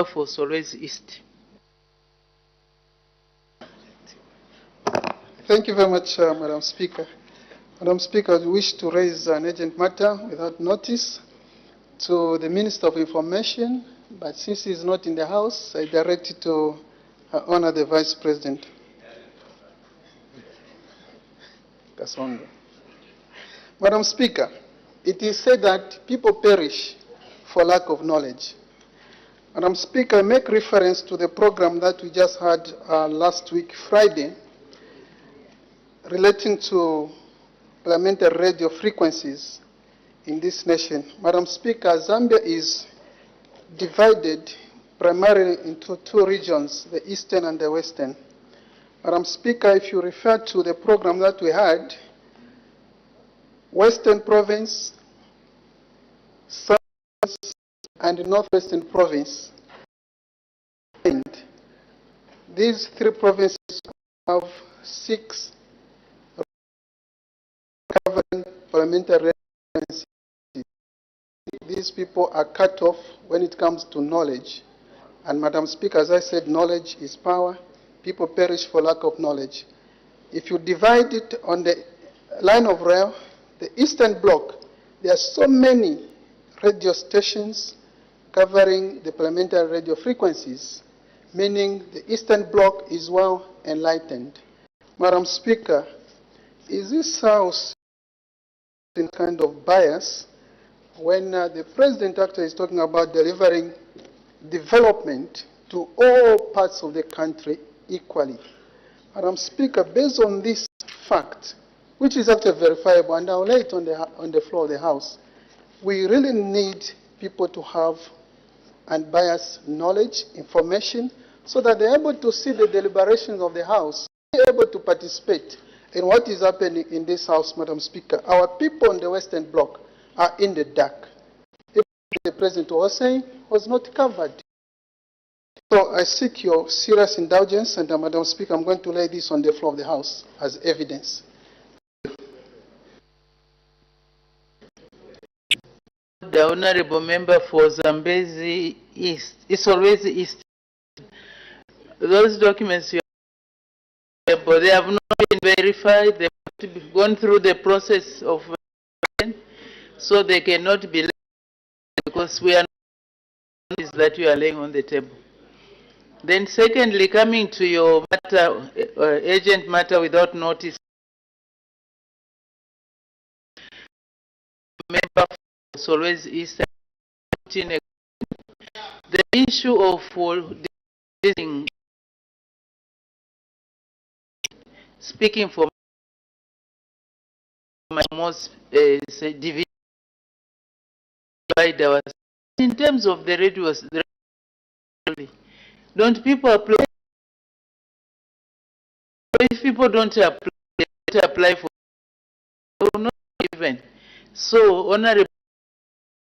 for Solwezi East. Thank you very much, Madam Speaker. Madam Speaker, I wish to raise an urgent matter without notice to the Minister of Information, but since he is not in the House, I direct it to honor the Vice President. Kasongo. Madam Speaker, it is said that people perish for lack of knowledge. Madam Speaker, I make reference to the program that we just had last week, Friday, relating to parliamentary radio frequencies in this nation. Madam Speaker, Zambia is divided primarily into two regions, the eastern and the western. Madam Speaker, if you refer to the program that we had, Western Province, South and Northwestern Province, and these three provinces have 6 covering parliamentary residencies. These people are cut off when it comes to knowledge. And Madam Speaker, as I said, knowledge is power. People perish for lack of knowledge. If you divide it on the line of rail, the Eastern Bloc, there are so many radio stations covering the parliamentary radio frequencies, meaning the Eastern Bloc is well enlightened. Madam Speaker, is this House in kind of bias when the President actually is talking about delivering development to all parts of the country equally? Madam Speaker, based on this fact, which is actually verifiable, and I'll lay it on the floor of the House, we really need people to have unbiased knowledge, information, so that they're able to see the deliberations of the House, be able to participate in what is happening in this House, Madam Speaker. Our people in the Western Bloc are in the dark. The President was saying was not covered. So I seek your serious indulgence, and Madam Speaker, I'm going to lay this on the floor of the House as evidence. The Honorable Member for Zambezi East, Solwezi East. Those documents you have, but they have not been verified. They have to be gone through the process of, so they cannot be laid because we are not that you are laying on the table. Then secondly, coming to your matter, urgent matter without notice, member for Solwezi East, the issue of speaking for my most division in terms of the radios, don't people apply? If people don't apply, they apply for, not even. So, Honorable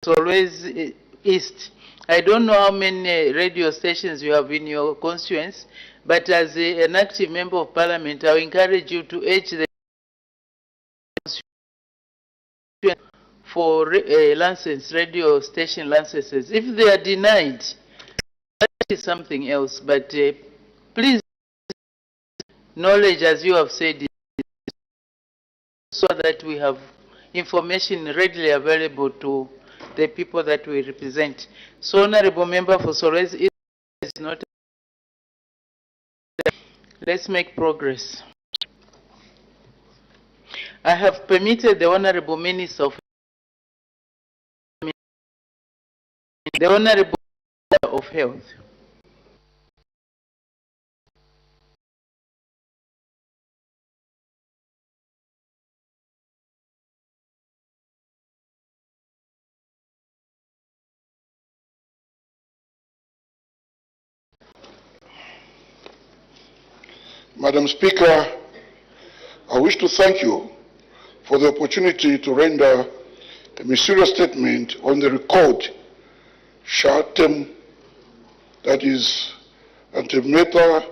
Solwezi East, I don't know how many radio stations you have in your constituents, but as an active member of Parliament, I will encourage you to urge the for license, radio station licenses. If they are denied, that is something else. But please, knowledge, as you have said, so that we have information readily available to the people that we represent. So, Honorable Member for Solwezi is not. Let's make progress. I have permitted the Honorable Minister of Health. Madam Speaker, I wish to thank you for the opportunity to render a ministerial statement on the record short-term, that is antimatter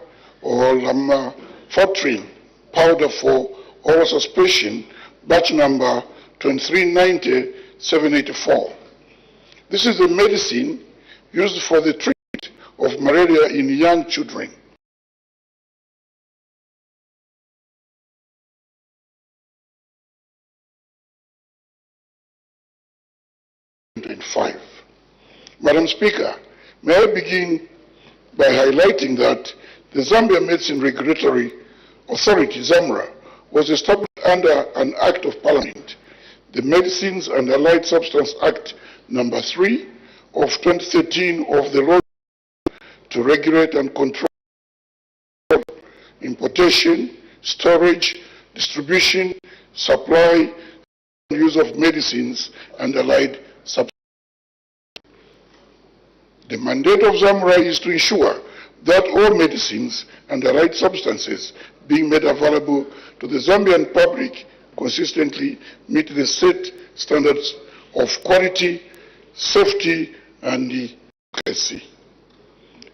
or lamotrigine powder for oral suspension, batch number 2390-784. This is the medicine used for the treatment of malaria in young children. Madam Speaker, may I begin by highlighting that the Zambia Medicine Regulatory Authority, ZAMRA, was established under an Act of Parliament, the Medicines and Allied Substance Act number 3 of 2013 of the law to regulate and control importation, storage, distribution, supply, and use of medicines and allied substances. The mandate of ZAMRA is to ensure that all medicines and allied substances being made available to the Zambian public consistently meet the set standards of quality, safety, and efficacy.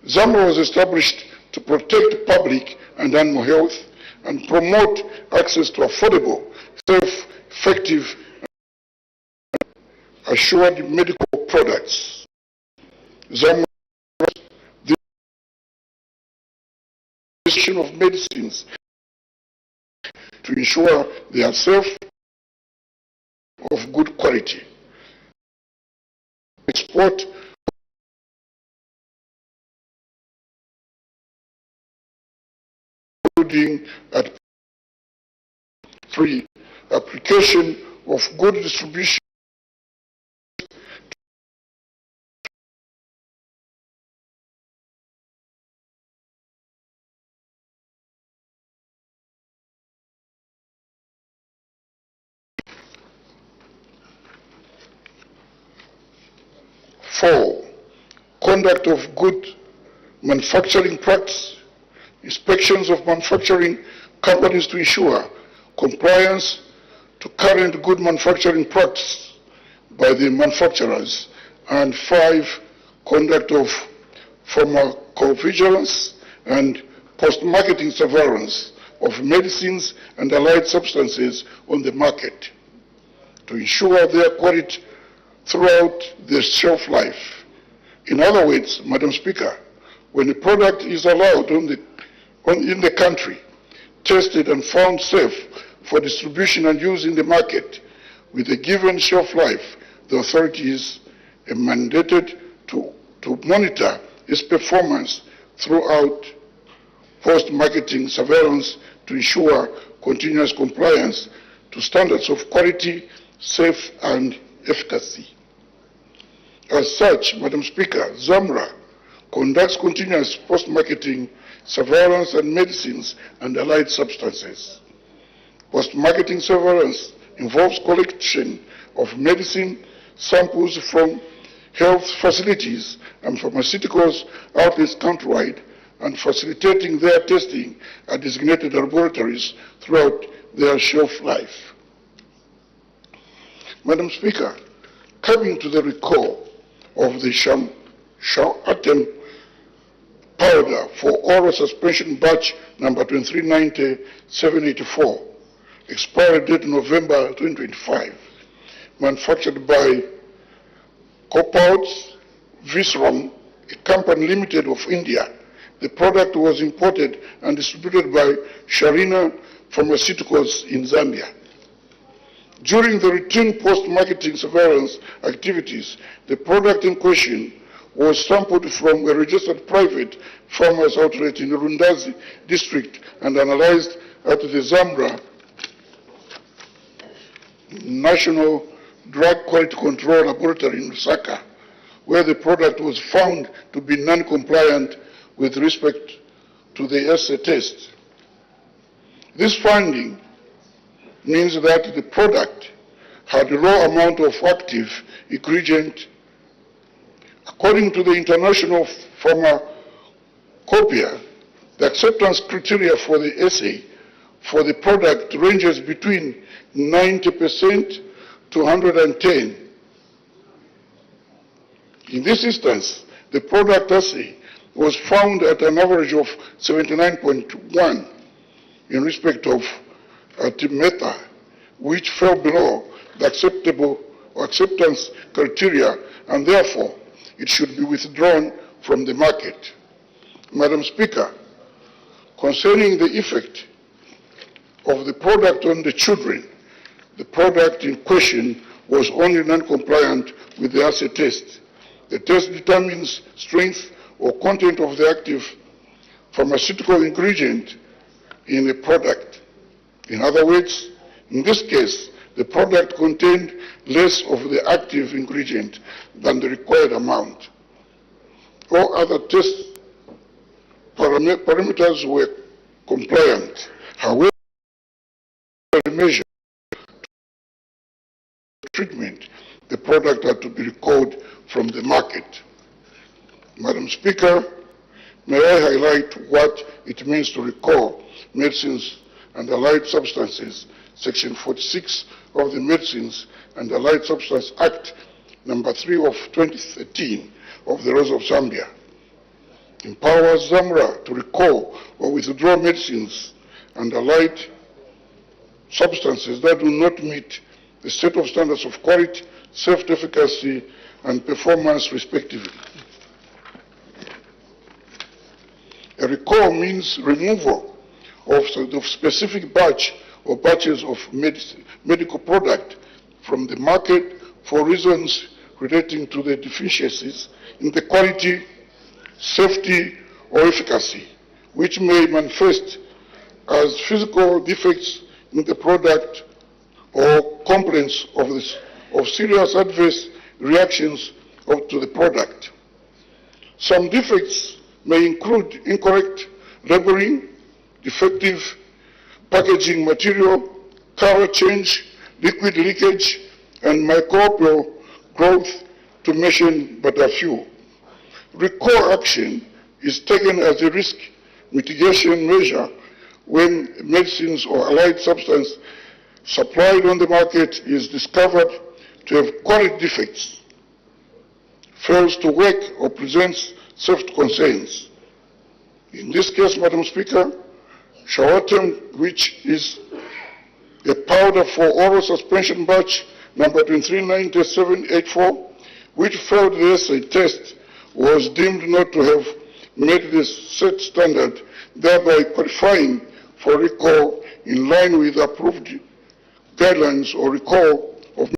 ZAMRA was established to protect public and animal health and promote access to affordable, safe, effective, and assured medical products. ZAMRA the distribution of medicines to ensure they are safe, of good quality. Export including at 3, application of good distribution for conduct of good manufacturing practice, inspections of manufacturing companies to ensure compliance to current good manufacturing practice by the manufacturers, and 5, conduct of pharmacovigilance and post-marketing surveillance of medicines and allied substances on the market to ensure their quality throughout their shelf life. In other words, Madam Speaker, when a product is allowed in the country, tested and found safe for distribution and use in the market with a given shelf life, the authorities are mandated to monitor its performance throughout post-marketing surveillance to ensure continuous compliance to standards of quality, safe, and efficacy. As such, Madam Speaker, ZAMRA conducts continuous post-marketing surveillance on medicines and allied substances. Post-marketing surveillance involves collection of medicine samples from health facilities and pharmaceuticals outlets countrywide and facilitating their testing at designated laboratories throughout their shelf life. Madam Speaker, coming to the recall of the Sham-Atem powder for oral suspension batch number 2390-784, expiry date November 2025, manufactured by Cobalt, Visram, a company limited of India. The product was imported and distributed by Sharina Pharmaceuticals in Zambia. During the routine post-marketing surveillance activities, the product in question was sampled from a registered private farmers outlet in the Rundazi district and analyzed at the ZAMRA National Drug Quality Control Laboratory in Lusaka, where the product was found to be non-compliant with respect to the assay test. This finding means that the product had a low amount of active ingredient. According to the International Pharmacopoeia, the acceptance criteria for the assay for the product ranges between 90% to 110. In this instance, the product assay was found at an average of 79.1 in respect of artimeta, which fell below the acceptance criteria, and therefore it should be withdrawn from the market. Madam Speaker, concerning the effect of the product on the children, the product in question was only non-compliant with the acid test. The test determines strength or content of the active pharmaceutical ingredient in a product. In other words, in this case, the product contained less of the active ingredient than the required amount. All other test parameters were compliant. However, the measure treatment, the product had to be recalled from the market. Madam Speaker, may I highlight what it means to recall medicines and allied substances. Section 46 of the Medicines and Allied Substance Act, number 3 of 2013 of the Laws of Zambia, empowers ZAMRA to recall or withdraw medicines and allied substances that do not meet the set of standards of quality, safety, efficacy, and performance, respectively. A recall means removal of specific batch or batches of medical product from the market for reasons relating to the deficiencies in the quality, safety, or efficacy, which may manifest as physical defects in the product or complaints of serious adverse reactions to the product. Some defects may include incorrect labeling, defective packaging material, color change, liquid leakage, and microbial growth, to mention but a few. Recall action is taken as a risk mitigation measure when medicines or allied substance supplied on the market is discovered to have quality defects, fails to work, or presents safety concerns. In this case, Madam Speaker, Shawatem, which is a powder for oral suspension batch number 239784, which failed the assay test, was deemed not to have met the set standard, thereby qualifying for recall in line with approved guidelines or recall of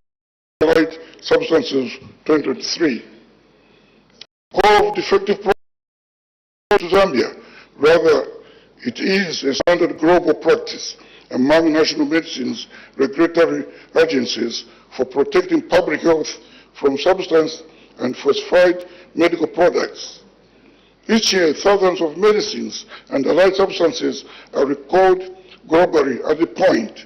allied substances 2023. Recall of defective products to Zambia, rather, it is a standard global practice among national medicines regulatory agencies for protecting public health from substance and falsified medical products. Each year, thousands of medicines and allied substances are recalled globally at the point.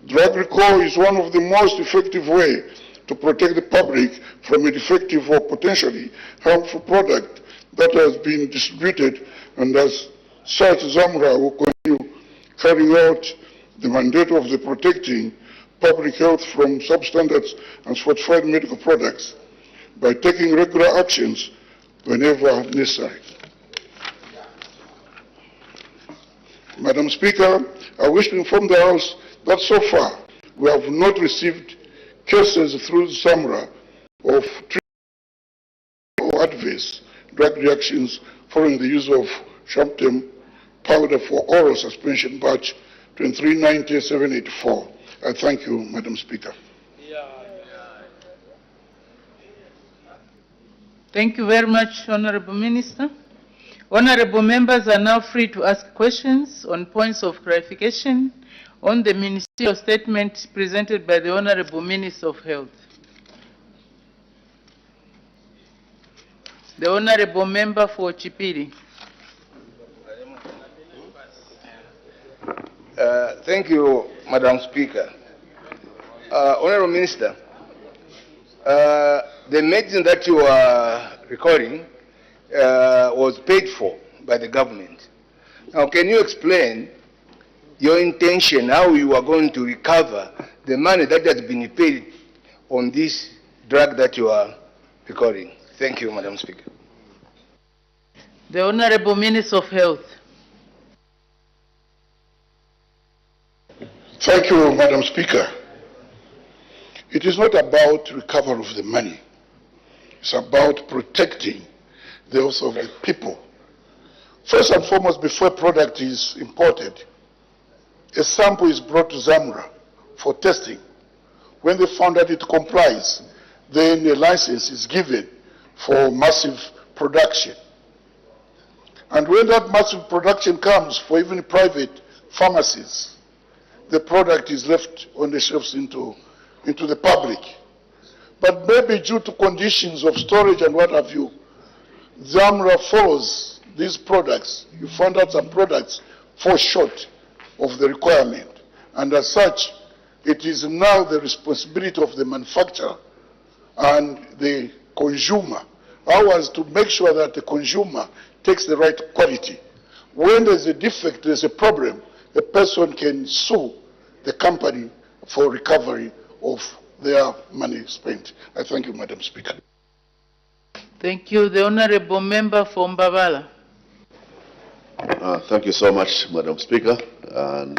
Drug recall is one of the most effective ways to protect the public from a defective or potentially harmful product that has been distributed, and as such, ZAMRA will continue carrying out the mandate of the protecting public health from substandard and falsified medical products by taking regular actions whenever necessary. Madam Speaker, I wish to inform the House that so far we have not received cases through ZAMRA of treatment or adverse drug reactions following the use of Shawatem powder for oral suspension batch 239784. I thank you, Madam Speaker. Thank you very much, Honorable Minister. Honorable members are now free to ask questions on points of clarification on the ministerial statement presented by the Honorable Minister of Health. The Honorable Member for Chipiri. Thank you, Madam Speaker. Honorable Minister, the medicine that you are recalling was paid for by the government. Now, can you explain your intention, how you are going to recover the money that has been paid on this drug that you are recalling? Thank you, Madam Speaker. The Honorable Minister of Health. Thank you, Madam Speaker. It is not about recovery of the money. It's about protecting the health of the people. First and foremost, before a product is imported, a sample is brought to ZAMRA for testing. When they found that it complies, then a license is given for massive production. And when that massive production comes for even private pharmacies, the product is left on the shelves into the public. But maybe due to conditions of storage and what have you, ZAMRA follows these products. You find out some products fall short of the requirement. And as such, it is now the responsibility of the manufacturer and the consumer, ours, to make sure that the consumer takes the right quality. When there's a defect, there's a problem, a person can sue the company for recovery of their money spent. I thank you, Madam Speaker. Thank you. The Honorable Member from Mbabala. Thank you so much, Madam Speaker, and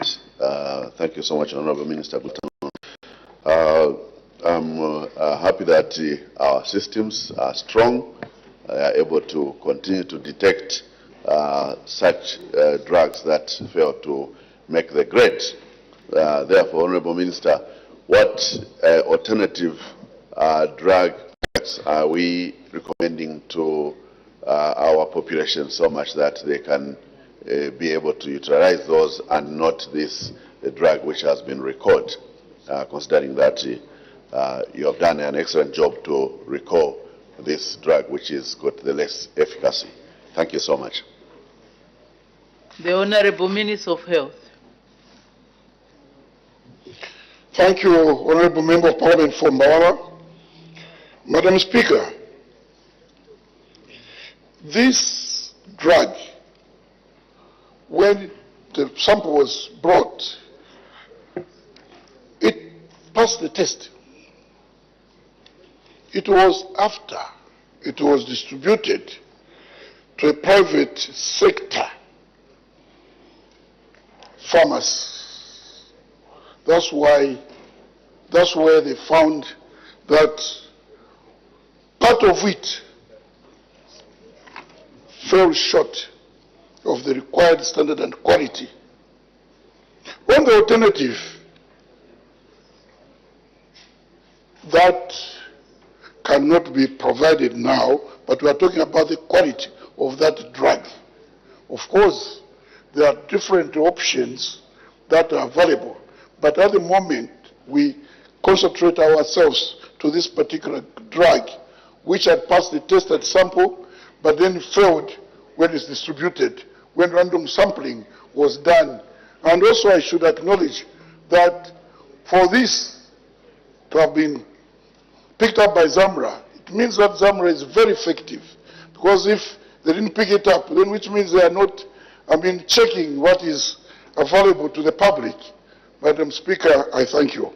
thank you so much, Honorable Minister Gutman. I'm happy that our systems are strong, are able to continue to detect such drugs that fail to make the grade. Therefore, Honorable Minister, what alternative drugs are we recommending to our population so much that they can be able to utilize those and not this drug which has been recalled, considering that you have done an excellent job to recall this drug which has got the less efficacy. Thank you so much. The Honorable Minister of Health. Thank you, Honorable Member of Parliament for Mbabala. Madam Speaker, this drug, when the sample was brought, it passed the test. It was after it was distributed to a private sector pharmacy. That's where they found that part of it fell short of the required standard and quality. When the alternative that cannot be provided now, but we are talking about the quality of that drug. Of course, there are different options that are available, but at the moment we concentrate ourselves to this particular drug, which had passed the test at sample, but then failed when it's distributed, when random sampling was done. And also I should acknowledge that for this to have been picked up by ZAMRA, it means that ZAMRA is very effective, because if they didn't pick it up, then which means they are not, checking what is available to the public. Madam Speaker, I thank you.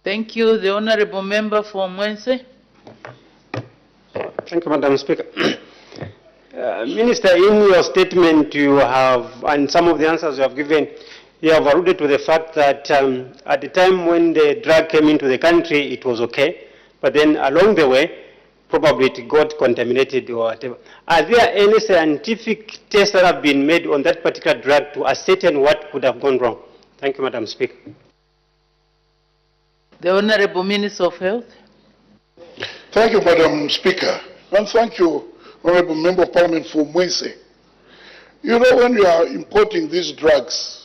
Thank you. The Honorable Member from Mwense. Thank you, Madam Speaker. Minister, in your statement you have, and some of the answers you have given, you have alluded to the fact that at the time when the drug came into the country, it was okay, but then along the way, probably it got contaminated or whatever. Are there any scientific tests that have been made on that particular drug to ascertain what could have gone wrong? Thank you, Madam Speaker. The Honorable Minister of Health. Thank you, Madam Speaker. And thank you, Honorable Member of Parliament for Mwense. You know, when you are importing these drugs,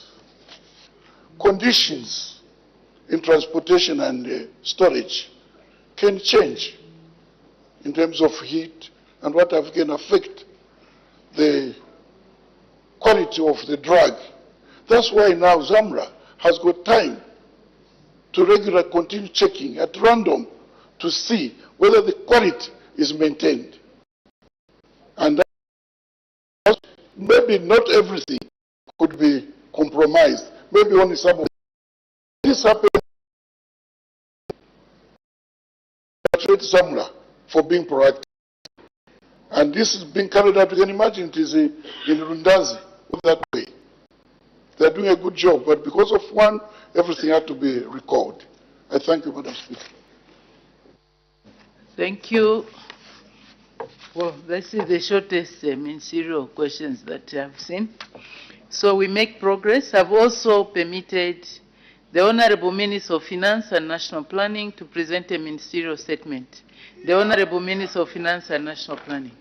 conditions in transportation and storage can change in terms of heat and what can affect the quality of the drug. That's why now ZAMRA has got time to regularly continue checking at random to see whether the quality is maintained. And that maybe not everything could be compromised. Maybe only some of this happened. ZAMRA for being proactive. And this is being carried out, you can imagine it is in Rundazi that way. They're doing a good job, but because of one, everything had to be recalled. I thank you, Madam Speaker. Thank you. Well, this is the shortest ministerial questions that I've seen. So we make progress. I've also permitted the Honorable Minister of Finance and National Planning to present a ministerial statement. The Honorable Minister of Finance and National Planning.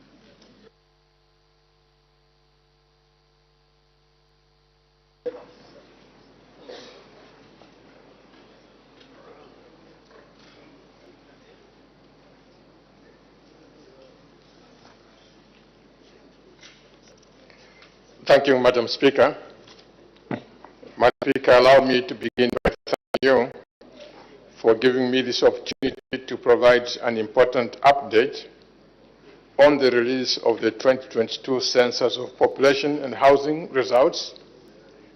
Thank you, Madam Speaker. Madam Speaker, allow me to begin by thanking you for giving me this opportunity to provide an important update on the release of the 2022 Census of Population and Housing results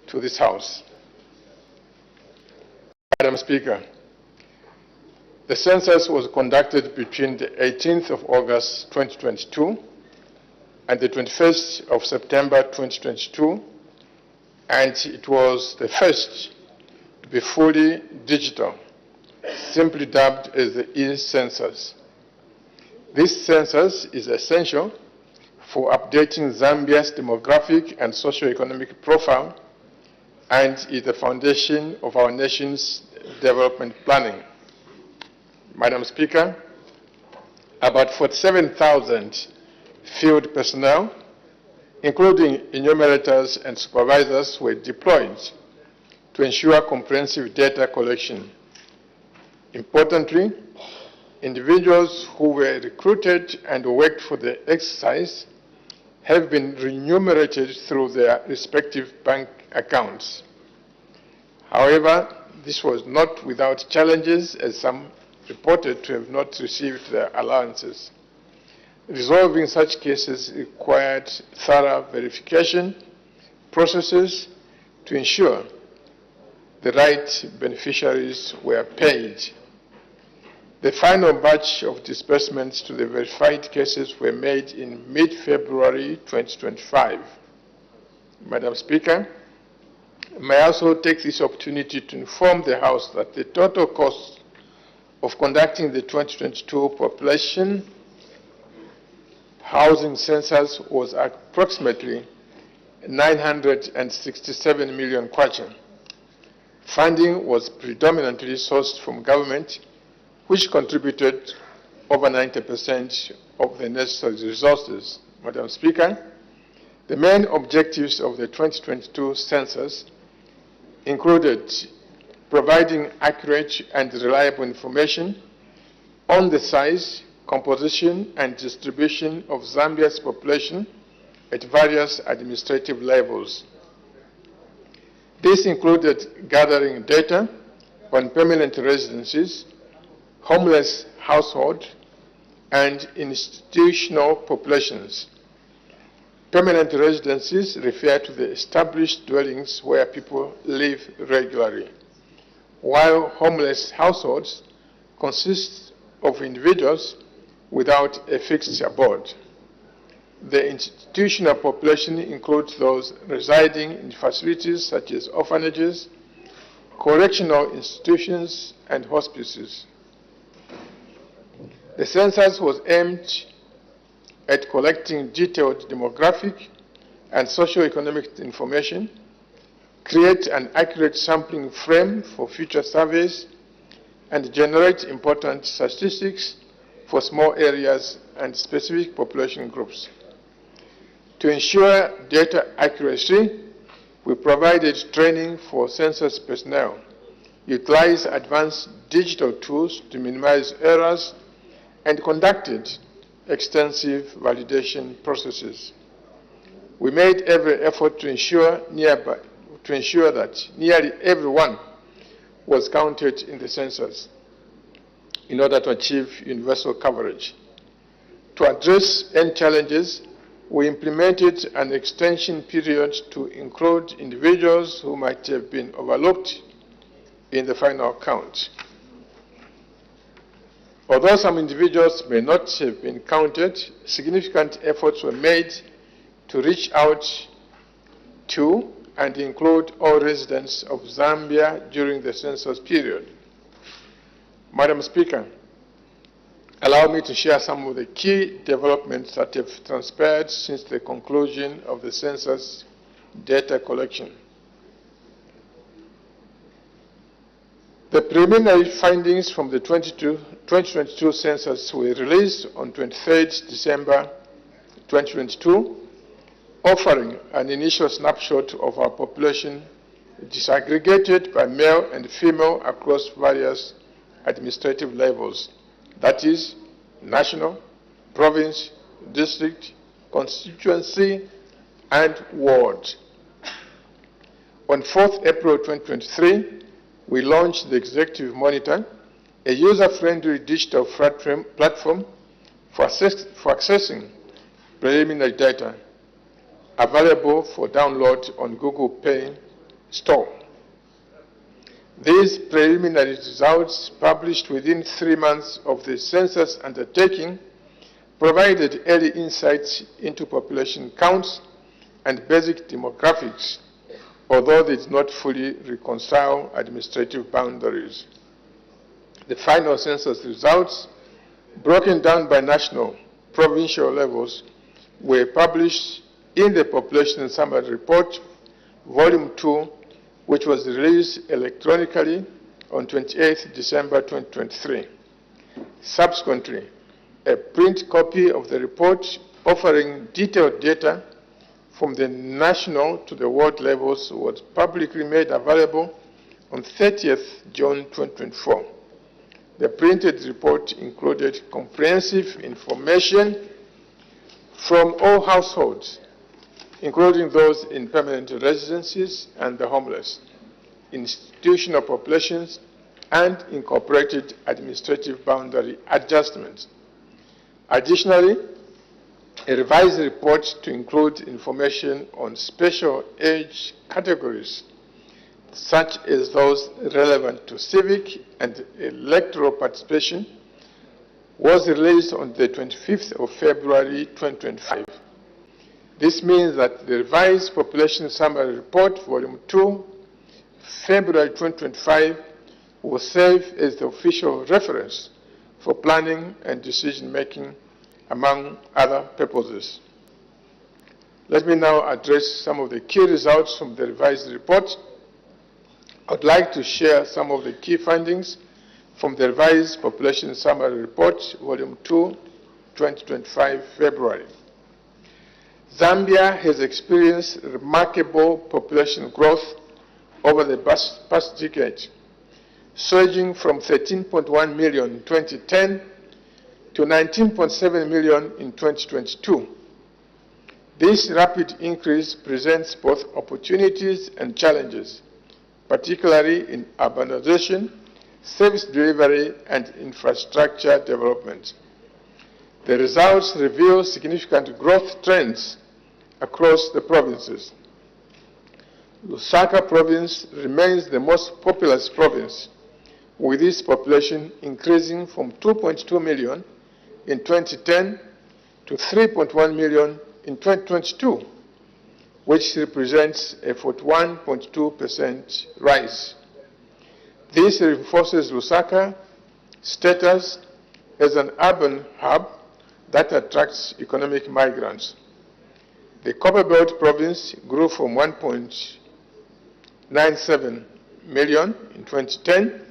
to this House. Madam Speaker, the census was conducted between the 18th of August 2022 and the 21st of September 2022, and it was the first to be fully digital, simply dubbed as the e-census. This census is essential for updating Zambia's demographic and socio-economic profile and is the foundation of our nation's development planning. Madam Speaker, about 47,000 field personnel, including enumerators and supervisors, were deployed to ensure comprehensive data collection. Importantly, individuals who were recruited and worked for the exercise have been remunerated through their respective bank accounts. However, this was not without challenges, as some reported to have not received their allowances. Resolving such cases required thorough verification processes to ensure the right beneficiaries were paid. The final batch of disbursements to the verified cases were made in mid-February 2025. Madam Speaker, may I also take this opportunity to inform the House that the total cost of conducting the 2022 population housing census was approximately 967 million kwacha. Funding was predominantly sourced from government, which contributed over 90% of the necessary resources. Madam Speaker, the main objectives of the 2022 census included providing accurate and reliable information on the size, composition, and distribution of Zambia's population at various administrative levels. This included gathering data on permanent residencies, homeless household, and institutional populations. Permanent residencies refer to the established dwellings where people live regularly, while homeless households consist of individuals without a fixed abode. The institutional population includes those residing in facilities such as orphanages, correctional institutions, and hospices. The census was aimed at collecting detailed demographic and socio-economic information, create an accurate sampling frame for future surveys, and generate important statistics for small areas and specific population groups. To ensure data accuracy, we provided training for census personnel, utilized advanced digital tools to minimize errors, and conducted extensive validation processes. We made every effort to ensure that nearly everyone was counted in the census in order to achieve universal coverage. To address any challenges, we implemented an extension period to include individuals who might have been overlooked in the final count. Although some individuals may not have been counted, significant efforts were made to reach out to and include all residents of Zambia during the census period. Madam Speaker, allow me to share some of the key developments that have transpired since the conclusion of the census data collection. The preliminary findings from the 2022 census were released on 23rd December 2022, offering an initial snapshot of our population disaggregated by male and female across various administrative levels, that is, national, province, district, constituency, and ward. On 4th April 2023, we launched the Executive Monitor, a user-friendly digital platform for accessing preliminary data available for download on Google Play Store. These preliminary results, published within 3 months of the census undertaking, provided early insights into population counts and basic demographics, although they did not fully reconcile administrative boundaries. The final census results, broken down by national, provincial levels, were published in the Population Summary Report, Volume 2, which was released electronically on 28th December 2023. Subsequently, a print copy of the report offering detailed data from the national to the ward levels was publicly made available on 30th June 2024. The printed report included comprehensive information from all households, including those in permanent residencies and the homeless, institutional populations, and incorporated administrative boundary adjustments. Additionally, a revised report to include information on special age categories, such as those relevant to civic and electoral participation, was released on the 25th of February 2025. This means that the revised Population Summary Report, Volume 2, February 2025, will serve as the official reference for planning and decision-making, among other purposes. Let me now address some of the key results from the revised report. I would like to share some of the key findings from the revised Population Summary Report, Volume 2, 2025, February. Zambia has experienced remarkable population growth over the past decade, surging from 13.1 million in 2010 to 19.7 million in 2022. This rapid increase presents both opportunities and challenges, particularly in urbanization, service delivery, and infrastructure development. The results reveal significant growth trends across the provinces. Lusaka province remains the most populous province, with its population increasing from 2.2 million in 2010 to 3.1 million in 2022, which represents a 41.2% rise. This reinforces Lusaka's status as an urban hub that attracts economic migrants. The Cobalt province grew from 1.97 million in 2010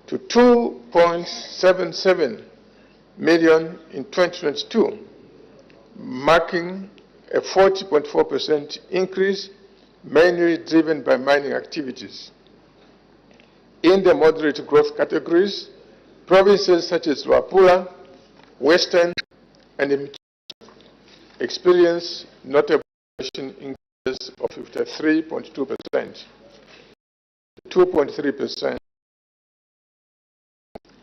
to 2.77 million in 2022, marking a 40.4% increase, mainly driven by mining activities. In the moderate growth categories, provinces such as Luapula, Western, and Mitigation experienced notable population increases of 53.2%, 2.3%,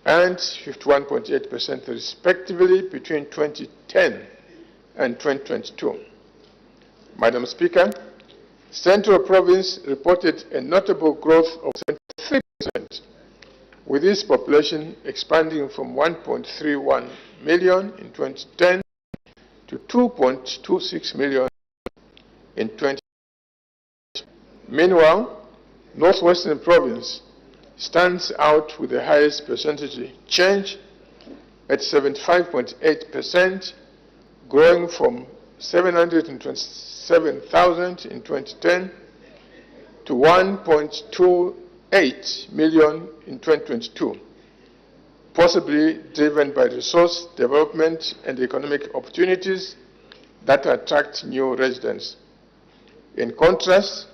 and 51.8% respectively between 2010 and 2022. Madam Speaker, Central Province reported a notable growth of 73%, with its population expanding from 1.31 million in 2010 to 2.26 million in 2020. Meanwhile, Northwestern Province stands out with the highest percentage change, at 75.8%, growing from 727,000 in 2010 to 1.28 million in 2022, possibly driven by resource development and economic opportunities that attract new residents. In contrast,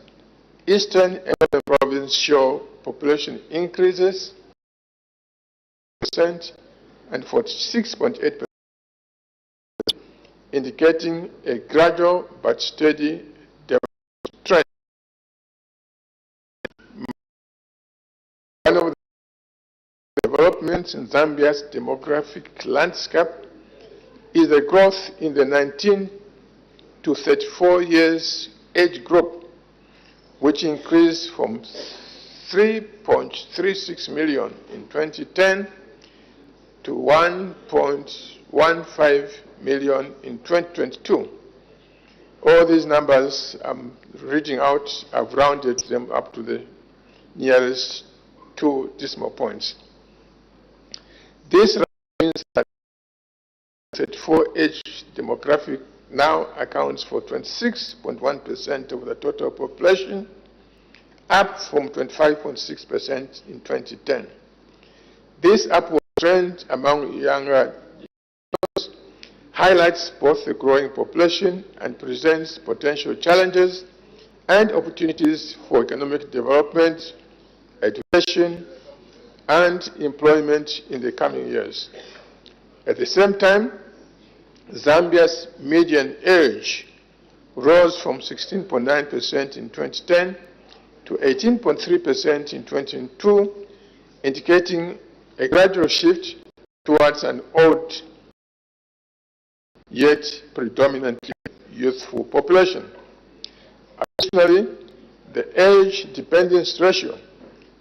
Eastern and provincial population increases and 46.8%, indicating a gradual but steady trend. One of the developments in Zambia's demographic landscape is the growth in the 19 to 34 years age group, which increased from 3.36 million in 2010 to 1.15 million in 2022. All these numbers I'm reading out, I've rounded them up to the nearest 2 decimal points. This means that 34 age demographic now accounts for 26.1% of the total population, up from 25.6% in 2010. This upward trend among younger adults highlights both the growing population and presents potential challenges and opportunities for economic development, education, and employment in the coming years. At the same time, Zambia's median age rose from 16.9% in 2010 to 18.3% in 2022, indicating a gradual shift towards an old yet predominantly youthful population. Additionally, the age dependence ratio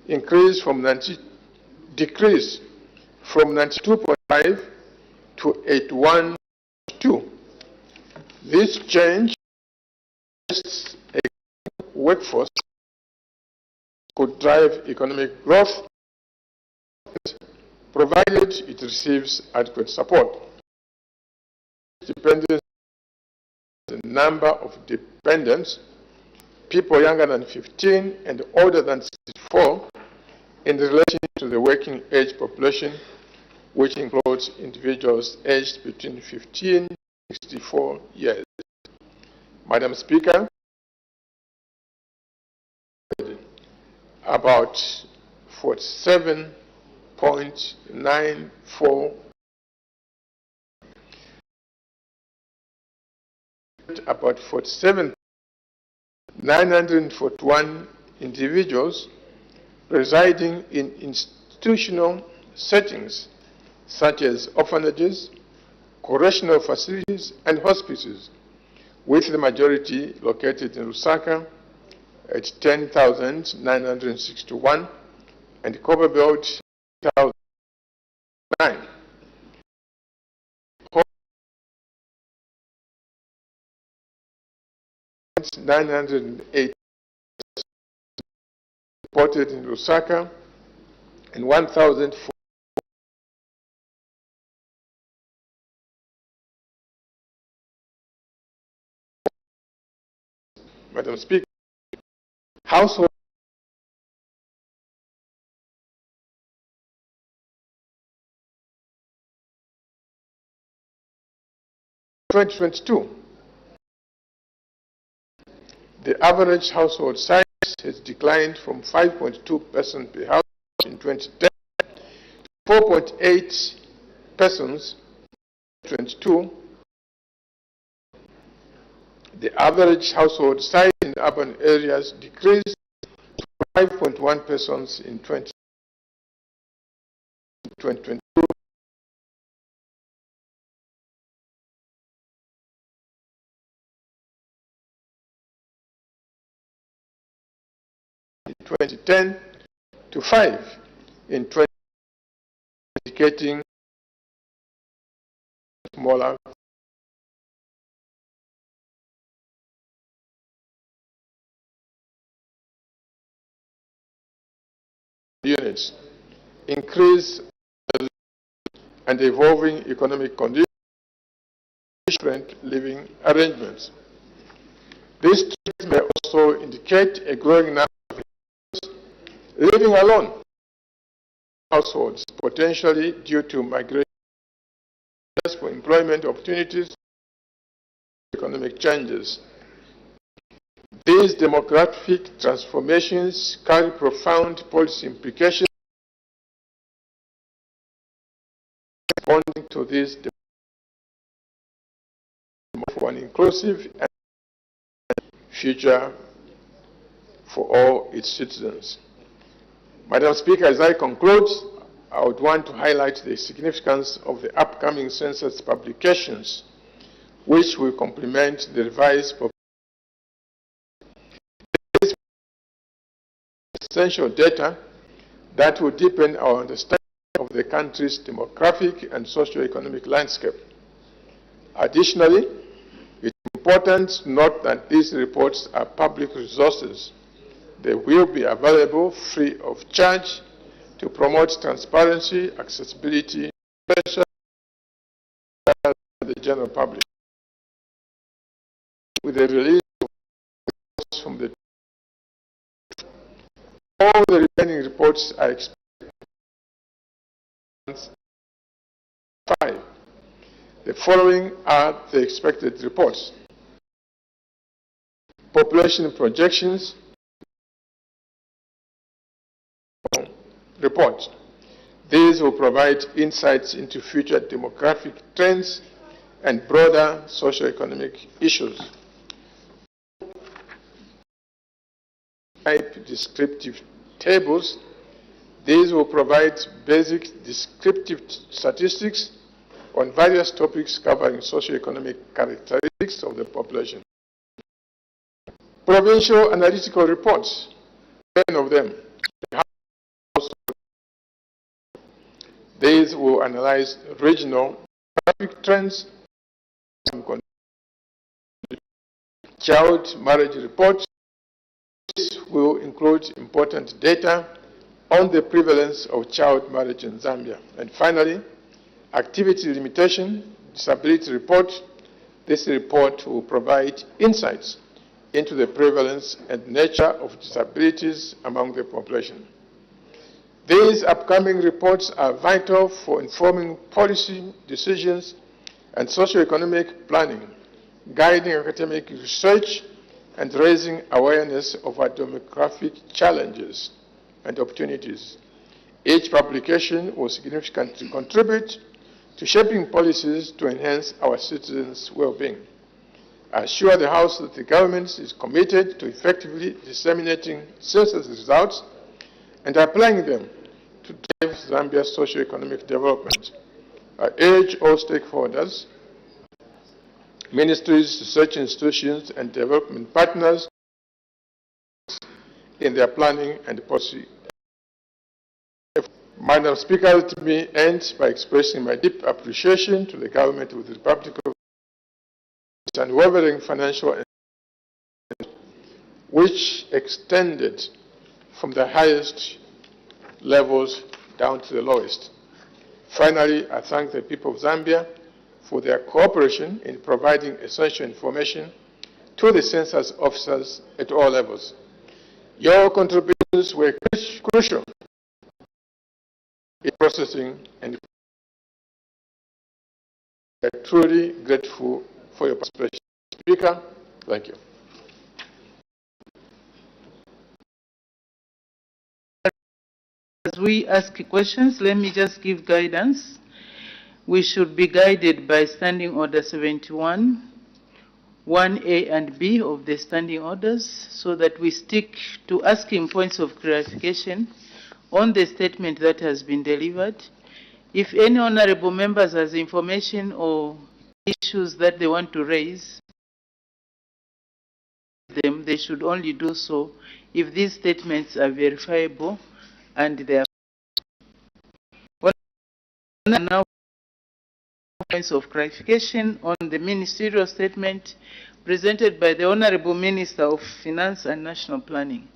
decreased from 92.5 to 81.2. This change suggests a workforce could drive economic growth, provided it receives adequate support. Dependence, the number of dependents, people younger than 15 and older than 64, in relation to the working age population, which includes individuals aged between 15 and 64 years. Madam Speaker, about 47.94 about 47,941 individuals residing in institutional settings such as orphanages, correctional facilities, and hospices, with the majority located in Lusaka at 10,961 and Cobalt 1,009. 908 reported in Lusaka and 1,004. Madam Speaker, household 2022. The average household size has declined from 5.2 persons per household in 2010 to 4.8 persons in 2022. The average household size in urban areas decreased to 5.1 persons in 2022. In 2010 to 5 in 2020, indicating smaller units. Increase and evolving economic conditions, different living arrangements. These trends may also indicate a growing number of living alone households, potentially due to migration for employment opportunities, economic changes. These demographic transformations carry profound policy implications responding to this for an inclusive and future for all its citizens. Madam Speaker, as I conclude, I would want to highlight the significance of the upcoming census publications, which will complement the revised essential data that will deepen our understanding of the country's demographic and socio-economic landscape. Additionally, it's important to note that these reports are public resources. They will be available free of charge to promote transparency, accessibility, especially to the general public. With the release of from the all the remaining reports are expected. 5. The following are the expected reports. Population projections report. These will provide insights into future demographic trends and broader socio-economic issues. Type descriptive tables. These will provide basic descriptive statistics on various topics covering socio-economic characteristics of the population. Provincial analytical reports, 10 of them. These will analyze regional demographic trends, child marriage reports. This will include important data on the prevalence of child marriage in Zambia. And finally, activity limitation disability report. This report will provide insights into the prevalence and nature of disabilities among the population. These upcoming reports are vital for informing policy decisions and socio-economic planning, guiding academic research, and raising awareness of our demographic challenges and opportunities. Each publication will significantly contribute to shaping policies to enhance our citizens' well-being. I assure the House that the government is committed to effectively disseminating census results and applying them to drive Zambia's socio-economic development. I urge all stakeholders, ministries, research institutions, and development partners in their planning and policy. Madam Speaker, let me end by expressing my deep appreciation to the government of the Republic of its unwavering financial which extended from the highest levels down to the lowest. Finally, I thank the people of Zambia for their cooperation in providing essential information to the census officers at all levels. Your contributions were crucial in processing, and we are truly grateful for your participation. Speaker, thank you. As we ask questions, let me just give guidance. We should be guided by Standing Order 71, 1A and B of the Standing Orders, so that we stick to asking points of clarification on the statement that has been delivered. If any honorable members has information or issues that they want to raise, they should only do so if these statements are verifiable and they are now points of clarification on the ministerial statement presented by the Honorable Minister of Finance and National Planning,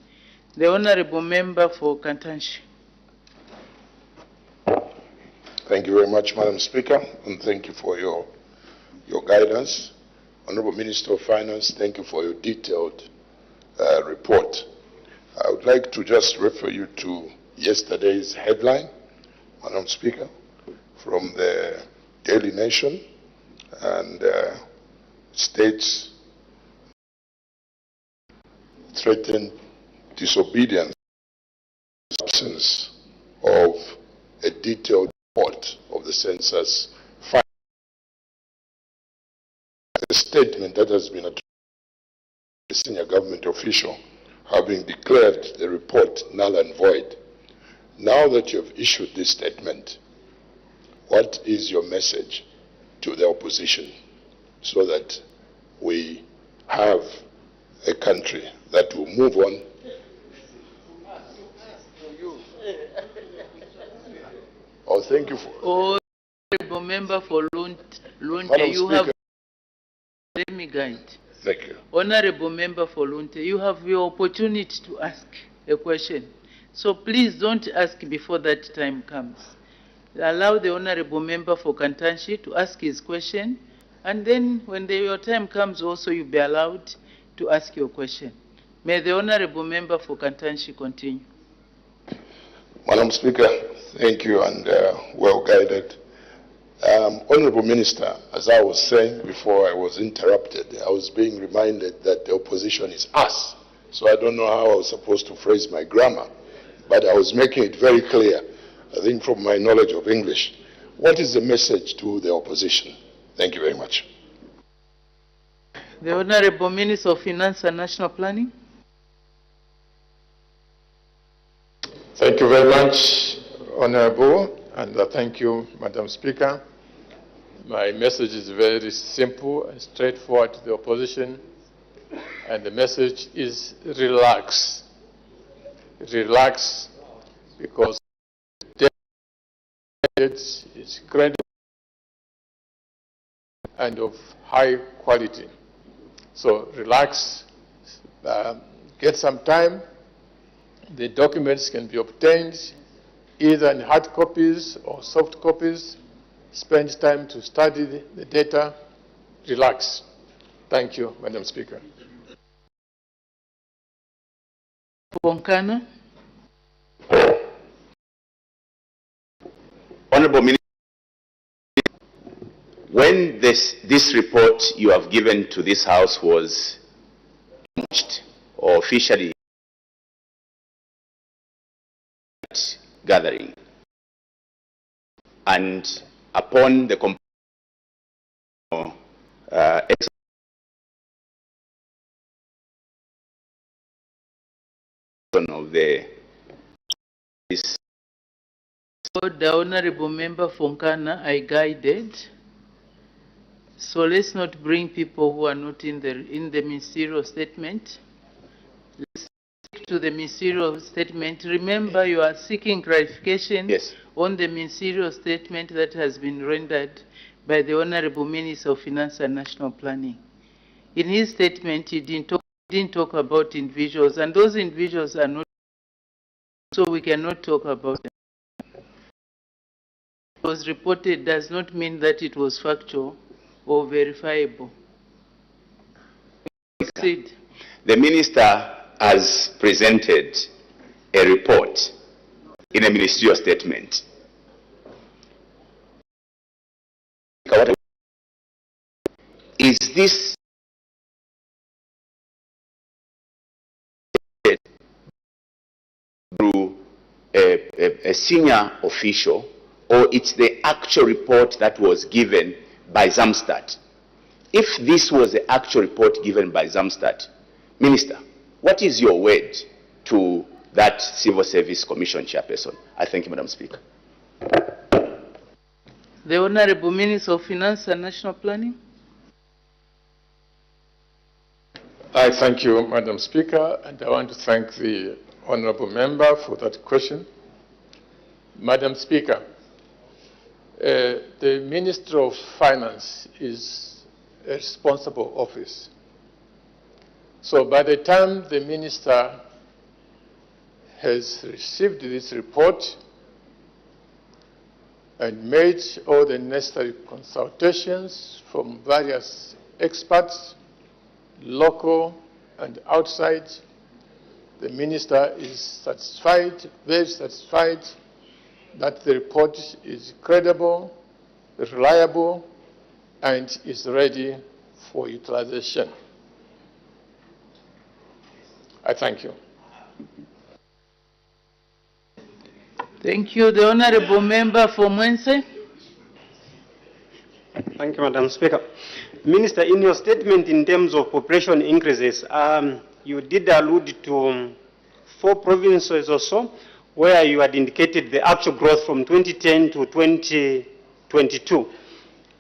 the Honorable Member for Kantanshi. Thank you very much, Madam Speaker, and thank you for your guidance. Honorable Minister of Finance, thank you for your detailed report. I would like to just refer you to yesterday's headline, Madam Speaker, from the Daily Nation, and states threatened disobedience, absence of a detailed report of the census findings. A statement that has been attributed to a senior government official having declared the report null and void. Now that you have issued this statement, what is your message to the opposition so that we have a country that will move on? Oh, thank you for... Honorable Member for Lunte, you have... Let me guide. Thank you. Honorable Member for Lunte, you have your opportunity to ask a question. So please don't ask before that time comes. Allow the Honorable Member for Kantanshi to ask his question, and then when your time comes also you'll be allowed to ask your question. May the Honorable Member for Kantanshi continue. Madam Speaker, thank you, and well guided. Honorable Minister, as I was saying before I was interrupted, I was being reminded that the opposition is us. So I don't know how I was supposed to phrase my grammar, but I was making it very clear, I think from my knowledge of English. What is the message to the opposition? Thank you very much. The Honorable Minister of Finance and National Planning. Thank you very much, Honorable, and thank you, Madam Speaker. My message is very simple and straightforward to the opposition, and the message is relax. Relax, because it's credible and of high quality. So relax, get some time. The documents can be obtained either in hard copies or soft copies. Spend time to study the data. Relax. Thank you, Madam Speaker. Bonkana. Honorable Minister, when this report you have given to this House was launched or officially gathering, and upon the of the Honorable Member Fonkana, I guided. So let's not bring people who are not in the ministerial statement. Let's stick to the ministerial statement. Remember, you are seeking clarification on the ministerial statement that has been rendered by the Honorable Minister of Finance and National Planning. In his statement, he didn't talk about individuals, and those individuals are not, so we cannot talk about them. It was reported does not mean that it was factual or verifiable. Proceed. The Minister has presented a report in a ministerial statement. Is this through a senior official, or it's the actual report that was given by Zamstad? If this was the actual report given by Zamstad, Minister, what is your word to that Civil Service Commission chairperson? I thank you, Madam Speaker. The Honorable Minister of Finance and National Planning. I thank you, Madam Speaker, and I want to thank the Honorable Member for that question. Madam Speaker, the Minister of Finance is a responsible office. So by the time the Minister has received this report, and made all the necessary consultations from various experts, local and outside. The Minister is satisfied, very satisfied, that the report is credible, reliable, and is ready for utilization. I thank you. Thank you. The Honorable Member for Mwense. Thank you, Madam Speaker. Minister, in your statement in terms of population increases, you did allude to 4 provinces or so where you had indicated the actual growth from 2010 to 2022.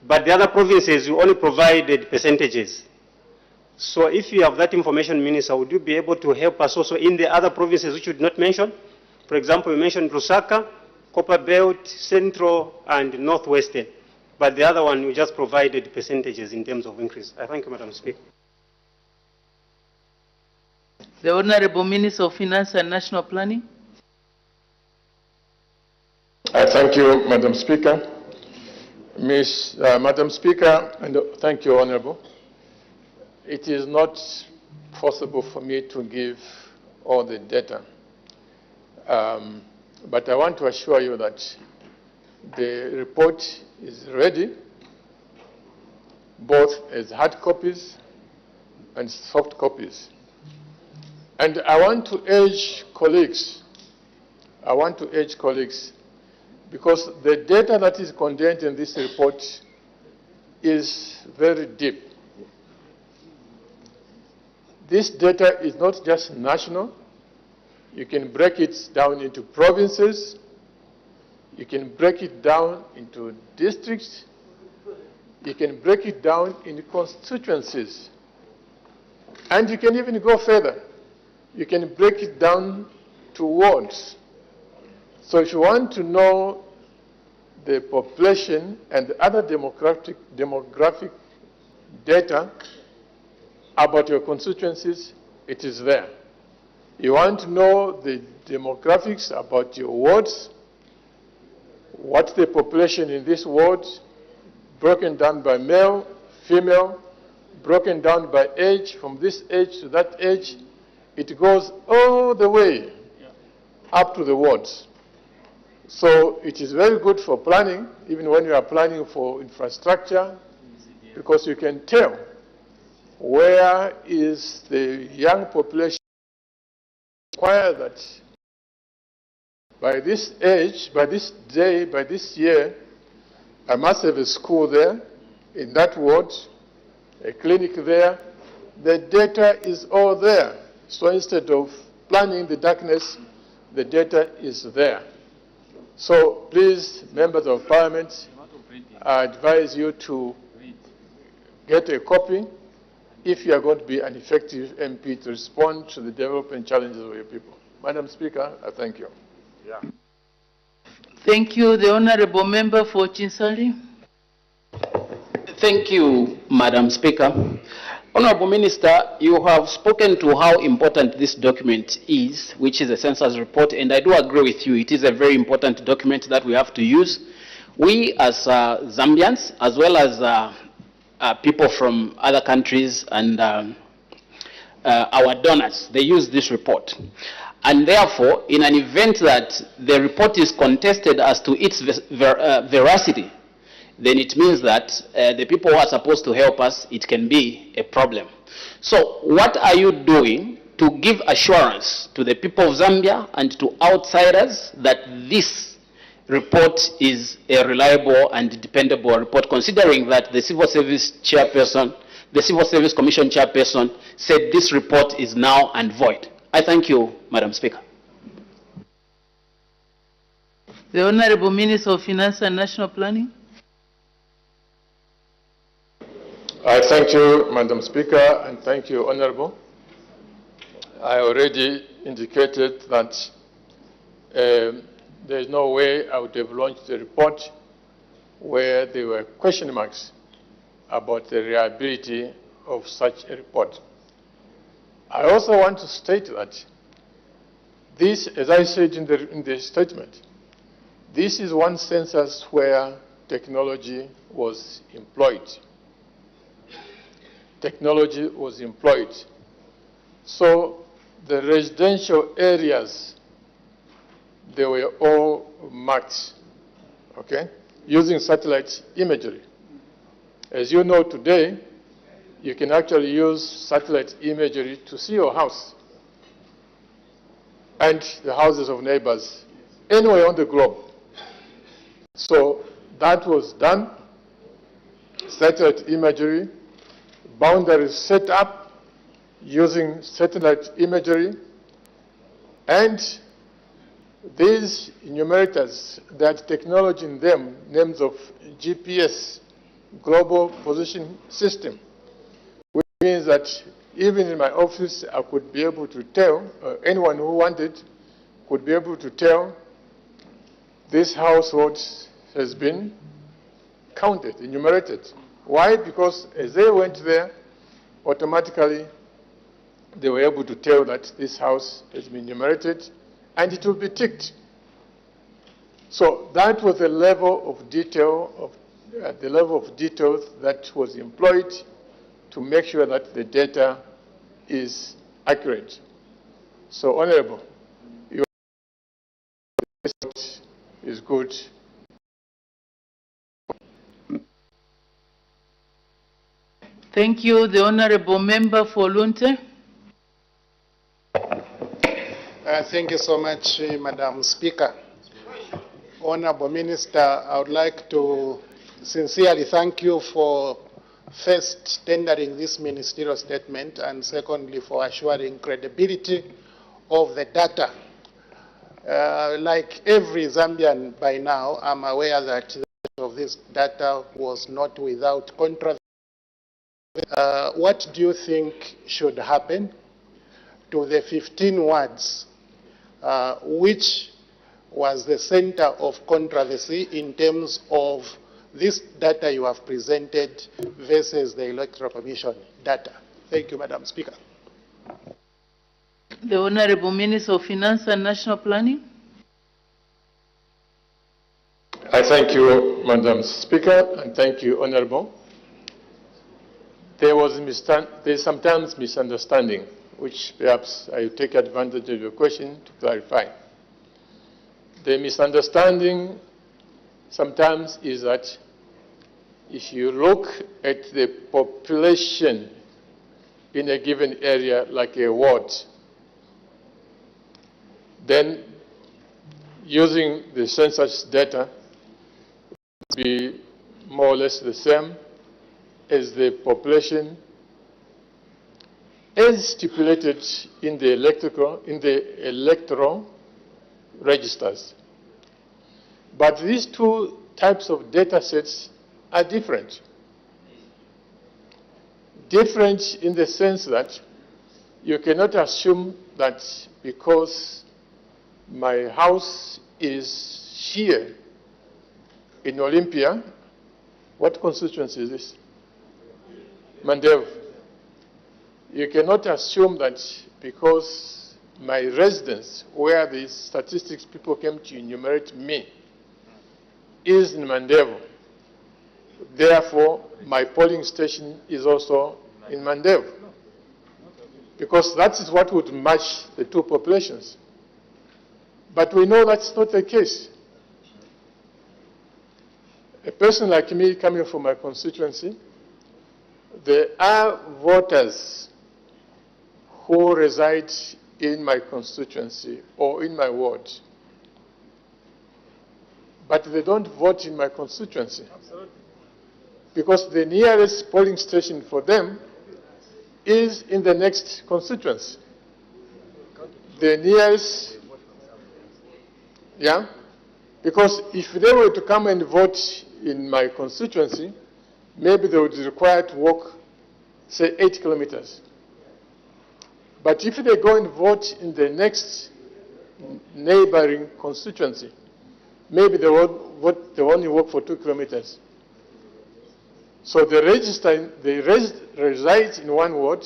But the other provinces, you only provided percentages. So if you have that information, Minister, would you be able to help us also in the other provinces which you did not mention? For example, you mentioned Lusaka, Copper Belt, Central, and Northwestern. But the other one, you just provided percentages in terms of increase. I thank you, Madam Speaker. The Honorable Minister of Finance and National Planning. I thank you, Madam Speaker. Madam Speaker, and thank you, Honorable. It is not possible for me to give all the data. But I want to assure you that the report is ready, both as hard copies and soft copies. And I want to urge colleagues, because the data that is contained in this report is very deep. This data is not just national. You can break it down into provinces. You can break it down into districts. You can break it down into constituencies. And you can even go further. You can break it down to wards. So if you want to know the population and the other demographic data about your constituencies, it is there. You want to know the demographics about your wards, what's the population in this ward, broken down by male, female, broken down by age, from this age to that age. It goes all the way up to the wards. So it is very good for planning, even when you are planning for infrastructure, because you can tell where is the young population require that by this age, by this day, by this year, I must have a school there, in that ward, a clinic there. The data is all there. So instead of planning the darkness, the data is there. So please, members of Parliament, I advise you to get a copy if you are going to be an effective MP to respond to the development challenges of your people. Madam Speaker, I thank you. Thank you. The Honorable Member for Chinsali. Thank you, Madam Speaker. Honorable Minister, you have spoken to how important this document is, which is a census report, and I do agree with you. It is a very important document that we have to use. We as Zambians, as well as people from other countries and our donors, they use this report. And therefore, in an event that the report is contested as to its veracity, then it means that the people who are supposed to help us, it can be a problem. So what are you doing to give assurance to the people of Zambia and to outsiders that this report is a reliable and dependable report, considering that the Civil Service Chairperson, the Civil Service Commission Chairperson said this report is now and void? I thank you, Madam Speaker. The Honorable Minister of Finance and National Planning. I thank you, Madam Speaker, and thank you, Honorable. I already indicated that there is no way I would have launched a report where there were question marks about the reliability of such a report. I also want to state that this, as I said in the statement, This is one census where technology was employed. Technology was employed. So the residential areas, they were all marked, okay, using satellite imagery. As you know today, you can actually use satellite imagery to see your house and the houses of neighbors anywhere on the globe. So that was done, satellite imagery, boundaries set up using satellite imagery, and these enumerators, that technology in them, names of GPS, Global Position System, which means that even in my office, I could be able to tell, anyone who wanted could be able to tell this household has been counted, enumerated. Why? Because as they went there, automatically they were able to tell that this house has been enumerated, and it will be ticked. So that was the level of detail details that was employed to make sure that the data is accurate. So, Honorable, your report is good. Thank you. The Honorable Member for Lunte. Thank you so much, Madam Speaker. Honorable Minister, I would like to sincerely thank you for first tendering this ministerial statement and secondly for assuring credibility of the data. Like every Zambian by now, I'm aware that of this data was not without controversy. What do you think should happen to the 15 wards which was the center of controversy in terms of this data you have presented versus the Electoral Commission data? Thank you, Madam Speaker. The Honorable Minister of Finance and National Planning. I thank you, Madam Speaker, and thank you, Honorable. There's sometimes misunderstanding, which perhaps I will take advantage of your question to clarify. The misunderstanding sometimes is that if you look at the population in a given area, like a ward, then using the census data would be more or less the same as the population as stipulated in the electoral registers. But these two types of data sets are different. Different in the sense that you cannot assume that because my house is here in Olympia, what constituency is this? Mandev. You cannot assume that because my residence, where the statistics people came to enumerate me, is in Mandevo, therefore my polling station is also in Mandevo. Because that is what would match the two populations. But we know that's not the case. A person like me coming from my constituency, there are voters who reside in my constituency or in my ward, but they don't vote in my constituency. Absolutely. Because the nearest polling station for them is in the next constituency. The nearest, yeah? Because if they were to come and vote in my constituency, maybe they would be required to walk, say, 8 kilometers. But if they go and vote in the next neighboring constituency, maybe they only walk for 2 kilometers. So they reside in one ward,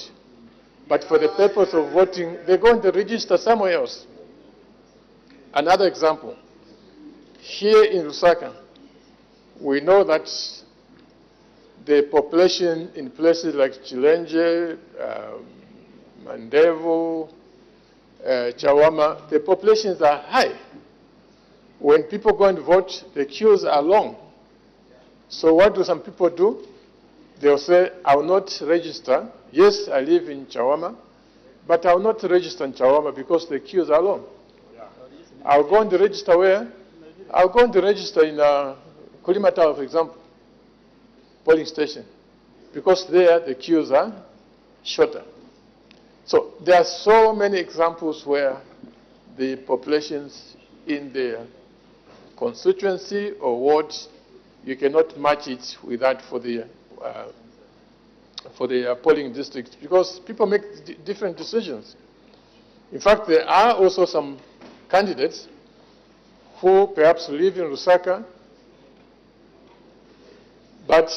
but for the purpose of voting, they go and register somewhere else. Another example, here in Lusaka, we know that the population in places like Chilenje, Mandevo, Chawama, the populations are high. When people go and vote, the queues are long. So what do some people do? They'll say, I will not register. Yes, I live in Chawama, but I will not register in Chawama because the queues are long. I'll go and register where? I'll go and register in Kulimatawa, for example, polling station, because there the queues are shorter. So there are so many examples where the populations in the constituency or ward, you cannot match it with that for the polling districts, because people make different decisions. In fact, there are also some candidates who perhaps live in Lusaka, but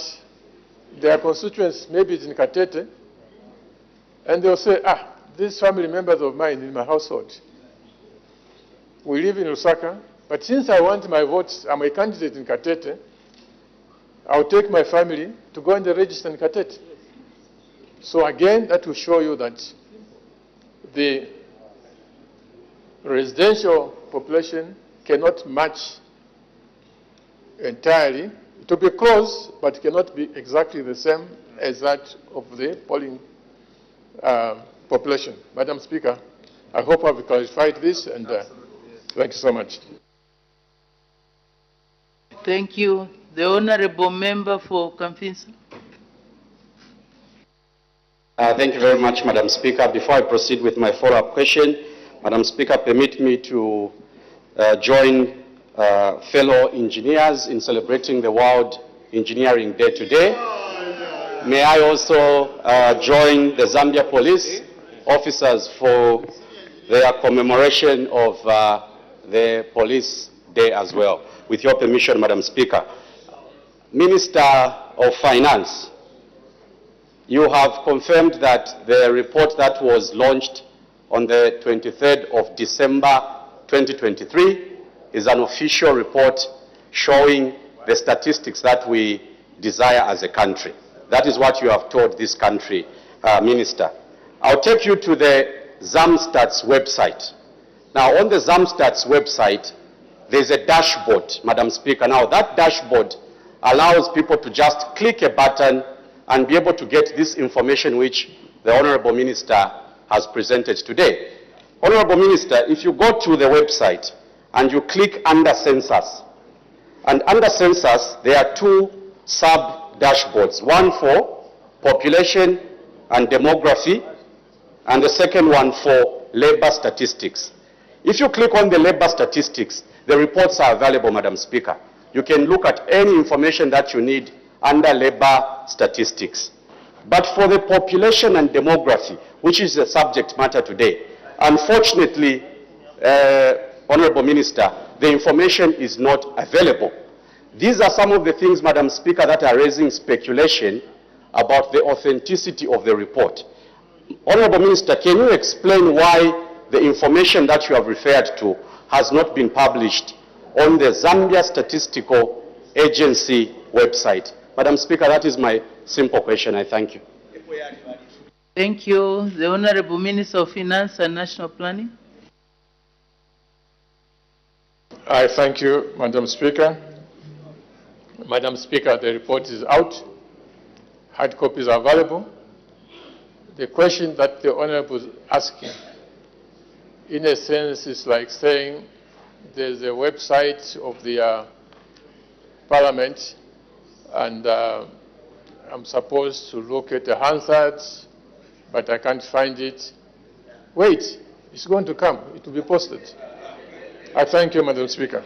their constituents maybe it's in Katete, and they'll say, these family members of mine in my household, we live in Lusaka, but since I want my votes, I'm a candidate in Katete, I'll take my family to go and register in Katete. So again, that will show you that the residential population cannot match entirely. It will be close, but it cannot be exactly the same as that of the polling population. Madam Speaker, I hope I've clarified this, and thank you so much. Thank you. The Honorable Member for Kamfinsa. Thank you very much, Madam Speaker. Before I proceed with my follow-up question, Madam Speaker, permit me to join fellow engineers in celebrating the World Engineering Day today. May I also join the Zambia police officers for their commemoration of the Police Day as well. With your permission, Madam Speaker. Minister of Finance, you have confirmed that the report that was launched on the 23rd of December 2023 is an official report showing the statistics that we desire as a country. That is what you have told this country, Minister. I'll take you to the ZAMSTAT's website. Now, on the ZAMSTAT's website, there's a dashboard, Madam Speaker. Now, that dashboard allows people to just click a button and be able to get this information which the Honorable Minister has presented today. Honorable Minister, if you go to the website and you click under Census, and under Census there are two sub-dashboards, one for population and demography, and the second one for labor statistics. If you click on the labor statistics, the reports are available, Madam Speaker. You can look at any information that you need under labor statistics. But for the population and demography, which is the subject matter today, unfortunately, Honorable Minister, the information is not available. These are some of the things, Madam Speaker, that are raising speculation about the authenticity of the report. Honorable Minister, can you explain why the information that you have referred to has not been published on the Zambia Statistical Agency website? Madam Speaker, that is my simple question. I thank you. Thank you. The Honorable Minister of Finance and National Planning. I thank you, Madam Speaker. Madam Speaker, the report is out. Hard copies are available. The question that the Honorable is asking, in a sense, is like saying there's a website of the Parliament, and I'm supposed to look at the Hansards, but I can't find it. Wait, it's going to come. It will be posted. I thank you, Madam Speaker.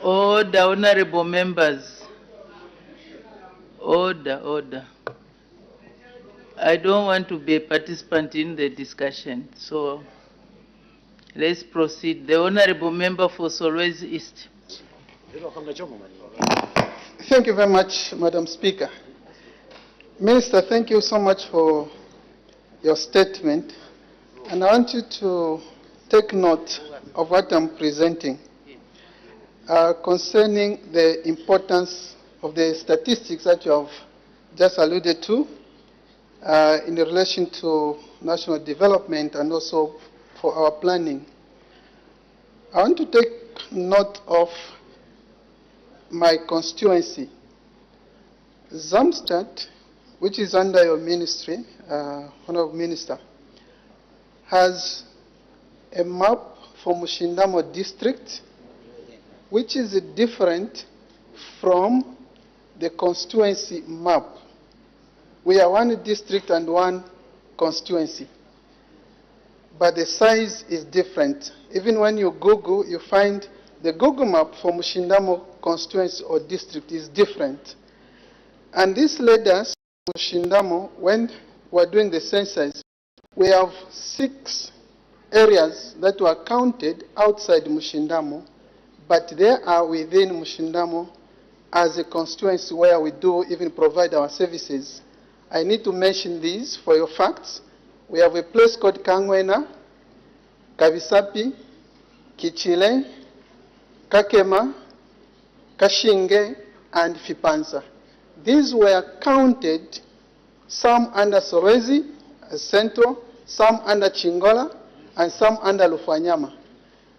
Order, honorable members. Order, order. I don't want to be a participant in the discussion, so let's proceed. The honorable member for Solwezi East. Thank you very much, Madam Speaker. Minister, thank you so much for your statement. And I want you to take note of what I'm presenting concerning the importance of the statistics that you have just alluded to in relation to national development and also for our planning. I want to take note of my constituency. Zamstad, which is under your ministry, Honorable Minister, has a map for Mushindamo district, which is different from the constituency map. We are one district and one constituency, but the size is different. Even when you Google, you find the Google map for Mushindamo constituency or district is different. And this led us to Mushindamo, when we were doing the census, we have 6 areas that were counted outside Mushindamo, but they are within Mushindamo as a constituency where we do even provide our services. I need to mention these for your facts. We have a place called Kangwena, Kavisapi, Kichile, Kakema, Kashinge, and Fipansa. These were counted, some under Solwezi, Central, some under Chingola, and some under Lufanyama.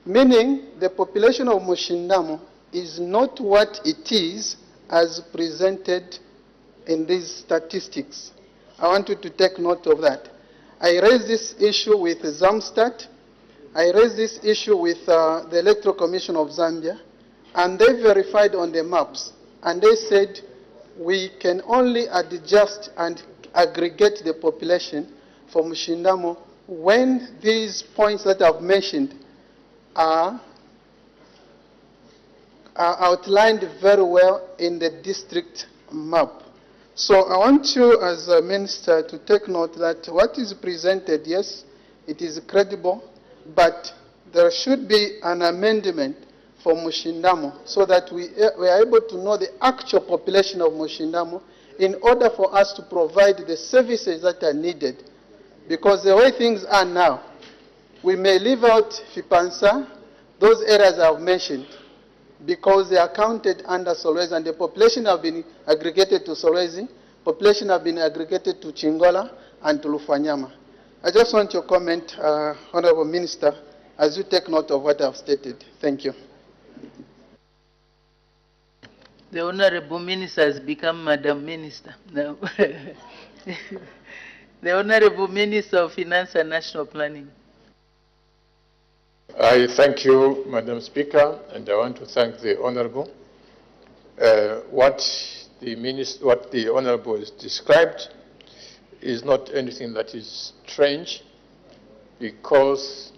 Meaning the population of Mushindamo is not what it is as presented in these statistics. I want you to take note of that. I raised this issue with Zamstad. I raised this issue with the Electoral Commission of Zambia, and they verified on the maps, and they said we can only adjust and aggregate the population for Mushindamo when these points that I've mentioned are outlined very well in the district map. So I want you as a minister to take note that what is presented, yes, it is credible, but there should be an amendment for Mushindamo so that we are able to know the actual population of Mushindamo in order for us to provide the services that are needed. Because the way things are now, we may leave out Fipansa, those areas I've mentioned, because they are counted under Solwezi, and the population have been aggregated to Solwezi, population have been aggregated to Chingola and to Lufanyama. I just want your comment, Honorable Minister, as you take note of what I've stated. Thank you. The Honorable Minister has become Madam Minister now. The Honorable Minister of Finance and National Planning. I thank you, Madam Speaker, and I want to thank the Honorable. What the Honorable has described is not anything that is strange, because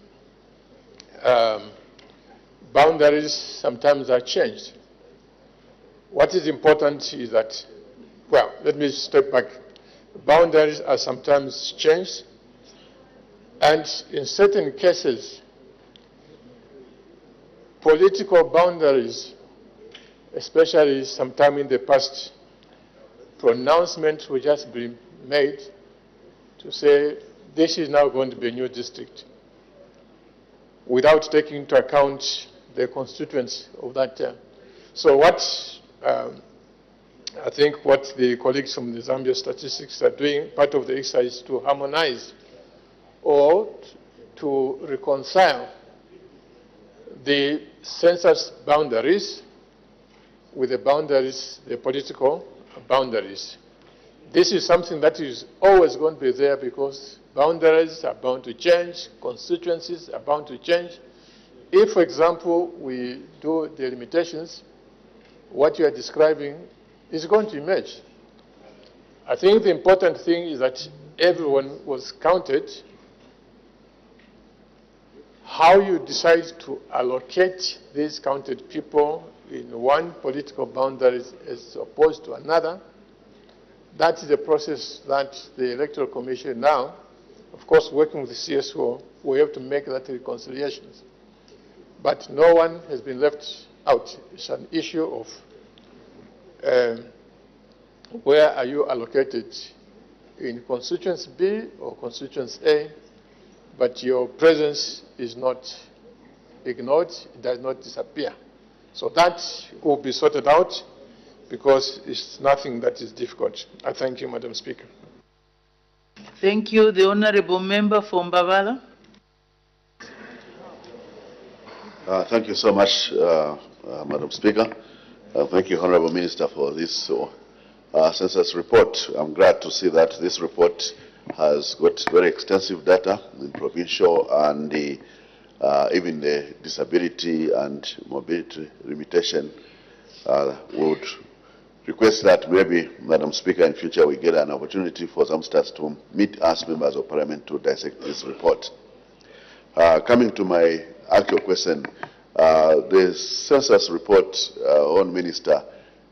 boundaries sometimes are changed. What is important is that, well, let me step back. Boundaries are sometimes changed, and in certain cases, political boundaries, especially sometime in the past, pronouncements will just be made to say this is now going to be a new district without taking into account the constituents of that term. So what I think what the colleagues from the Zambia statistics are doing, part of the exercise is to harmonize or to reconcile the census boundaries with the boundaries, the political boundaries. This is something that is always going to be there because boundaries are bound to change, constituencies are bound to change. If, for example, we do the limitations, what you are describing is going to emerge. I think the important thing is that everyone was counted. How you decide to allocate these counted people in one political boundary as opposed to another, that is the process that the Electoral Commission now, of course working with the CSO, we have to make that reconciliations. But no one has been left out. It's an issue of where are you allocated, in constituency B or constituency A, but your presence is not ignored, it does not disappear. So that will be sorted out because it's nothing that is difficult. I thank you, Madam Speaker. Thank you. The Honorable Member for Mbavala. Thank you so much, Madam Speaker. Thank you, Honorable Minister, for this census report. I'm glad to see that this report has got very extensive data in provincial and even the disability and mobility limitation. Would request that maybe, Madam Speaker, in future we get an opportunity for some states to meet us members of Parliament to dissect this report. Coming to my actual question, the census report, on Minister,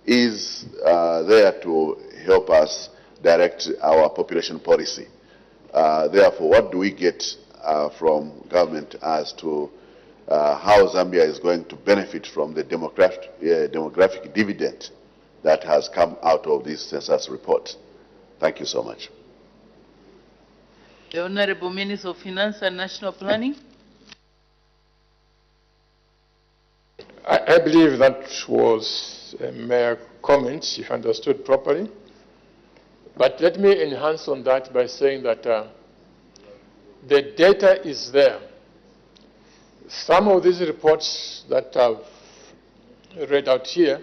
is there to help us direct our population policy. Therefore, what do we get from government as to how Zambia is going to benefit from the demographic dividend that has come out of this census report? Thank you so much. The Honorable Minister of Finance and National Planning. I believe that was a mere comment, if understood properly. But let me enhance on that by saying that the data is there. Some of these reports that I've read out here,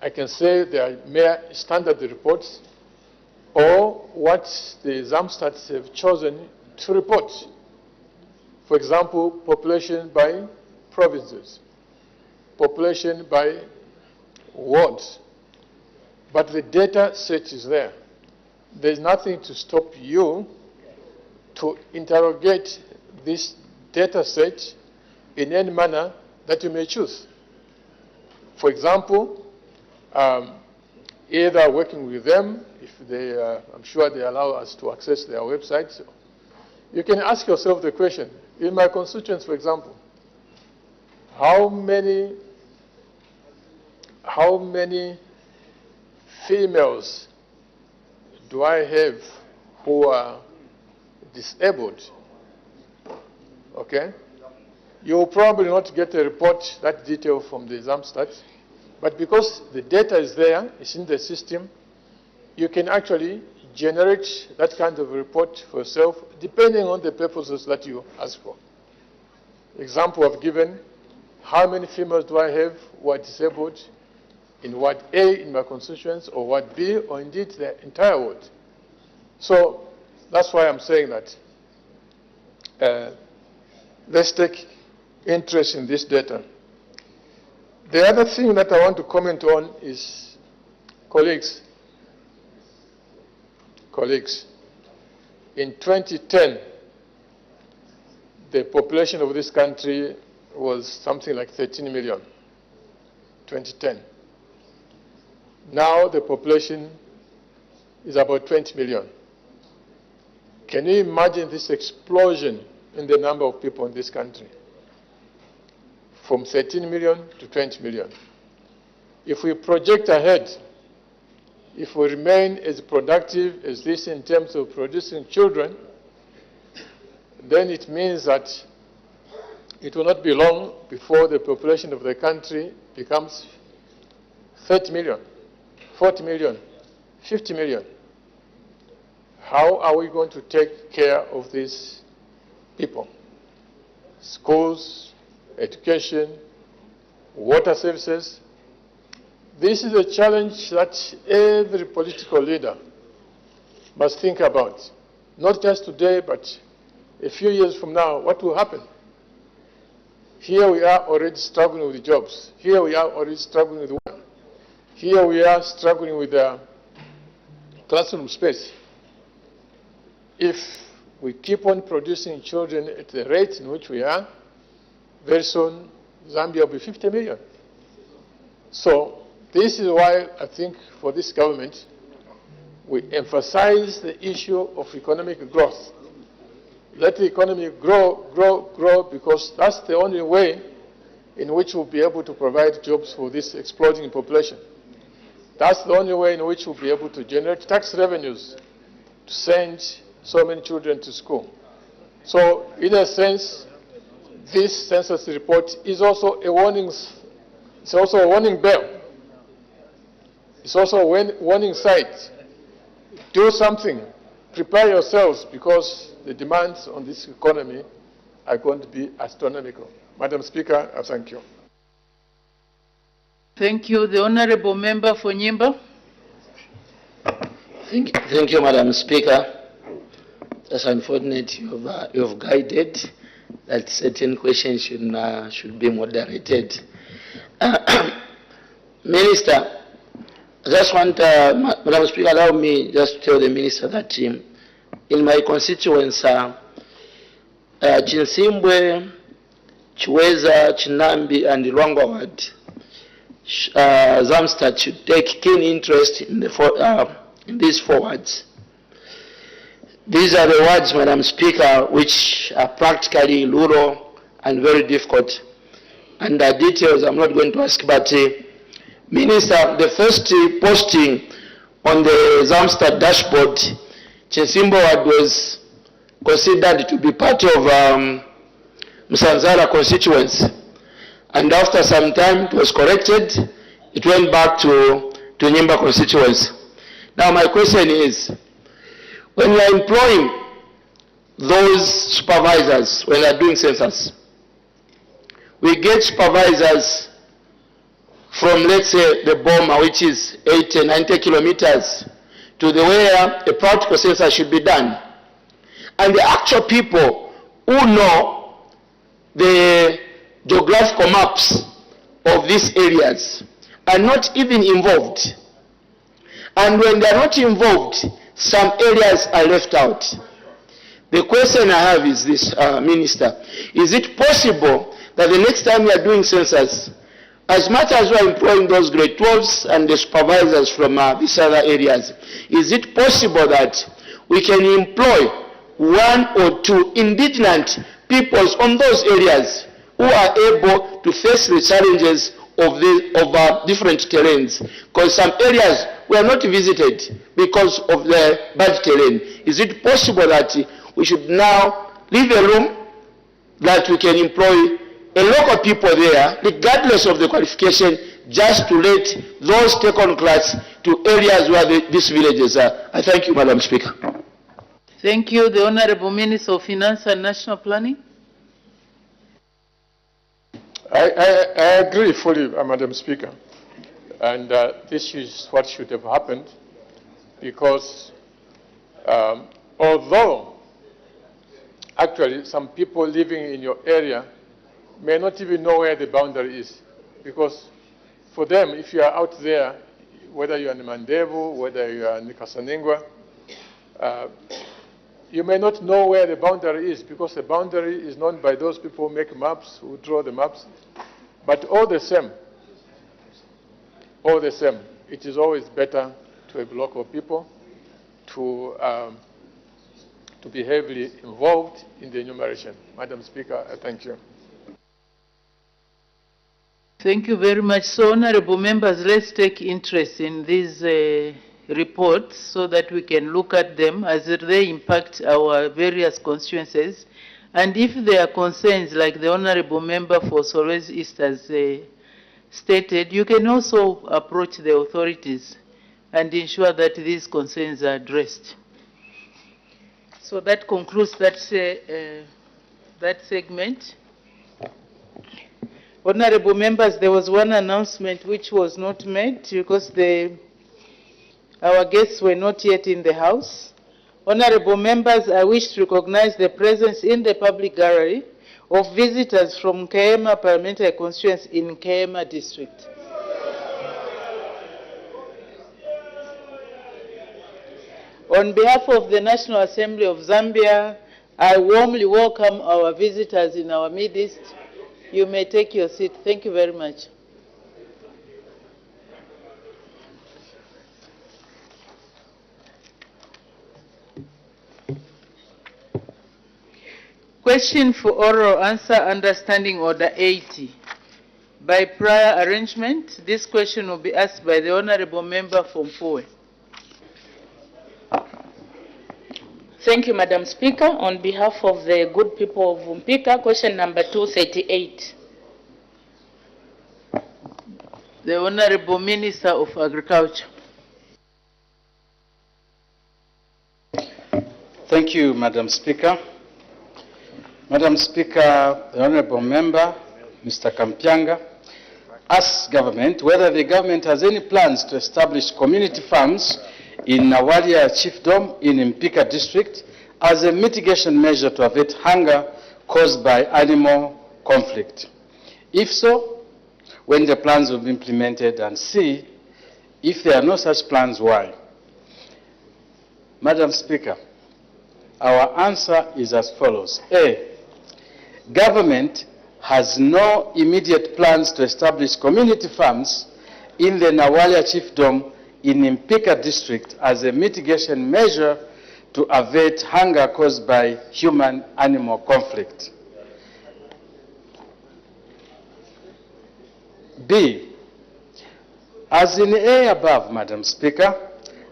I can say they are mere standard reports or what the Zamstats have chosen to report. For example, population by provinces, population by wards. But the data set is there. There's nothing to stop you to interrogate this data set in any manner that you may choose. For example, either working with them, if they, I'm sure they allow us to access their websites. You can ask yourself the question, in my constituents, for example, how many females do I have who are disabled? Okay? You will probably not get a report that detailed from the Zamstat, but because the data is there, it's in the system, you can actually generate that kind of report for yourself depending on the purposes that you ask for. Example I've given, how many females do I have who are disabled in Ward A in my constituents, or Ward B, or indeed the entire ward? So that's why I'm saying that let's take interest in this data. The other thing that I want to comment on is, colleagues, in 2010, the population of this country was something like 13 million, 2010. Now the population is about 20 million. Can you imagine this explosion in the number of people in this country? From 13 million to 20 million. If we project ahead, if we remain as productive as this in terms of producing children, then it means that it will not be long before the population of the country becomes 30 million, 40 million, 50 million. How are we going to take care of these people? Schools, education, water services. This is a challenge that every political leader must think about. Not just today, but a few years from now, what will happen? Here we are already struggling with jobs. Here we are already struggling with work. Here we are struggling with classroom space. If we keep on producing children at the rate in which we are, very soon Zambia will be 50 million. So this is why I think for this government, we emphasize the issue of economic growth. Let the economy grow, because that's the only way in which we'll be able to provide jobs for this exploding population. That's the only way in which we'll be able to generate tax revenues to send so many children to school. So, in a sense, this census report is also a warning. It's also a warning bell. It's also a warning sight. Do something. Prepare yourselves, because the demands on this economy are going to be astronomical. Madam Speaker, I thank you. Thank you. The Honorable Member for Nyimba. Thank you, Madam Speaker. It's unfortunate you have guided that certain questions should be moderated. Minister, I just want, Madam Speaker, allow me just to tell the Minister that in my constituents, Chinsimbwe, Chiweza, Chinambi, and Luangwa Ward, Zamstad should take keen interest in these 4 wards. These are the wards, Madam Speaker, which are practically rural and very difficult. And the details I'm not going to ask, but Minister, the first posting on the Zamstad dashboard, Chinsimbwe ward was considered to be part of Msanzara constituency. And after some time, it was corrected. It went back to Nyimba constituency. Now, my question is, when you are employing those supervisors when they are doing census, we get supervisors from, let's say, the Boma, which is 80, 90 kilometers, to the where a practical census should be done. And the actual people who know the geographical maps of these areas are not even involved. And when they are not involved, some areas are left out. The question I have is this, Minister. Is it possible that the next time we are doing census, as much as we are employing those grade 12s and the supervisors from these other areas, is it possible that we can employ 1 or 2 indigenous peoples on those areas who are able to face the challenges of different terrains? Because some areas were not visited because of the bad terrain. Is it possible that we should now leave a room that we can employ a local people there, regardless of the qualification, just to let those take on class to areas where these villages are? I thank you, Madam Speaker. Thank you. The Honorable Minister of Finance and National Planning. I agree fully, Madam Speaker. And this is what should have happened, because although actually some people living in your area may not even know where the boundary is, because for them, if you are out there, whether you are in Mandevu, whether you are in Kasaningwa, you may not know where the boundary is, because the boundary is known by those people who make maps, who draw the maps. But all the same, it is always better to have local people to be heavily involved in the enumeration. Madam Speaker, I thank you. Thank you very much. So, honorable members, let's take interest in these reports so that we can look at them as they impact our various constituencies. And if there are concerns, like the honorable member for Solwezi East has stated, you can also approach the authorities and ensure that these concerns are addressed. So that concludes that segment. Honorable members, there was one announcement which was not made because our guests were not yet in the House. Honorable members, I wish to recognize the presence in the public gallery of visitors from Kayema Parliamentary constituency in Kayema district. On behalf of the National Assembly of Zambia, I warmly welcome our visitors in our midst. You may take your seat. Thank you very much. Question for oral answer, understanding order 80. By prior arrangement, this question will be asked by the Honorable Member for Mfue. Thank you, Madam Speaker. On behalf of the good people of Umpika, question number 238. The Honorable Minister of Agriculture. Thank you, Madam Speaker. Madam Speaker, the Honorable Member, Mr. Kampianga, asks government whether the government has any plans to establish community farms in Nawalia Chiefdom in Mpika district as a mitigation measure to avert hunger caused by animal conflict. If so, when the plans will be implemented, and C, if there are no such plans, why? Madam Speaker, our answer is as follows. A, government has no immediate plans to establish community farms in the Nawalia Chiefdom in Mpika district as a mitigation measure to avert hunger caused by human-animal conflict. B, as in A above, Madam Speaker,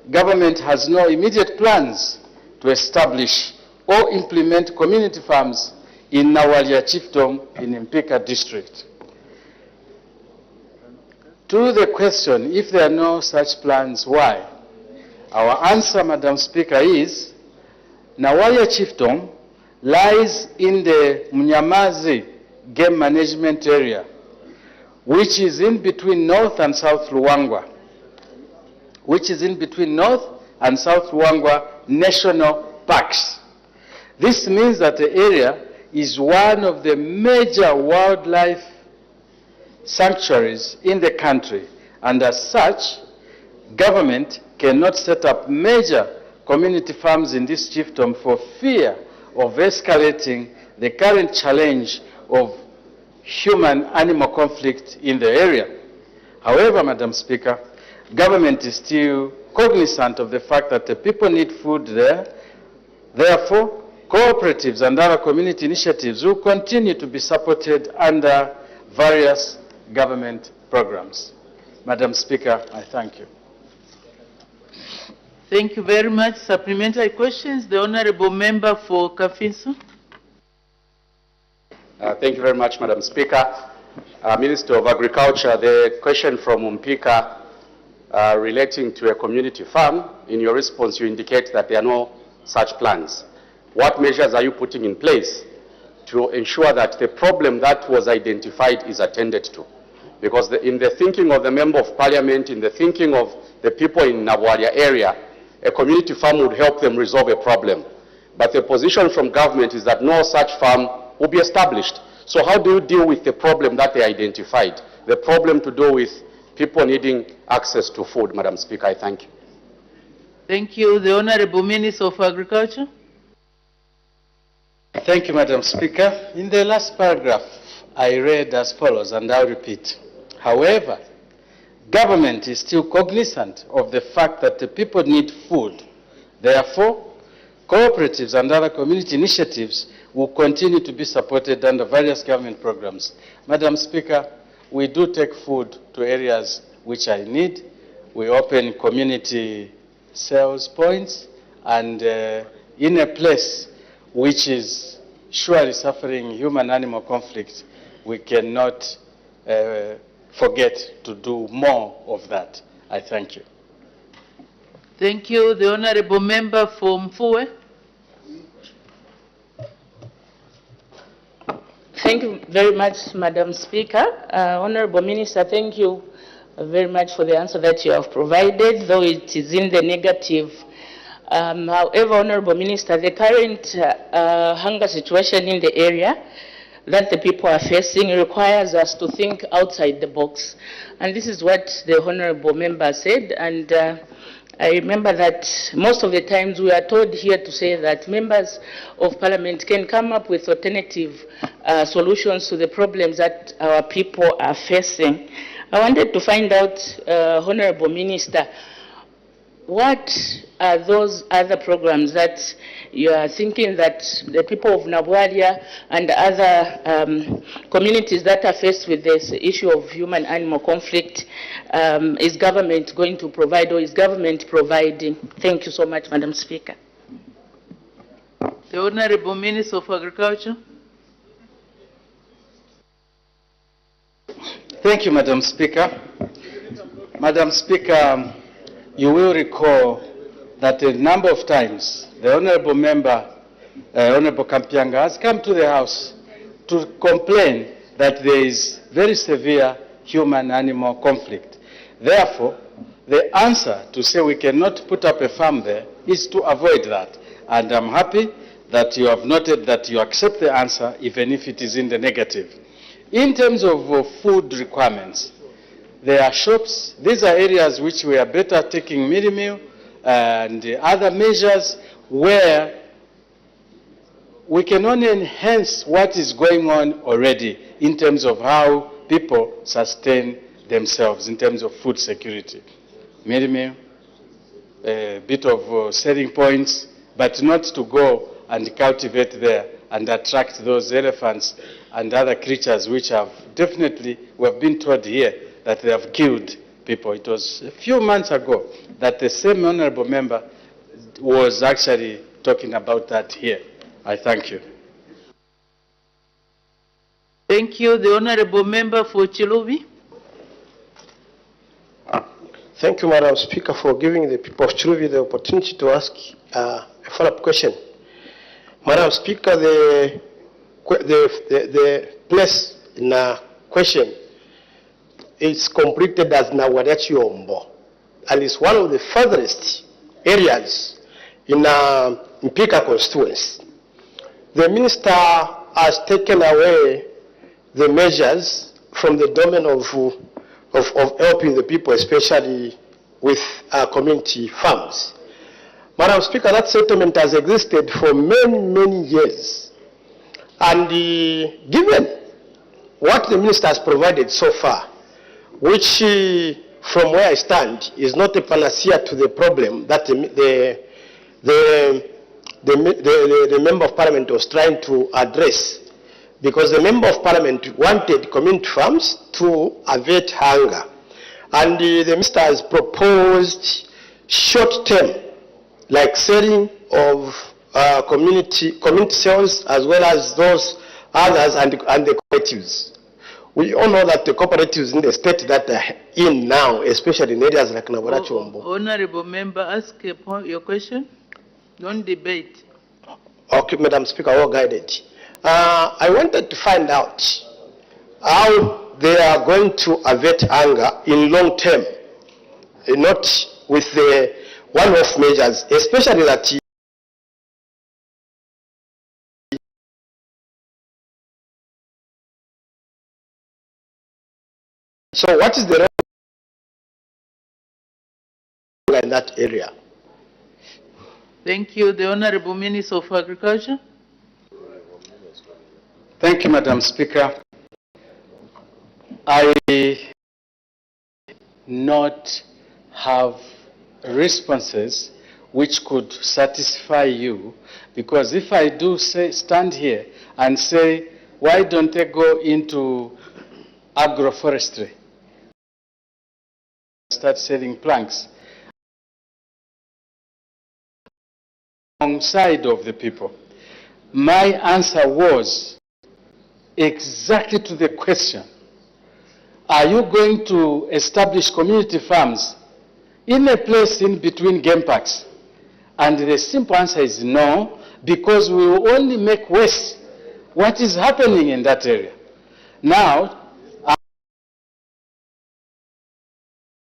government has no immediate plans to establish or implement community farms in Nawalia Chiefdom in Mpika district. To the question, if there are no such plans, why? Our answer, Madam Speaker, is Nawalia Chiefdom lies in the Mnyamazi game management area, which is in between North and South Luangwa, national parks. This means that the area is one of the major wildlife sanctuaries in the country, and as such, government cannot set up major community farms in this chiefdom for fear of escalating the current challenge of human-animal conflict in the area. However, Madam Speaker, government is still cognizant of the fact that the people need food there. Therefore, cooperatives and other community initiatives will continue to be supported under various government programs. Madam Speaker, I thank you. Thank you very much. Supplementary questions, the Honorable Member for Kafinso. Thank you very much, Madam Speaker. Minister of Agriculture, the question from Mpika relating to a community farm, in your response you indicate that there are no such plans. What measures are you putting in place to ensure that the problem that was identified is attended to? Because in the thinking of the Member of Parliament, in the thinking of the people in Nawalia area, a community farm would help them resolve a problem. But the position from government is that no such farm will be established. So how do you deal with the problem that they identified? The problem to do with people needing access to food, Madam Speaker. I thank you. Thank you. The Honorable Minister of Agriculture. Thank you, Madam Speaker. In the last paragraph, I read as follows, and I'll repeat. However, government is still cognizant of the fact that the people need food. Therefore, cooperatives and other community initiatives will continue to be supported under various government programs. Madam Speaker, we do take food to areas which are in need. We open community sales points, and in a place which is surely suffering human-animal conflict, we cannot forget to do more of that. I thank you. Thank you. The Honorable Member for Mfue. Thank you very much, Madam Speaker. Honorable Minister, thank you very much for the answer that you have provided, though it is in the negative. However, Honorable Minister, the current hunger situation in the area that the people are facing requires us to think outside the box. And this is what the Honorable Member said. And I remember that most of the times we are told here to say that members of Parliament can come up with alternative solutions to the problems that our people are facing. I wanted to find out, Honorable Minister, what are those other programs that you are thinking that the people of Nabwalia and other communities that are faced with this issue of human-animal conflict is government going to provide, or is government providing? Thank you so much, Madam Speaker. The Honorable Minister of Agriculture. Thank you, Madam Speaker. Madam Speaker, you will recall that a number of times the Honourable Member, Honourable Kampianga, has come to the House to complain that there is very severe human-animal conflict. Therefore, the answer to say we cannot put up a farm there is to avoid that. And I'm happy that you have noted that you accept the answer, even if it is in the negative. In terms of food requirements, there are shops. These are areas which we are better taking mid-meal and other measures where we can only enhance what is going on already in terms of how people sustain themselves in terms of food security. Mid-meal, a bit of selling points, but not to go and cultivate there and attract those elephants and other creatures which have definitely, we have been told here, that they have killed people. It was a few months ago that the same honourable member was actually talking about that here. I thank you. Thank you. The Honourable Member for Chilubi. Thank you, Madam Speaker, for giving the people of Chilubi the opportunity to ask a follow-up question. Madam Speaker, the place in a question is completed as Nawadachiombo, and it's one of the furthest areas in Mpika constituency. The minister has taken away the measures from the domain of helping the people, especially with community farms. Madam Speaker, that settlement has existed for many, many years. And given what the minister has provided so far, which from where I stand is not a panacea to the problem that the Member of Parliament was trying to address, because the Member of Parliament wanted community farms to avert hunger. And the minister has proposed short-term, like selling of community sales, as well as those others and the cooperatives. We all know that the cooperatives in the state that are in now, especially in areas like Nabarachombo. Honourable Member, ask your question. Don't debate. Okay, Madam Speaker, well guided. I wanted to find out how they are going to avert hunger in long term, not with the one-off measures, especially that so what is the role in that area? Thank you. The Honourable Minister of Agriculture. Thank you, Madam Speaker. I not have responses which could satisfy you, because if I do stand here and say, why don't they go into agroforestry, start selling planks alongside of the people, my answer was exactly to the question, are you going to establish community farms in a place in between game parks? And the simple answer is no, because we will only make worse what is happening in that area. Now,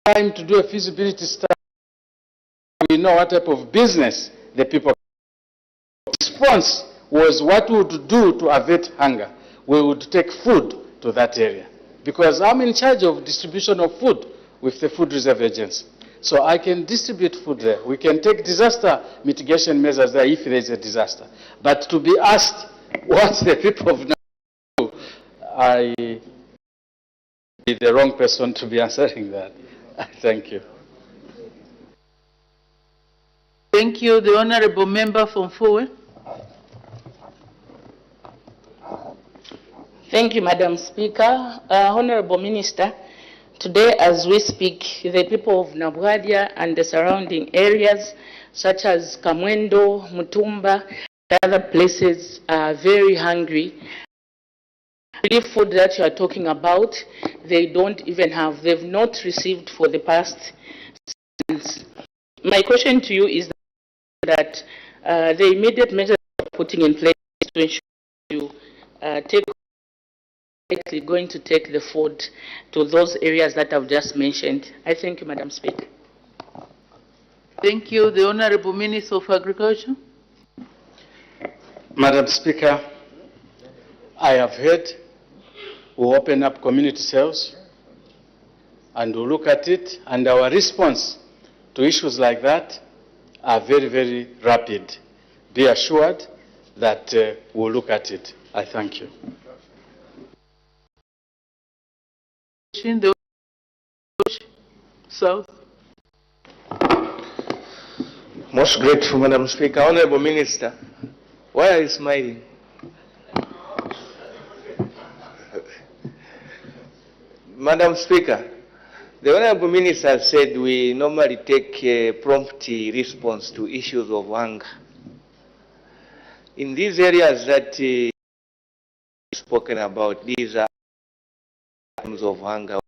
time to do a feasibility study, we know what type of business the people. Response was what we would do to avert hunger. We would take food to that area, because I'm in charge of distribution of food with the Food Reserve Agency. So I can distribute food there. We can take disaster mitigation measures there if there is a disaster. But to be asked what the people of Nigeria do, I be the wrong person to be answering that. Thank you. Thank you. The Honorable Member from Fowe. Thank you, Madam Speaker. Honorable Minister, today as we speak, the people of Nabwadia and the surrounding areas, such as Kamwendo, Mutumba, and other places, are very hungry. The food that you are talking about, they don't even have, they've not received for the past months. My question to you is that the immediate measures putting in place to ensure you going to take the food to those areas that I've just mentioned. I thank you, Madam Speaker. Thank you. The Honorable Minister of Agriculture. Madam Speaker, I have heard we'll open up community cells and we'll look at it, and our response to issues like that are very, very rapid. Be assured that we'll look at it. I thank you. South. Most grateful, Madam Speaker. Honorable Minister, why are you smiling? Madam Speaker, the Honorable Minister said we normally take a prompt response to issues of hunger. In these areas that spoken about, these are times of hunger.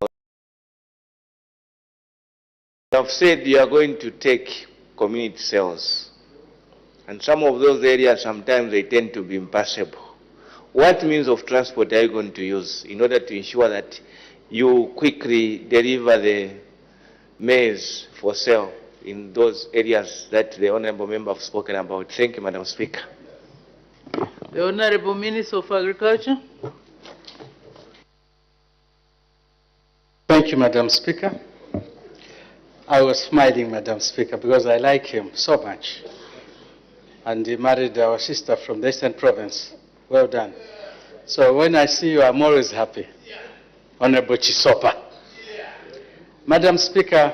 You have said you are going to take community cells, and some of those areas sometimes they tend to be impassable. What means of transport are you going to use in order to ensure that you quickly deliver the maize for sale in those areas that the Honourable Member have spoken about? Thank you, Madam Speaker. The Honourable Minister of Agriculture. Thank you, Madam Speaker. I was smiling, Madam Speaker, because I like him so much. And he married our sister from the Eastern Province. Well done. So when I see you, I'm always happy. Honorable Chisopa. Madam Speaker,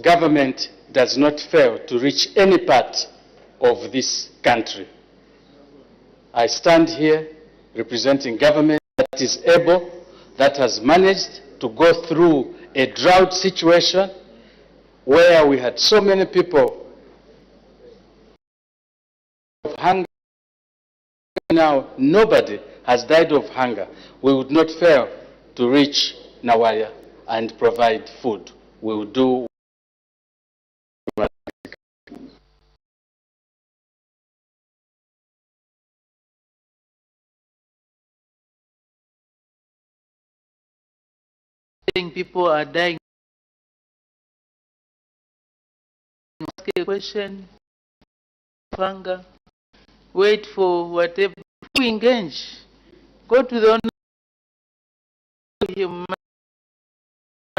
government does not fail to reach any part of this country. I stand here representing government that is able, that has managed to go through a drought situation where we had so many people of hunger. Now nobody has died of hunger. We would not fail to reach Nawaya and provide food. We will do. People are dying. Ask a question, hunger, wait for whatever. We engage. Go to the owner.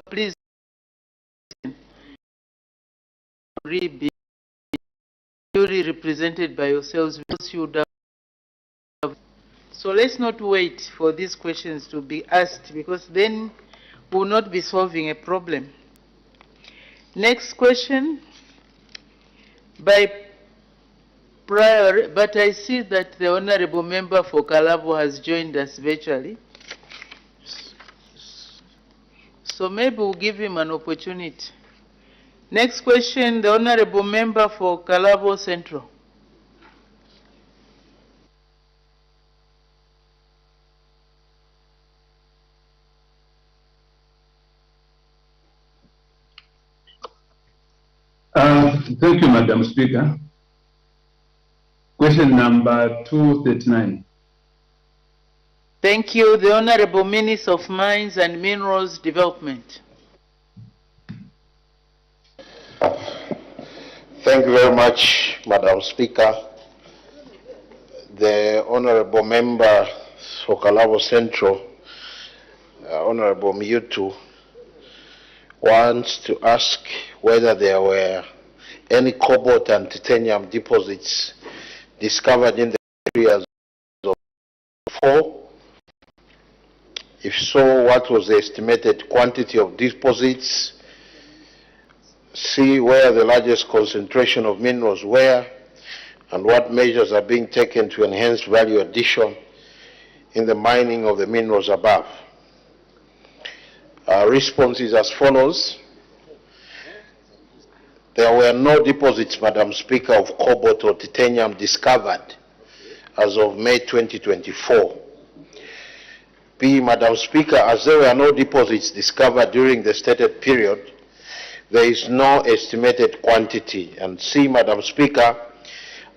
Please be duly represented by yourselves because you would have. So let's not wait for these questions to be asked, because then we will not be solving a problem. Next question. By prior, but I see that the Honourable Member for Kalabo has joined us virtually. So maybe we'll give him an opportunity. Next question, the Honourable Member for Kalabo Central. Thank you, Madam Speaker. Question number 239. Thank you. The Honourable Minister of Mines and Minerals Development. Thank you very much, Madam Speaker. The Honourable Member for Kalabo Central, Honourable Miyutu, wants to ask whether there were any cobalt and titanium deposits discovered in the areas of 4. If so, what was the estimated quantity of deposits? see where the largest concentration of minerals were and what measures are being taken to enhance value addition in the mining of the minerals above. Our response is as follows. There were no deposits, Madam Speaker, of cobalt or titanium discovered as of May 2024. B, Madam Speaker, as there were no deposits discovered during the stated period, there is no estimated quantity. And C, Madam Speaker,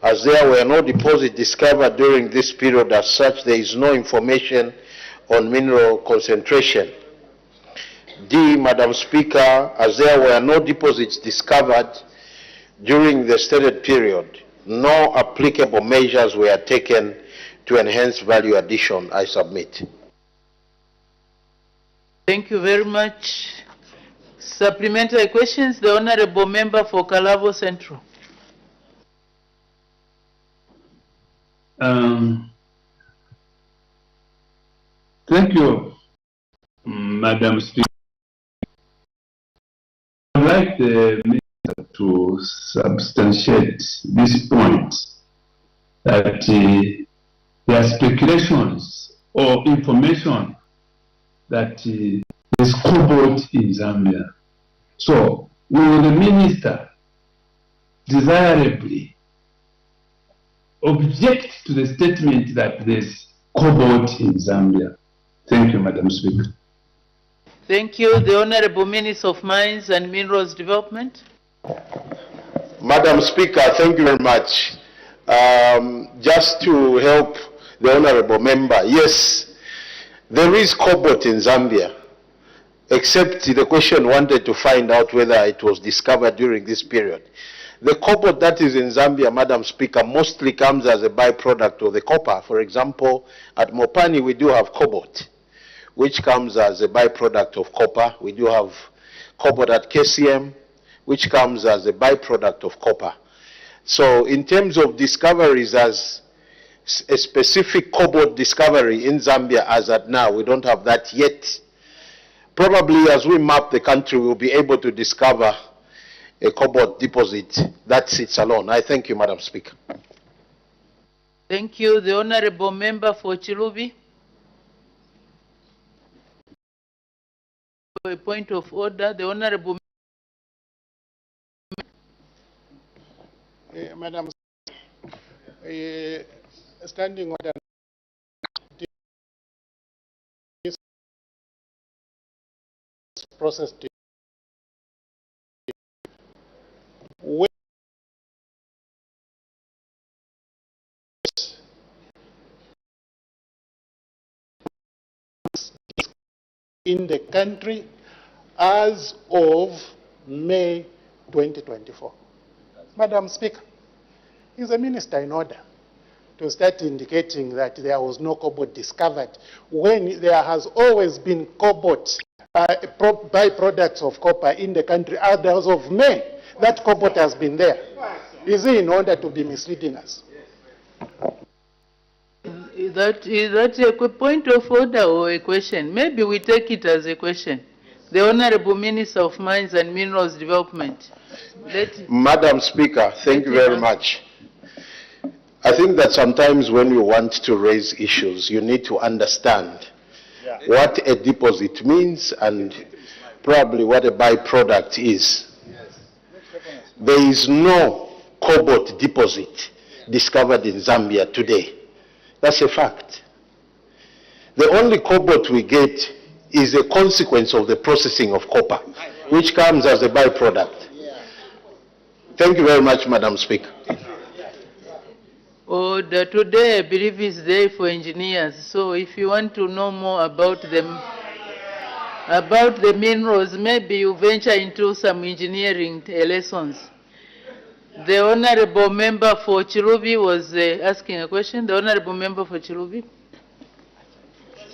as there were no deposits discovered during this period, as such, there is no information on mineral concentration. D, Madam Speaker, as there were no deposits discovered during the stated period, no applicable measures were taken to enhance value addition. I submit. Thank you very much. Supplementary questions, the Honorable Member for Kalabo Central. Thank you, Madam Speaker. I'd like the Minister to substantiate this point that there are speculations or information that there's cobalt in Zambia. So, will the Minister desirably object to the statement that there's cobalt in Zambia? Thank you, Madam Speaker. Thank you. The Honorable Minister of Mines and Minerals Development. Madam Speaker, thank you very much. Just to help the Honorable Member, yes, there is cobalt in Zambia, except the question wanted to find out whether it was discovered during this period. The cobalt that is in Zambia, Madam Speaker, mostly comes as a byproduct of the copper. For example, at Mopani we do have cobalt, which comes as a byproduct of copper. We do have cobalt at KCM, which comes as a byproduct of copper. So in terms of discoveries, as a specific cobalt discovery in Zambia as at now, we don't have that yet. Probably as we map the country, we'll be able to discover a cobalt deposit that sits alone. I thank you, Madam Speaker. Thank you. The Honorable Member for Chilubi. A point of order. The Honorable Madam, standing order. This process in the country as of May 2024. Madam Speaker, is the Minister in order to start indicating that there was no cobalt discovered when there has always been cobalt byproducts of copper in the country as of May? That cobalt has been there. Is he in order to be misleading us? Is that a point of order or a question? Maybe we take it as a question. The Honorable Minister of Mines and Minerals Development. Madam Speaker, thank you very much. I think that sometimes when you want to raise issues, you need to understand what a deposit means and probably what a byproduct is. There is no cobalt deposit discovered in Zambia today. That's a fact. The only cobalt we get is a consequence of the processing of copper, which comes as a byproduct. Thank you very much, Madam Speaker. Order. Today, I believe, is day for engineers. So if you want to know more about them, about the minerals, maybe you venture into some engineering lessons. The Honorable Member for Chilubi was asking a question. The Honorable Member for Chilubi.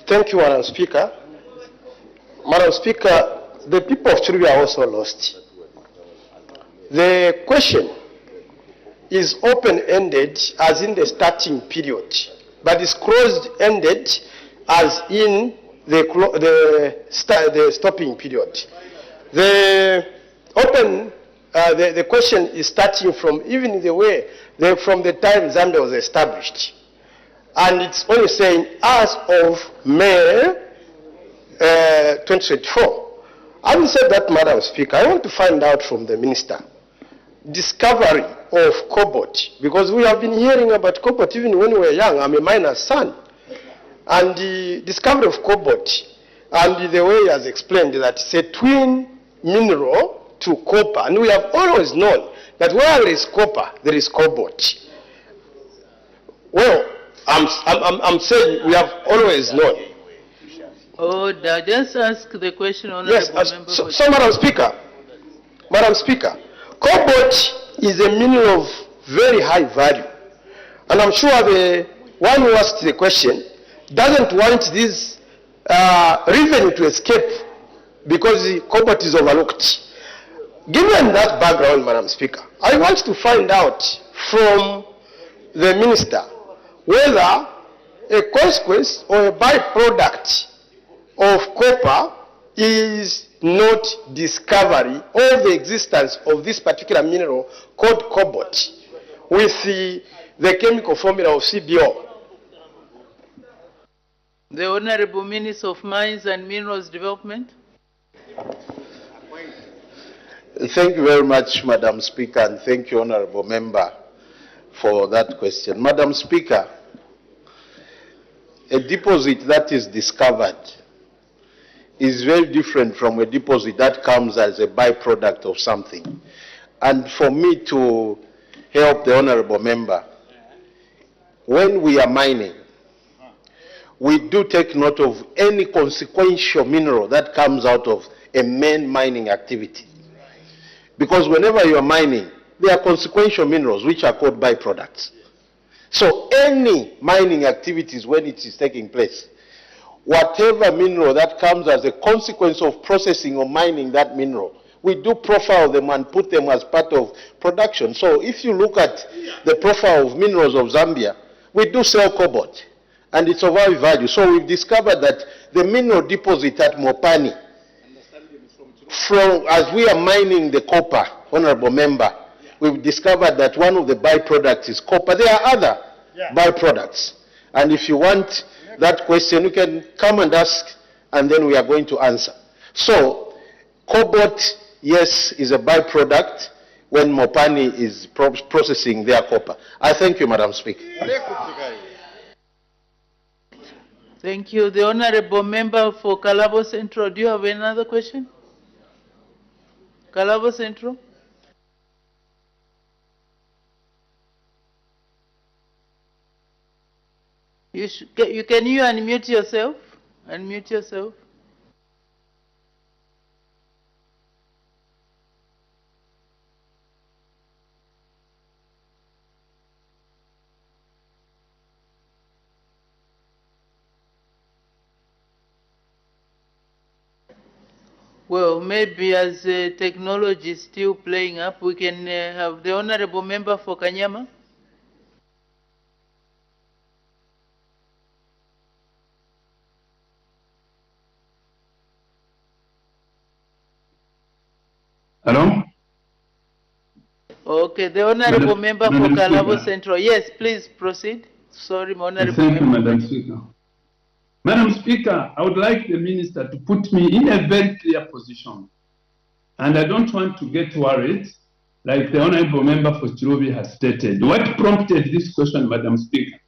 Thank you, Madam Speaker. Madam Speaker, the people of Chilubi are also lost. The question is open-ended as in the starting period, but it's closed-ended as in the stopping period. The open the question is starting from even the way, from the time Zambia was established. And it's only saying as of May 2024. Having said that, Madam Speaker, I want to find out from the Minister, discovery of Cobalt, because we have been hearing about Cobalt even when we were young. I'm a miner's son. And the discovery of Cobalt, and the way he has explained that it's a twin mineral to copper, and we have always known that where there is copper, there is cobalt. Well, I'm saying we have always known. Order. Just ask the question, Honorable Member. So Madam Speaker, cobalt is a mineral of very high value. And I'm sure the one who asked the question doesn't want this revenue to escape because the cobalt is overlooked. Given that background, Madam Speaker, I want to find out from the Minister whether a consequence or a byproduct of copper is not discovery of the existence of this particular mineral called cobalt with the chemical formula of CBO. The Honorable Minister of Mines and Minerals Development. Thank you very much, Madam Speaker, and thank you, Honorable Member, for that question. Madam Speaker, a deposit that is discovered is very different from a deposit that comes as a byproduct of something. And for me to help the Honorable Member, when we are mining, we do take note of any consequential mineral that comes out of a main mining activity. Because whenever you are mining, there are consequential minerals which are called byproducts. So any mining activities when it is taking place, whatever mineral that comes as a consequence of processing or mining that mineral, we do profile them and put them as part of production. So if you look at the profile of minerals of Zambia, we do sell cobalt, and it's of high value. So we've discovered that the mineral deposit at Mopani, as we are mining the copper, Honorable Member, we've discovered that one of the byproducts is copper. There are other byproducts. And if you want that question, you can come and ask, and then we are going to answer. So, cobalt, yes, is a byproduct when Mopani is processing their copper. I thank you, Madam Speaker. Thank you. The Honorable Member for Kalabo Central, do you have another question? Kalabo Central? Can you unmute yourself? Unmute yourself. Well, maybe as technology is still playing up, we can have the Honorable Member for Kanyama. Hello? Okay, the Honorable Member for Kalabo Central. Yes, please proceed. Sorry, Honorable Thank you, Member. Madam Speaker. Madam Speaker, I would like the Minister to put me in a very clear position. And I don't want to get worried, like the Honorable Member for Chirobi has stated. What prompted this question, Madam Speaker,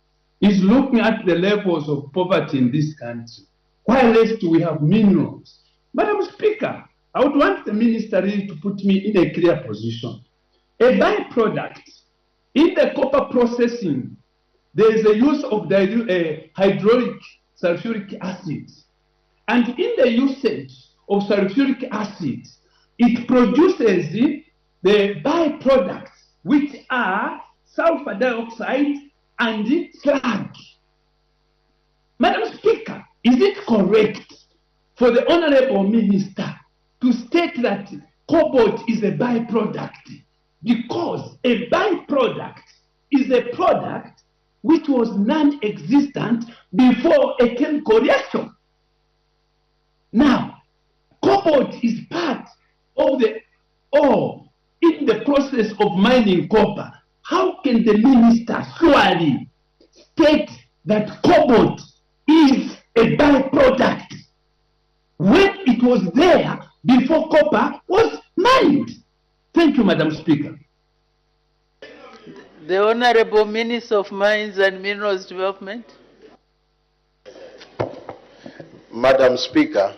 is looking at the levels of poverty in this country. While left we have minerals. Madam Speaker, I would want the Minister really to put me in a clear position. A byproduct in the copper processing, there is a use of hydraulic sulfuric acid. And in the usage of sulfuric acid, it produces the byproducts, which are sulfur dioxide and slag. Madam Speaker, is it correct for the Honorable Minister to state that cobalt is a byproduct? Because a byproduct is a product which was non-existent before a chemical reaction. Now, cobalt is part of the ore in in the process of mining copper, how can the minister surely state that cobalt is a byproduct when it was there before copper was mined? Thank you, Madam Speaker. The Honorable Minister of Mines and Minerals Development. Madam Speaker,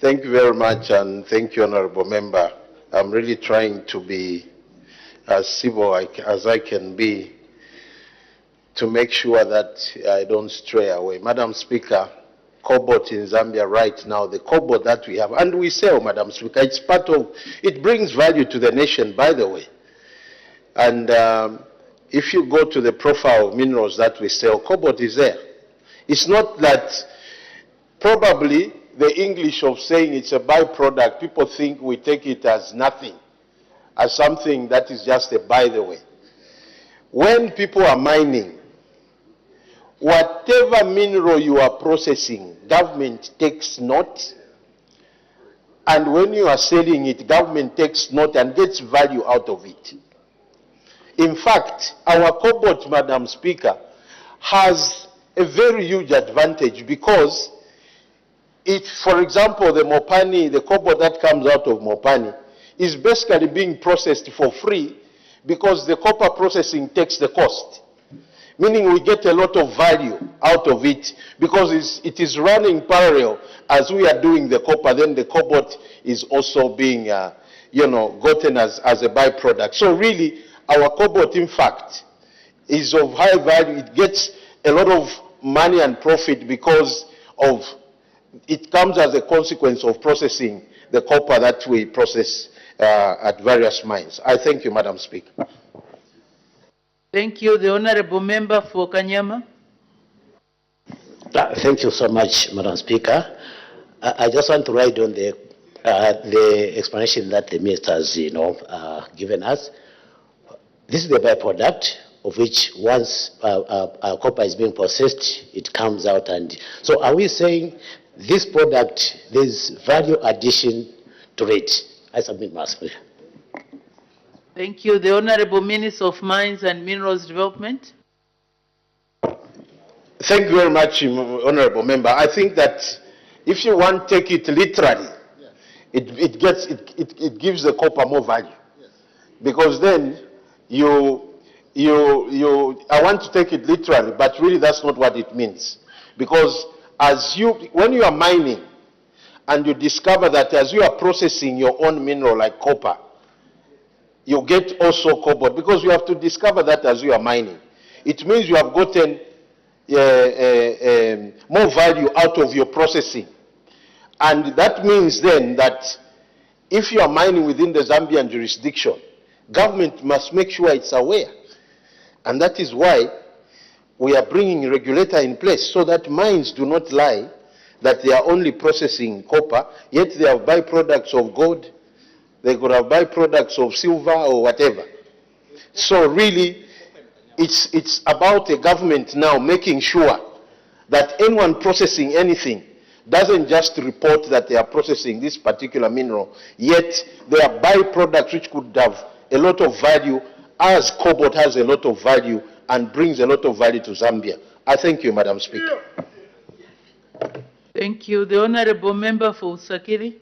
thank you very much, and thank you, Honorable Member. I'm really trying to be as civil as I can be to make sure that I don't stray away. Madam Speaker, cobalt in Zambia right now, the cobalt that we have, and we sell, Madam Speaker, it's part of, it brings value to the nation, by the way. And if you go to the profile of minerals that we sell, cobalt is there. It's not that probably the English of saying it's a byproduct, people think we take it as nothing, as something that is just a by the way. When people are mining, whatever mineral you are processing, government takes note. And when you are selling it, government takes note and gets value out of it. In fact, our cobalt, Madam Speaker, has a very huge advantage because for example, the Mopani, the cobalt that comes out of Mopani, is basically being processed for free because the copper processing takes the cost. Meaning we get a lot of value out of it because it is running parallel as we are doing the copper, then the cobalt is also being, gotten as a byproduct. So really, our cobalt, in fact, is of high value. It gets a lot of money and profit because of it comes as a consequence of processing the copper that we process at various mines. I thank you, Madam Speaker. Thank you. The Honorable Member for Kanyama. Thank you so much, Madam Speaker. I just want to ride on the explanation that the minister has, given us. This is the byproduct of which once copper is being processed, it comes out. And so are we saying this product, there's value addition to it? I submit my speech. Thank you. The Honorable Minister of Mines and Minerals Development. Thank you very much, Honorable Member. I think that if you want to take it literally, it gives the copper more value. Because then I want to take it literally, but really that's not what it means. Because when you are mining and you discover that as you are processing your own mineral like copper, you get also cobalt, because you have to discover that as you are mining. It means you have gotten more value out of your processing. And that means then that if you are mining within the Zambian jurisdiction, government must make sure it's aware. And that is why we are bringing a regulator in place so that mines do not lie that they are only processing copper, yet they have byproducts of gold, they could have byproducts of silver or whatever. So really, it's about the government now making sure that anyone processing anything doesn't just report that they are processing this particular mineral, yet there are byproducts which could have a lot of value, as cobalt has a lot of value and brings a lot of value to Zambia. I thank you, Madam Speaker. Thank you. The Honorable Member for Usakiri.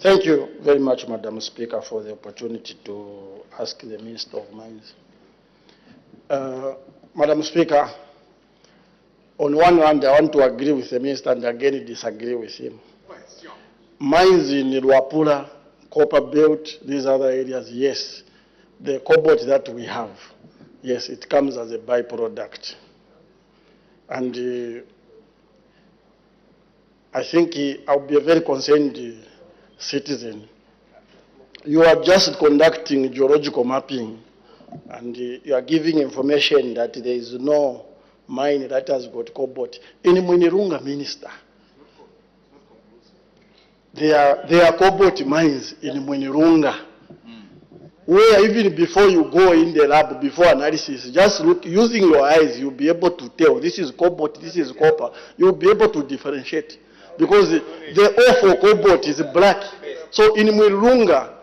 Thank you very much, Madam Speaker, for the opportunity to ask the Minister of Mines. Madam Speaker, on one hand, I want to agree with the Minister and again disagree with him. Mines in Luapula, Copper Belt, these other areas, yes. The cobalt that we have, yes, it comes as a byproduct. And I think I'll be a very concerned citizen. You are just conducting geological mapping and you are giving information that there is no mine that has got cobalt. In Mwinirunga, Minister, there are cobalt mines in Mwinirunga, where even before you go in the lab, before analysis, just look, using your eyes, you'll be able to tell this is cobalt, this is copper. You'll be able to differentiate. because the O for cobalt is black. So in Mwilunga,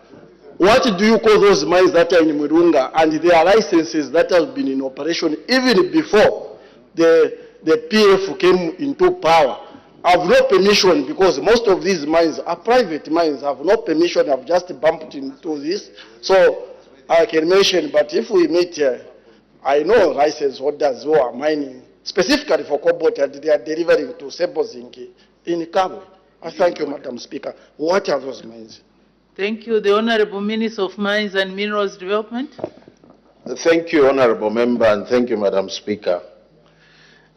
what do you call those mines that are in Mwilunga? And there are licenses that have been in operation even before the PF came into power. Have no permission because most of these mines are private mines, have no permission, have just bumped into this. So I can mention, but if we meet I know license holders who are mining specifically for cobalt and they are delivering to Sebozinki in Kabwe. I thank you, Madam Speaker. What are those mines? Thank you. The Honorable Minister of Mines and Minerals Development. Thank you, Honorable Member, and thank you, Madam Speaker.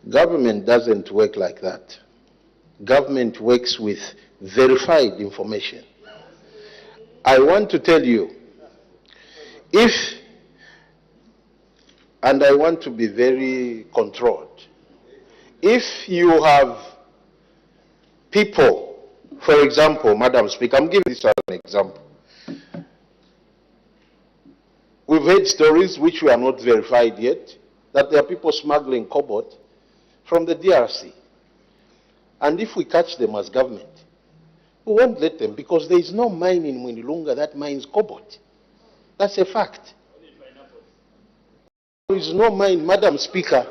Government doesn't work like that. Government works with verified information. I want to tell you, and I want to be very controlled, if you have people, for example, Madam Speaker, I'm giving this as an example. We've heard stories which we are not verified yet, that there are people smuggling cobalt from the DRC. And if we catch them as government, we won't let them because there is no mine in Mwinilunga that mines cobalt. That's a fact. There is no mine, Madam Speaker,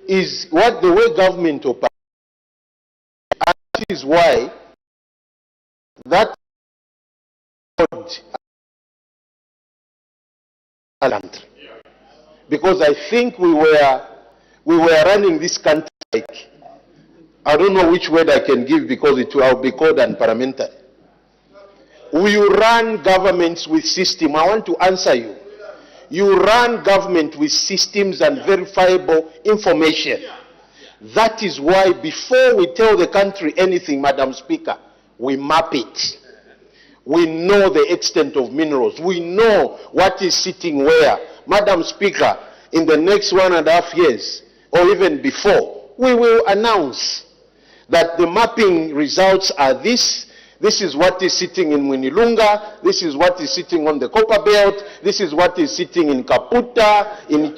is what the way government operates. And that is why that because I think we were running this country like, I don't know which word I can give because it will be called unparliamentary. We run governments with system. I want to answer you. You run government with systems and verifiable information. That is why before we tell the country anything, Madam Speaker, we map it. We know the extent of minerals. We know what is sitting where. Madam Speaker, in the next 1.5 years, or even before, we will announce that the mapping results are this. This is what is sitting in Mwinilunga. This is what is sitting on the Copper Belt. This is what is sitting in Kaputa, in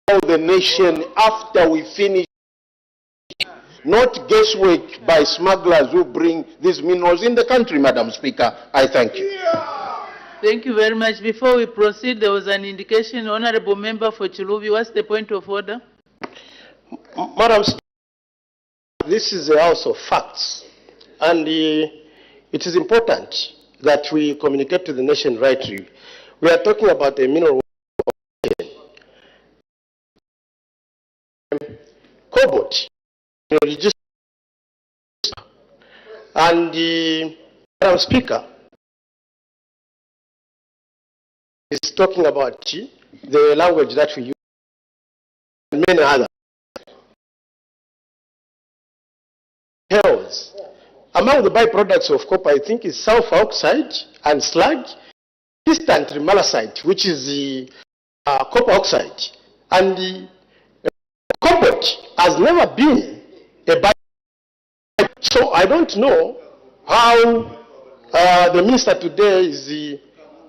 the nation after we finish. Not guesswork by smugglers who bring these minerals in the country, Madam Speaker. I thank you. Thank you very much. Before we proceed, there was an indication. Honorable Member for Chilubi, what's the point of order? Madam Speaker, this is a house of facts. And it is important that we communicate to the nation rightly. We are talking about a mineral cobalt. And Madam Speaker is talking about the language that we use and many others. Hells. Among the byproducts of copper, I think is sulfur oxide and slag, distant malachite, which is the copper oxide. And the cobalt has never been a byproduct. So I don't know how the minister today is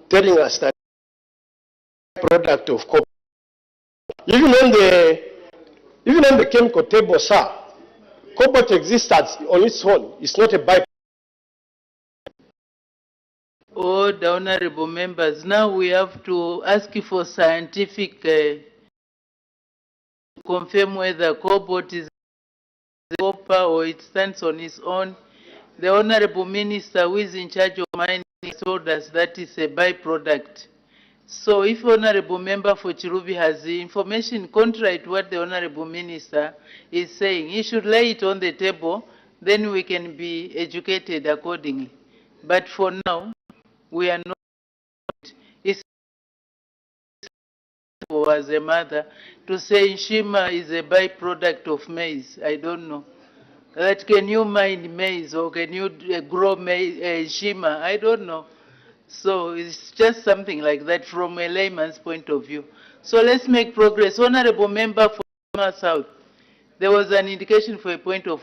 telling us that product of copper. Even on the chemical table, sir, cobalt exists on its own. It's not a byproduct. Oh, the honorable members, now we have to ask you for scientific confirm whether cobalt is copper or it stands on its own. The honorable minister who is in charge of mining told us that is a byproduct. So if honorable member for Chilubi has the information contrary to what the honorable minister is saying, he should lay it on the table, then we can be educated accordingly. But for now, we are not. It's as a mother to say Shima is a byproduct of maize. I don't know. That can you mine maize or can you grow maize, Shima? I don't know. So it's just something like that from a layman's point of view. So let's make progress. Honorable member for South, there was an indication for a point of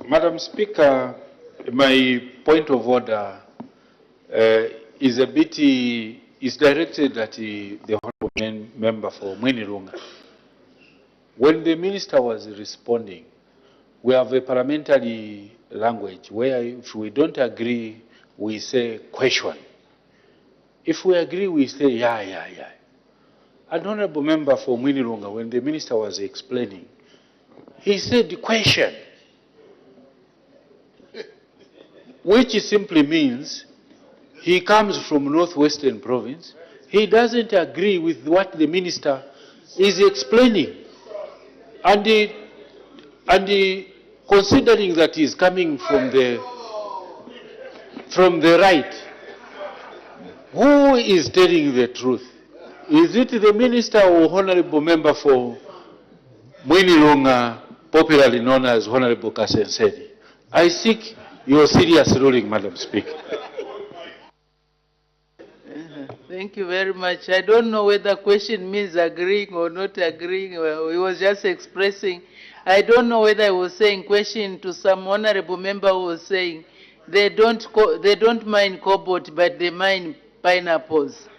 Madam Speaker, my point of order is a bit is directed at the honorable member for Mwinilunga. When the minister was responding, we have a parliamentary language where if we don't agree, we say question. If we agree, we say yeah. An honorable member for Mwinilunga, when the minister was explaining, he said question, which simply means he comes from Northwestern Province. He doesn't agree with what the minister is explaining. And considering that he's coming from the right, who is telling the truth? Is it the minister or honorable member for Mwinilunga, popularly known as Honorable Kasenseri? I seek your serious ruling, Madam Speaker. Thank you very much. I don't know whether question means agreeing or not agreeing. Well, he was just expressing. I don't know whether I was saying question to some honorable member who was saying they don't mind cobalt, but they mind pineapples.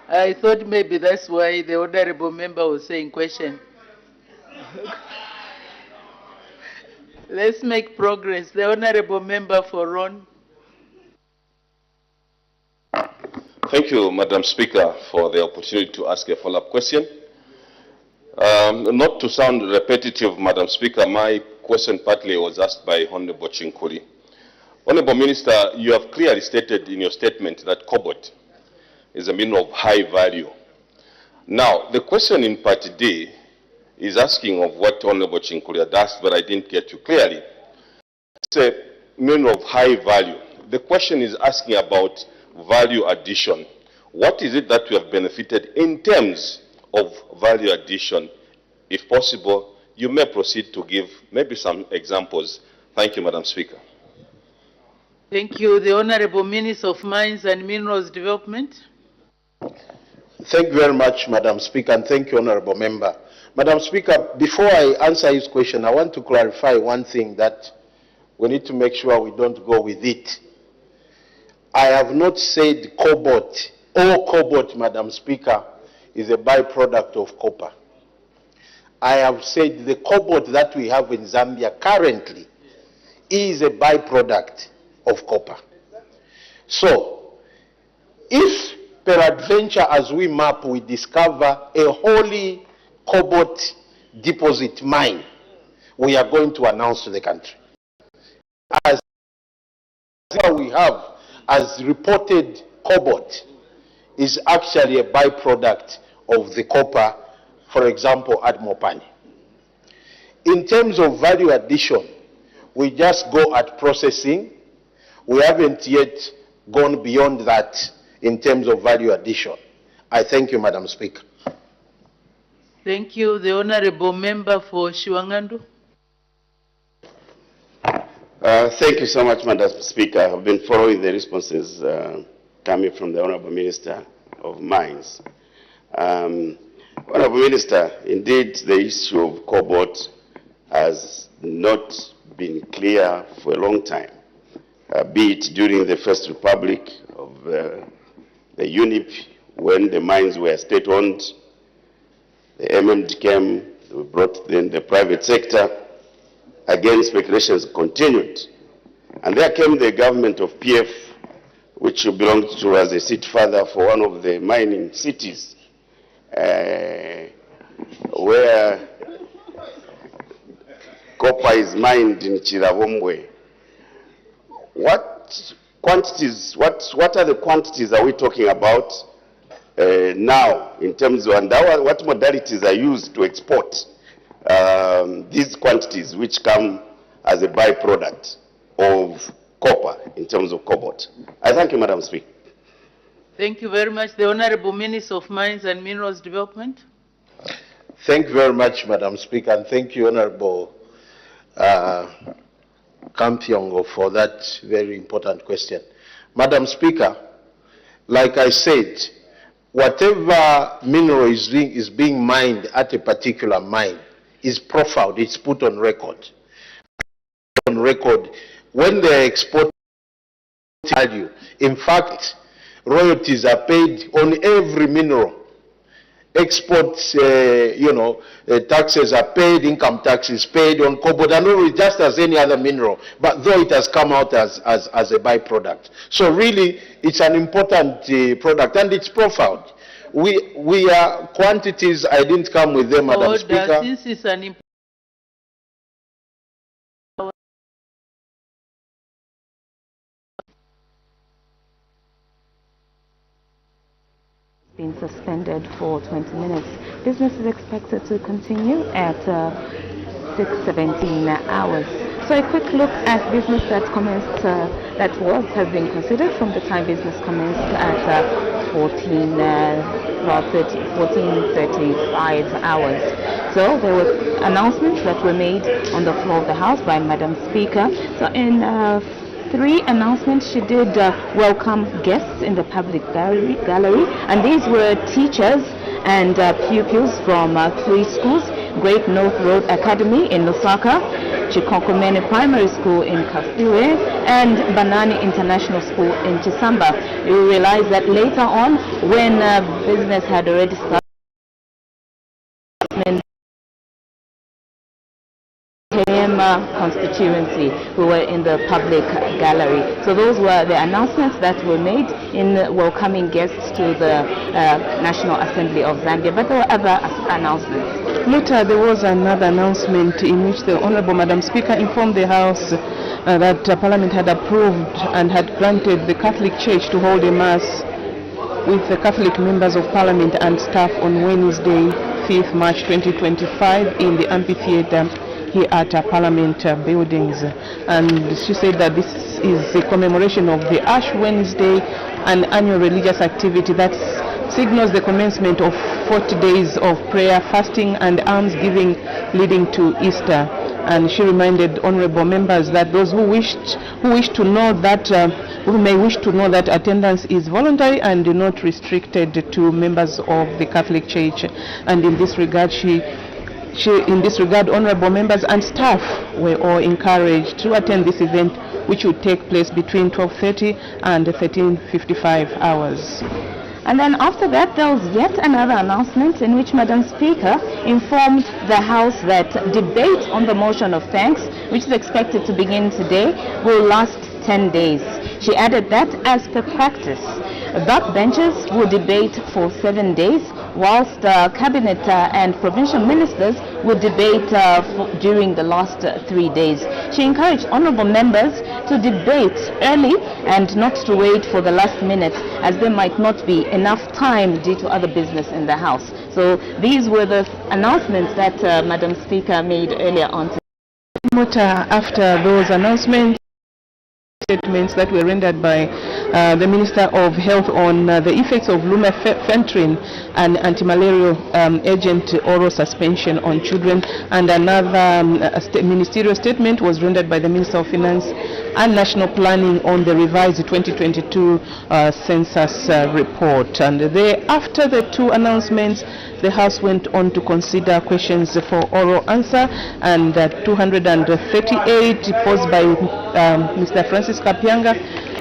I thought maybe that's why the honorable member was saying question. Let's make progress. The honorable member for Ron. Thank you, Madam Speaker, for the opportunity to ask a follow-up question. Not to sound repetitive, Madam Speaker, my question partly was asked by Honorable Chinkuri. Honorable Minister, you have clearly stated in your statement that cobalt is a mineral of high value. Now, the question in Part D is asking of what Honorable Chinkuri had asked, but I didn't get you clearly. It's a mineral of high value. The question is asking about value addition. What is it that we have benefited in terms of value addition? If possible, you may proceed to give maybe some examples. Thank you, Madam Speaker. Thank you. The Honorable Minister of Mines and Minerals Development. Thank you very much, Madam Speaker, and thank you, Honorable Member. Madam Speaker, before I answer his question, I want to clarify one thing that we need to make sure we don't go with it. I have not said cobalt. All cobalt, Madam Speaker, is a byproduct of copper. I have said the cobalt that we have in Zambia currently is a byproduct of copper. So, if peradventure as we map, we discover a wholly cobalt deposit mine, we are going to announce to the country. As we have as reported cobalt is actually a byproduct of the copper, for example, at Mopani. In terms of value addition, we just go at processing. We haven't yet gone beyond that in terms of value addition. I thank you, Madam Speaker. Thank you. The Honorable Member for Shiwangandu. Thank you so much, Madam Speaker. I've been following the responses coming from the Honorable Minister of Mines. Honorable Minister, indeed the issue of cobalt has not been clear for a long time, be it during the First Republic of the UNIP, when the mines were state-owned, the MMD came, we brought in the private sector. Again, speculations continued. And there came the government of PF, which you belonged to as a seat father for one of the mining cities, where copper is mined in Chiravombwe. What quantities, what are the quantities are we talking about now in terms of, and what modalities are used to export these quantities which come as a byproduct of copper in terms of cobalt? I thank you, Madam Speaker. Thank you very much. The Honorable Minister of Mines and Minerals Development. Thank you very much, Madam Speaker, and thank you, Honorable Kampyongo, for that very important question. Madam Speaker, like I said, whatever mineral is being mined at a particular mine is profiled, it's put on record. On record, when they export value, in fact, royalties are paid on every mineral. Exports, taxes are paid, income tax is paid on cobalt, and all just as any other mineral, but though it has come out as a byproduct. So really, it's an important product, and it's profiled. We are quantities, I didn't come with them, Madam Speaker. Since it's an been suspended for 20 minutes. Business is expected to continue at 6:17 hours. So a quick look at business that commenced, has been considered from the time business commenced at 14:35 hours. So there were announcements that were made on the floor of the House by Madam Speaker. So in 3 announcements, she did welcome guests in the public gallery, and these were teachers and pupils from 3 schools: Great North Road Academy in Lusaka, Chikonkomene Primary School in Kafue, and Banani International School in Chisamba. You will realize that later on, when business had already started, constituency who were in the public gallery. So those were the announcements that were made in welcoming guests to the National Assembly of Zambia. But there were other announcements. Later, there was another announcement in which the Honorable Madam Speaker informed the House that Parliament had approved and had granted the Catholic Church to hold a Mass with the Catholic members of Parliament and staff on Wednesday, 5th March 2025 in the amphitheatre here at Parliament buildings. And she said that this is a commemoration of the Ash Wednesday, an annual religious activity that signals the commencement of 40 days of prayer, fasting and almsgiving leading to Easter. And she reminded honorable members that those who may wish to know that attendance is voluntary and not restricted to members of the Catholic Church. And in this regard, honorable members and staff were all encouraged to attend this event, which would take place between 12:30 and 13:55 hours. And then after that, there was yet another announcement in which Madam Speaker informed the House that debate on the motion of thanks, which is expected to begin today, will last 10 days. She added that, as per practice, backbenchers will debate for 7 days, whilst Cabinet and provincial ministers will debate during the last 3 days. She encouraged honourable members to debate early and not to wait for the last minute, as there might not be enough time due to other business in the House. So these were the announcements that Madam Speaker made earlier on. After those announcements, statements that were rendered by the Minister of Health on the effects of lumefantrine, an anti-malarial agent oral suspension on children, and another ministerial statement was rendered by the Minister of Finance and National Planning on the revised 2022 census report. And after the 2 announcements, the House went on to consider questions for oral answer, and 238 posed by Mr. Francis Kapianga,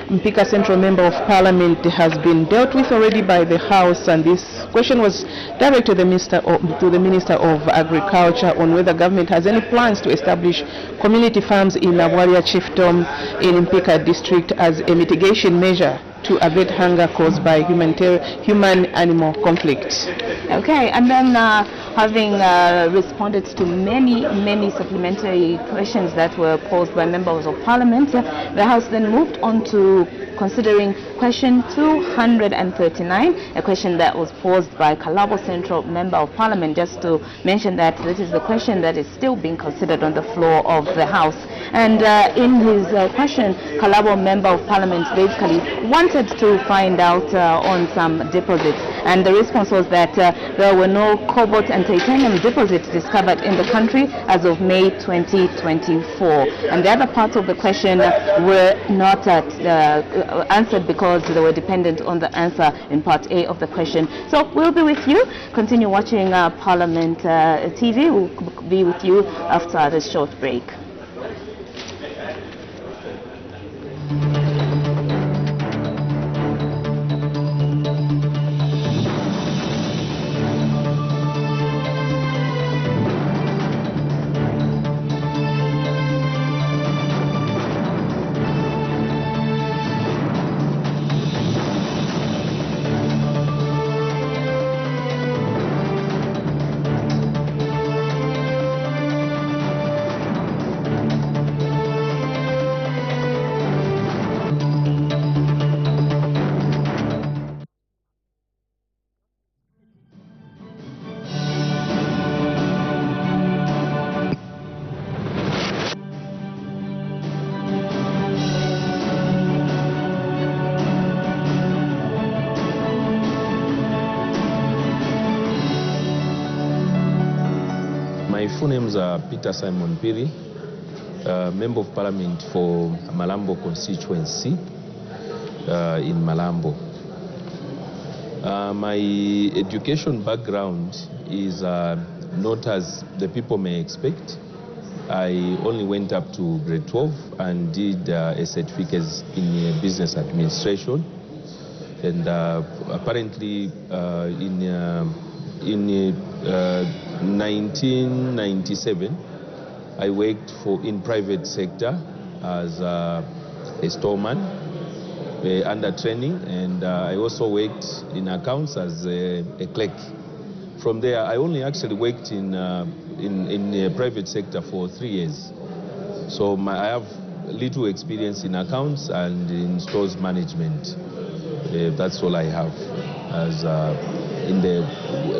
Mpika Central Member of Parliament, has been dealt with already by the House, and this question was directed to the Minister of Agriculture on whether government has any plans to establish community farms in Awaria Chiefdom in Mpika district as a mitigation measure to avert hunger caused by human-animal conflict. Okay, and then having responded to many supplementary questions that were posed by members of Parliament, the House then moved on to considering question 239, a question that was posed by Cobalt Central Member of Parliament. Just to mention that this is the question that is still being considered on the floor of the House. And in his question, Cobalt Member of Parliament basically wanted to find out on some deposits, and the response was that there were no cobalt and titanium deposits discovered in the country as of May 2024. And the other parts of the question were not answered because they were dependent on the answer in part A of the question. So we'll be with you. Continue watching Parliament TV. We'll be with you after this short break. My full names are Peter Simon Piri, Member of Parliament for Malambo constituency in Malambo. My education background is not as the people may expect. I only went up to grade 12 and did a certificate in business administration. And apparently in 1997, I worked in private sector as a storeman under training, and I also worked in accounts as a clerk. From there, I only actually worked in the private sector for 3 years. So I have little experience in accounts and in stores management. That's all I have as in the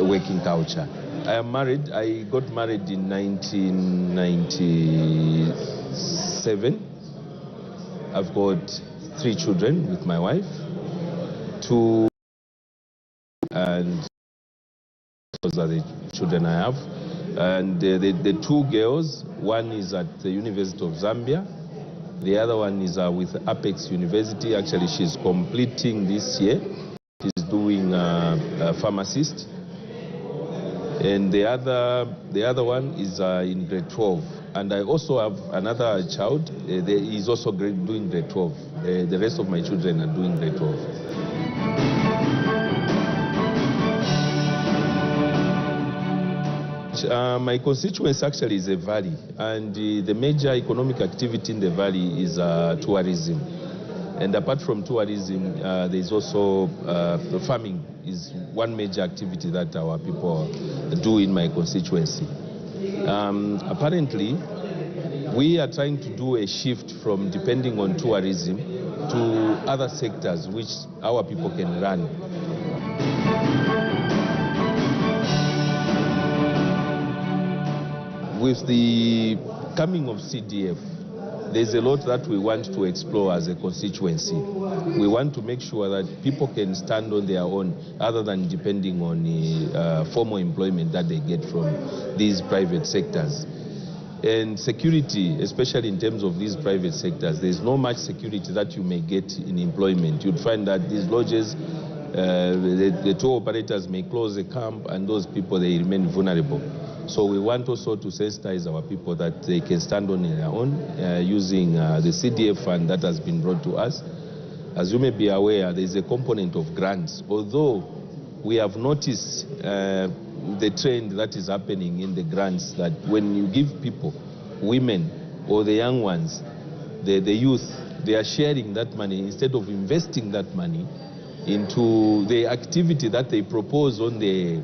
working culture. I am married. I got married in 1997. I've got 3 children with my wife, 2, and those are the children I have. And the 2 girls, one is at the University of Zambia, the other one is with Apex University. Actually, she's completing this year. She's doing a pharmacist. And the other one is in grade 12. And I also have another child. He's also doing grade 12. The rest of my children are doing grade 12. My constituency actually is a valley, and the major economic activity in the valley is tourism. And apart from tourism, there is also farming is one major activity that our people do in my constituency. Apparently, we are trying to do a shift from depending on tourism to other sectors which our people can run. With the coming of CDF, there's a lot that we want to explore as a constituency. We want to make sure that people can stand on their own other than depending on formal employment that they get from these private sectors. And security, especially in terms of these private sectors, there's not much security that you may get in employment. You'd find that these lodges, the tour operators may close the camp, and those people, they remain vulnerable. So we want also to sensitize our people that they can stand on their own using the CDF fund that has been brought to us. As you may be aware, there is a component of grants. Although we have noticed the trend that is happening in the grants, that when you give people, women or the young ones, the youth, they are sharing that money instead of investing that money into the activity that they propose on the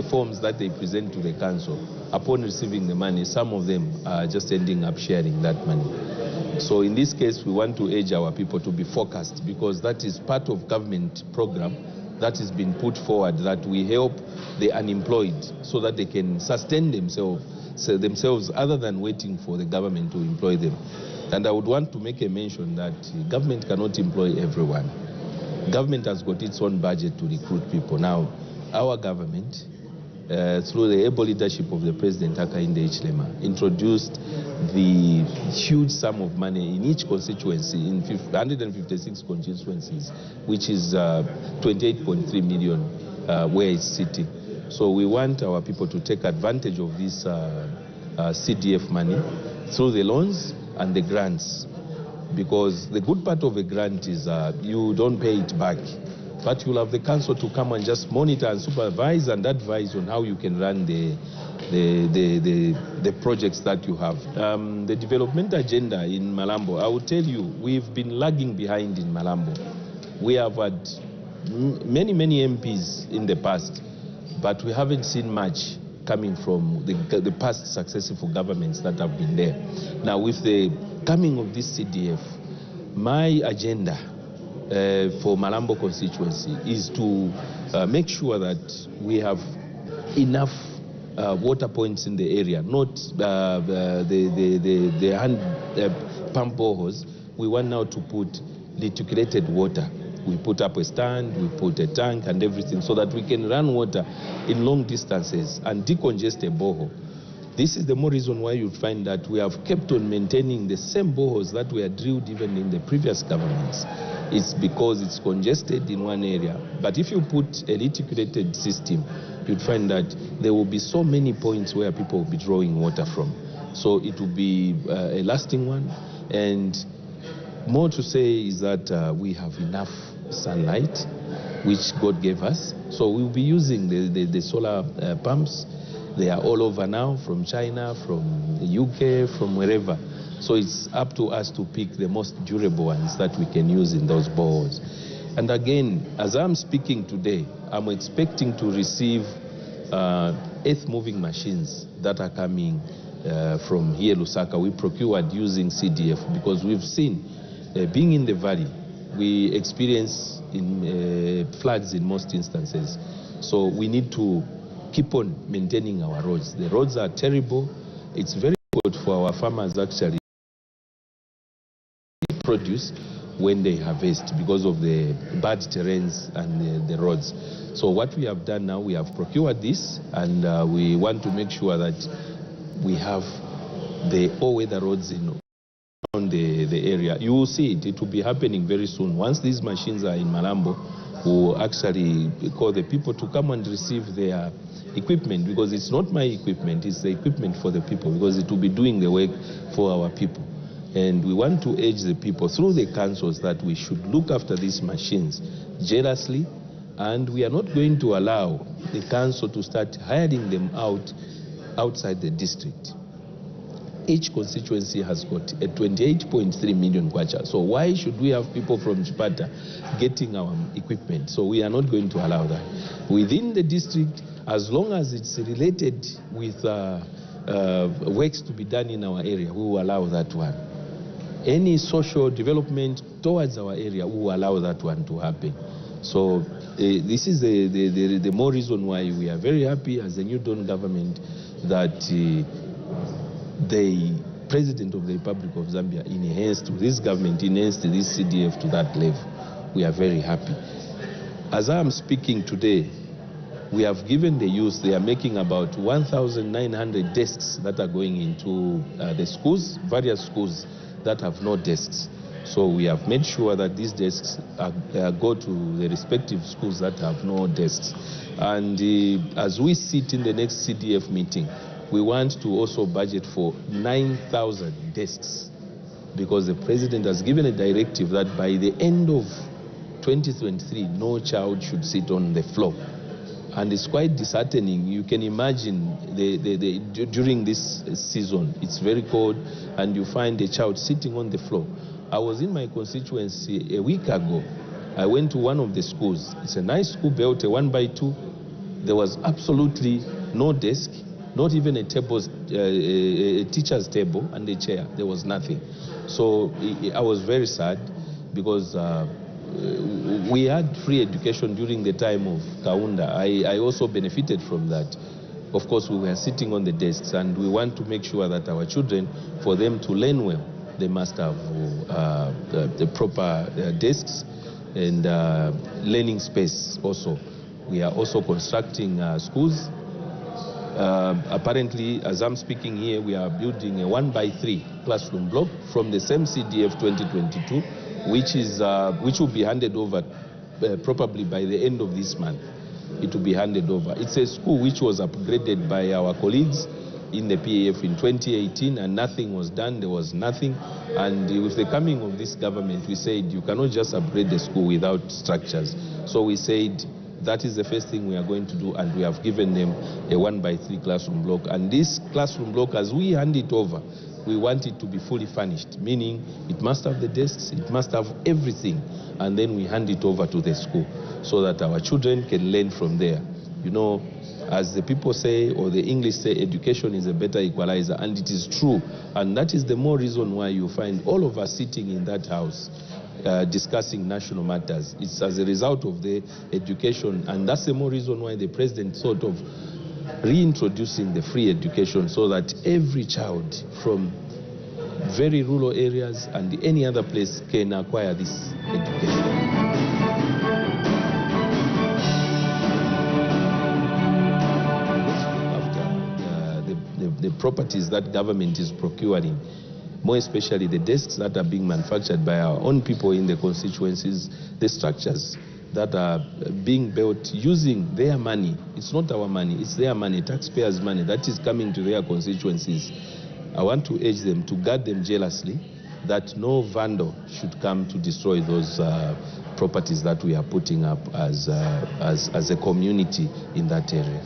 forms that they present to the council. Upon receiving the money, some of them are just ending up sharing that money. So in this case, we want to urge our people to be focused, because that is part of government program that has been put forward, that we help the unemployed so that they can sustain themselves other than waiting for the government to employ them. And I would want to make a mention that government cannot employ everyone. Government has got its own budget to recruit people. Now, our government, through the able leadership of the President Hakainde Hichilema, introduced the huge sum of money in each constituency, in 156 constituencies, which is 28.3 million where it's sitting. So we want our people to take advantage of this CDF money through the loans and the grants, because the good part of a grant is you don't pay it back. But you'll have the council to come and just monitor and supervise and advise on how you can run the projects that you have. The development agenda in Malambo, I will tell you, we've been lagging behind in Malambo. We have had many MPs in the past, but we haven't seen much coming from the past successful governments that have been there. Now, with the coming of this CDF, my agenda for Malambo constituency is to make sure that we have enough water points in the area, not the hand pump boreholes. We want now to put reticulated water. We put up a stand, we put a tank and everything, so that we can run water in long distances and decongest a borehole. This is the more reason why you find that we have kept on maintaining the same boreholes that were drilled even in the previous governments. It's because it's congested in one area. But if you put a reticulated system, you'd find that there will be so many points where people will be drawing water from. So it will be a lasting one. And more to say is that we have enough sunlight, which God gave us. So we'll be using the solar pumps. They are all over now, from China, from the UK, from wherever. So it's up to us to pick the most durable ones that we can use in those boreholes. And again, as I'm speaking today, I'm expecting to receive earth-moving machines that are coming from here, Lusaka. We procured using CDF because we've seen, being in the valley, we experience floods in most instances. So we need to keep on maintaining our roads. The roads are terrible. It's very good for our farmers actually produce when they harvest because of the bad terrains and the roads. So what we have done now, we have procured this, and we want to make sure that we have the all-weather roads around the area. You will see it. It will be happening very soon. Once these machines are in Malambo, we'll actually call the people to come and receive their equipment, because it's not my equipment, it's the equipment for the people, because it will be doing the work for our people. And we want to urge the people through the councils that we should look after these machines jealously, and we are not going to allow the council to start hiring them outside the district. Each constituency has got a 28.3 million kwacha. So why should we have people from Chipata getting our equipment? So we are not going to allow that. Within the district, as long as it's related with works to be done in our area, we will allow that one. Any social development towards our area, we will allow that one to happen. So this is the more reason why we are very happy as the New Dawn government that the President of the Republic of Zambia enhanced this CDF to that level. We are very happy. As I am speaking today, we have given the youth, they are making about 1,900 desks that are going into the schools, various schools that have no desks. So we have made sure that these desks go to the respective schools that have no desks. And as we sit in the next CDF meeting, we want to also budget for 9,000 desks, because the President has given a directive that by the end of 2023, no child should sit on the floor. And it's quite disheartening. You can imagine during this season, it's very cold, and you find a child sitting on the floor. I was in my constituency a week ago. I went to one of the schools. It's a nice school built, a 1x2. There was absolutely no desk, not even a teacher's table and a chair. There was nothing. So I was very sad, because we had free education during the time of Kaunda. I also benefited from that. Of course, we were sitting on the desks, and we want to make sure that our children, for them to learn well, they must have the proper desks and learning space also. We are also constructing schools. Apparently, as I'm speaking here, we are building a 1x3 classroom block from the same CDF 2022, which will be handed over probably by the end of this month. It will be handed over. It's a school which was upgraded by our colleagues in the PAF in 2018, and nothing was done. There was nothing. And with the coming of this government, we said you cannot just upgrade the school without structures. So we said that is the first thing we are going to do, and we have given them a 1x3 classroom block. And this classroom block, as we hand it over, we want it to be fully furnished, meaning it must have the desks, it must have everything, and then we hand it over to the school so that our children can learn from there. You know, as the people say, or the English say, education is a better equalizer, and it is true. And that is the more reason why you find all of us sitting in that house discussing national matters. It's as a result of the education, and that's the more reason why the President thought of reintroducing the free education, so that every child from very rural areas and any other place can acquire this education. the properties that government is procuring, more especially the desks that are being manufactured by our own people in the constituencies, the structures that are being built using their money. It's not our money, it's their money, taxpayers' money that is coming to their constituencies. I want to urge them to guard them jealously, that no vandal should come to destroy those properties that we are putting up as a community in that area.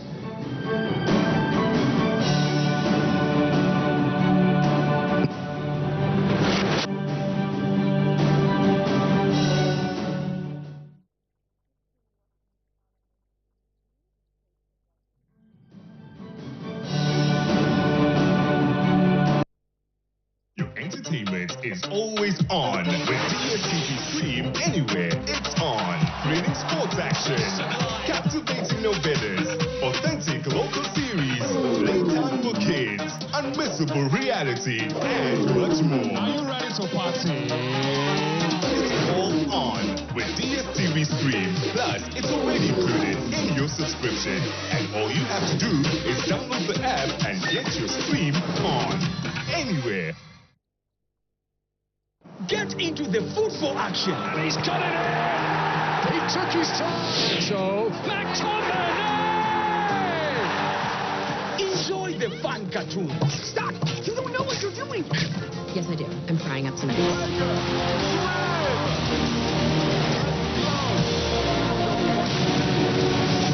Entertainment is always on. With DSTV Stream, anywhere, it's on. Thrilling sports action, captivating novellas, authentic local series, playtime for kids, unmissable reality, and much more. Are you ready to party? It's all on with DSTV Stream. Plus, it's already included in your subscription. And all you have to do is download the app and get your stream on. Anywhere. Get into the football action. And he's got it in. He took his time. So, back to Mane. Enjoy the fun cartoon. Stop! You don't know what you're doing. Yes, I do. I'm frying up some eggs.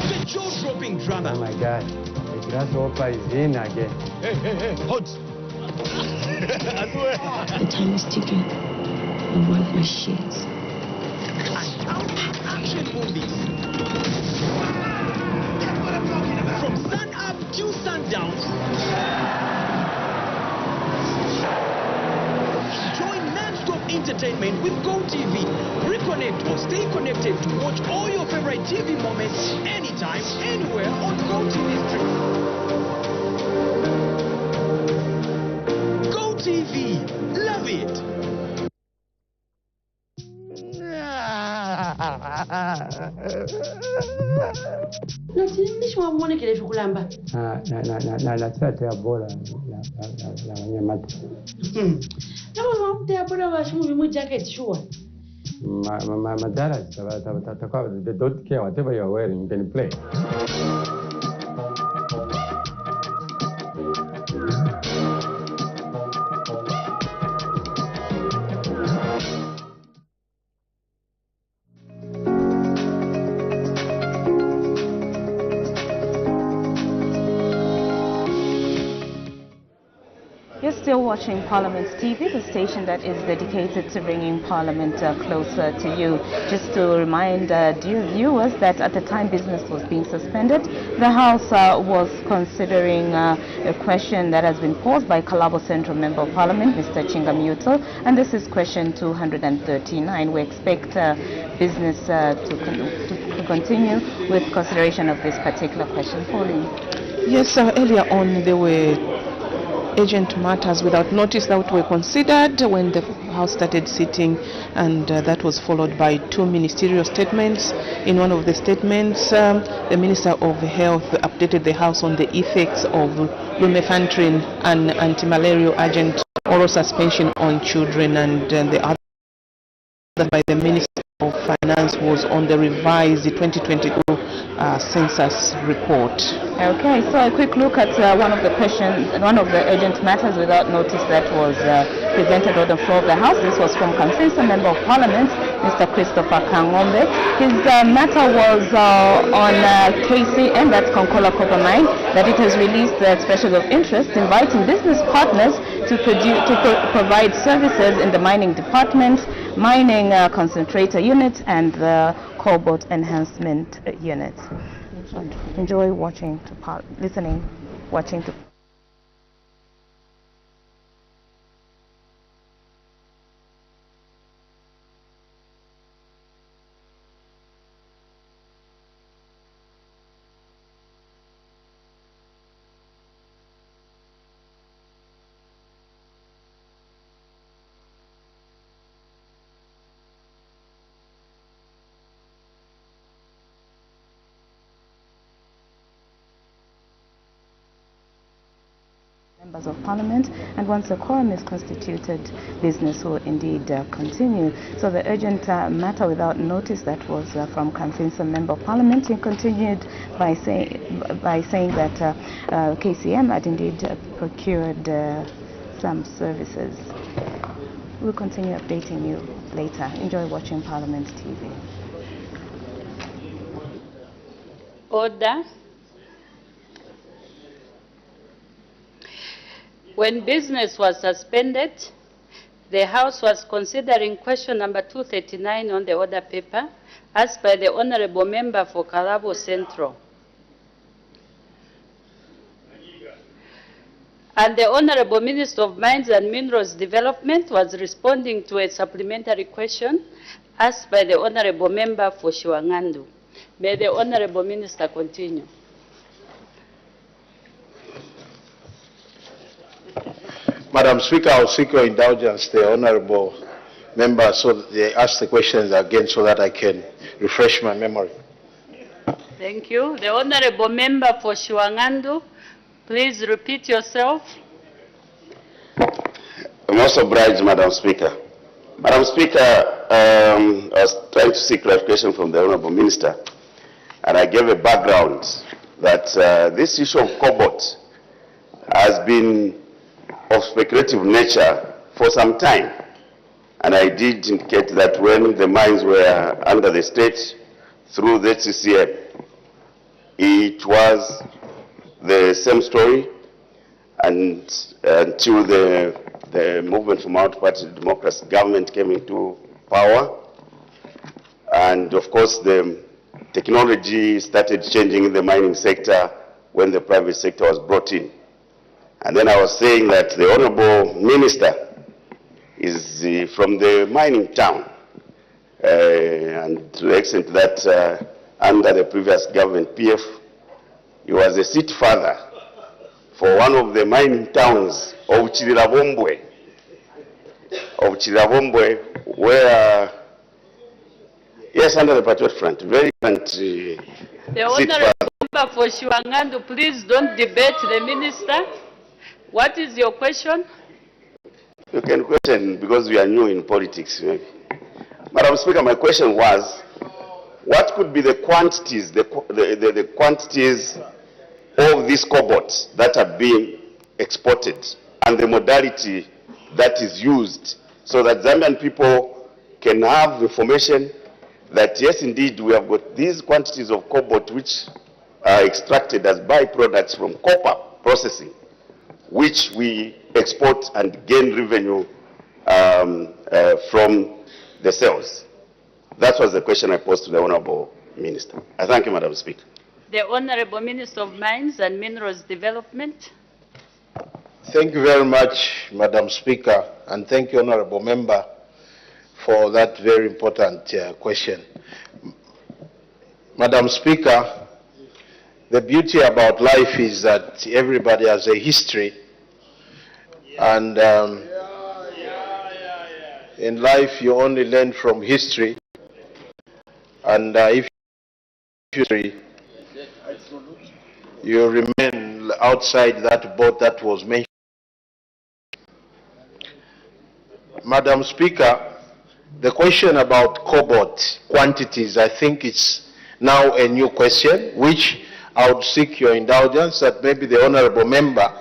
The jaw-dropping drama. Oh, my God. The grasshopper is in again. Hey, hold. The time is ticking. I'm one of my shits. Action movies. That's what I'm talking about. From sun up to sundown. Join non-stop entertainment with GoTV. Reconnect or stay connected to watch all your favorite TV moments anytime, anywhere on GoTV Stream. GoTV. Love it. Natinishi wamuonekele tukulamba. Na sasa ya bora la wanyamata. Nabo wamutea bora washimu vimu jacket sure. Madara, they don't care whatever you're wearing, you can play. Still watching Parliament TV, the station that is dedicated to bringing Parliament closer to you. Just to remind dear viewers that at the time business was being suspended, the House was considering a question that has been posed by Kalabo Central Member of Parliament, Mr. Chingamyuto, and this is question 239. We expect business to continue with consideration of this particular question. Pauline. Yes, earlier on there were urgent matters without notice that were considered when the House started sitting, and that was followed by two ministerial statements. In one of the statements, the Minister of Health updated the House on the effects of lumefantrine, an anti-malarial agent, oral suspension on children, and the other by the Minister of Finance was on the revised 2022 census report. Okay, so a quick look at one of the questions, one of the urgent matters without notice that was presented on the floor of the House. This was from Consensus Member of Parliament, Mr. Christopher Kangombe. His matter was on KCM, that's Konkola Copper Mine, that it has released expressions of interest inviting business partners to provide services in the mining department, mining concentrator unit, and the Cobalt enhancement unit. Enjoy watching, listening, watching to Members of Parliament, and once a quorum is constituted, business will indeed continue. So the urgent matter without notice that was from Kansinsa Member of Parliament, he continued by saying that KCM had indeed procured some services. We'll continue updating you later. Enjoy watching Parliament TV. Order. When business was suspended, the House was considering question number 239 on the order paper, asked by the Honorable Member for Kalabo Central. And the Honorable Minister of Mines and Minerals Development was responding to a supplementary question asked by the Honorable Member for Shiwangandu. May the Honorable Minister continue. Madam Speaker, I will seek your indulgence, the Honourable Member, so they ask the questions again so that I can refresh my memory. Thank you. The Honorable Member for Shiwangandu, please repeat yourself. I'm also obliged, Madam Speaker. Madam Speaker, I was trying to seek clarification from the Honourable Minister, and I gave a background that this issue of Cobalt has been of speculative nature for some time. And I did indicate that when the mines were under the state through the CCM, it was the same story, and until the movement for multi-party democracy government came into power, and of course the technology started changing in the mining sector when the private sector was brought in. And then I was saying that the Honourable Minister is from the mining town, and to the extent that under the previous government, PF, he was a seat father for one of the mining towns of Chirirabombwe, where, yes, under the Patriot Front, very The Honourable Member for Shiwangandu, please don't debate the Minister. What is your question? You can question because we are new in politics, maybe. Madam Speaker, my question was, what could be the quantities, the quantities of these cobalts that are being exported and the modality that is used so that Zambian people can have information that yes, indeed, we have got these quantities of cobalt which are extracted as byproducts from copper processing, which we export and gain revenue from the sales. That was the question I posed to the Honourable Minister. I thank you, Madam Speaker. The Honourable Minister of Mines and Minerals Development. Thank you very much, Madam Speaker, and thank you, Honourable Member, for that very important question. Madam Speaker, the beauty about life is that everybody has a history, and in life you only learn from history, and if history you remain outside that boat that was mentioned. Madam Speaker, the question about cobalt quantities, I think it's now a new question, which I would seek your indulgence that maybe the Honourable Member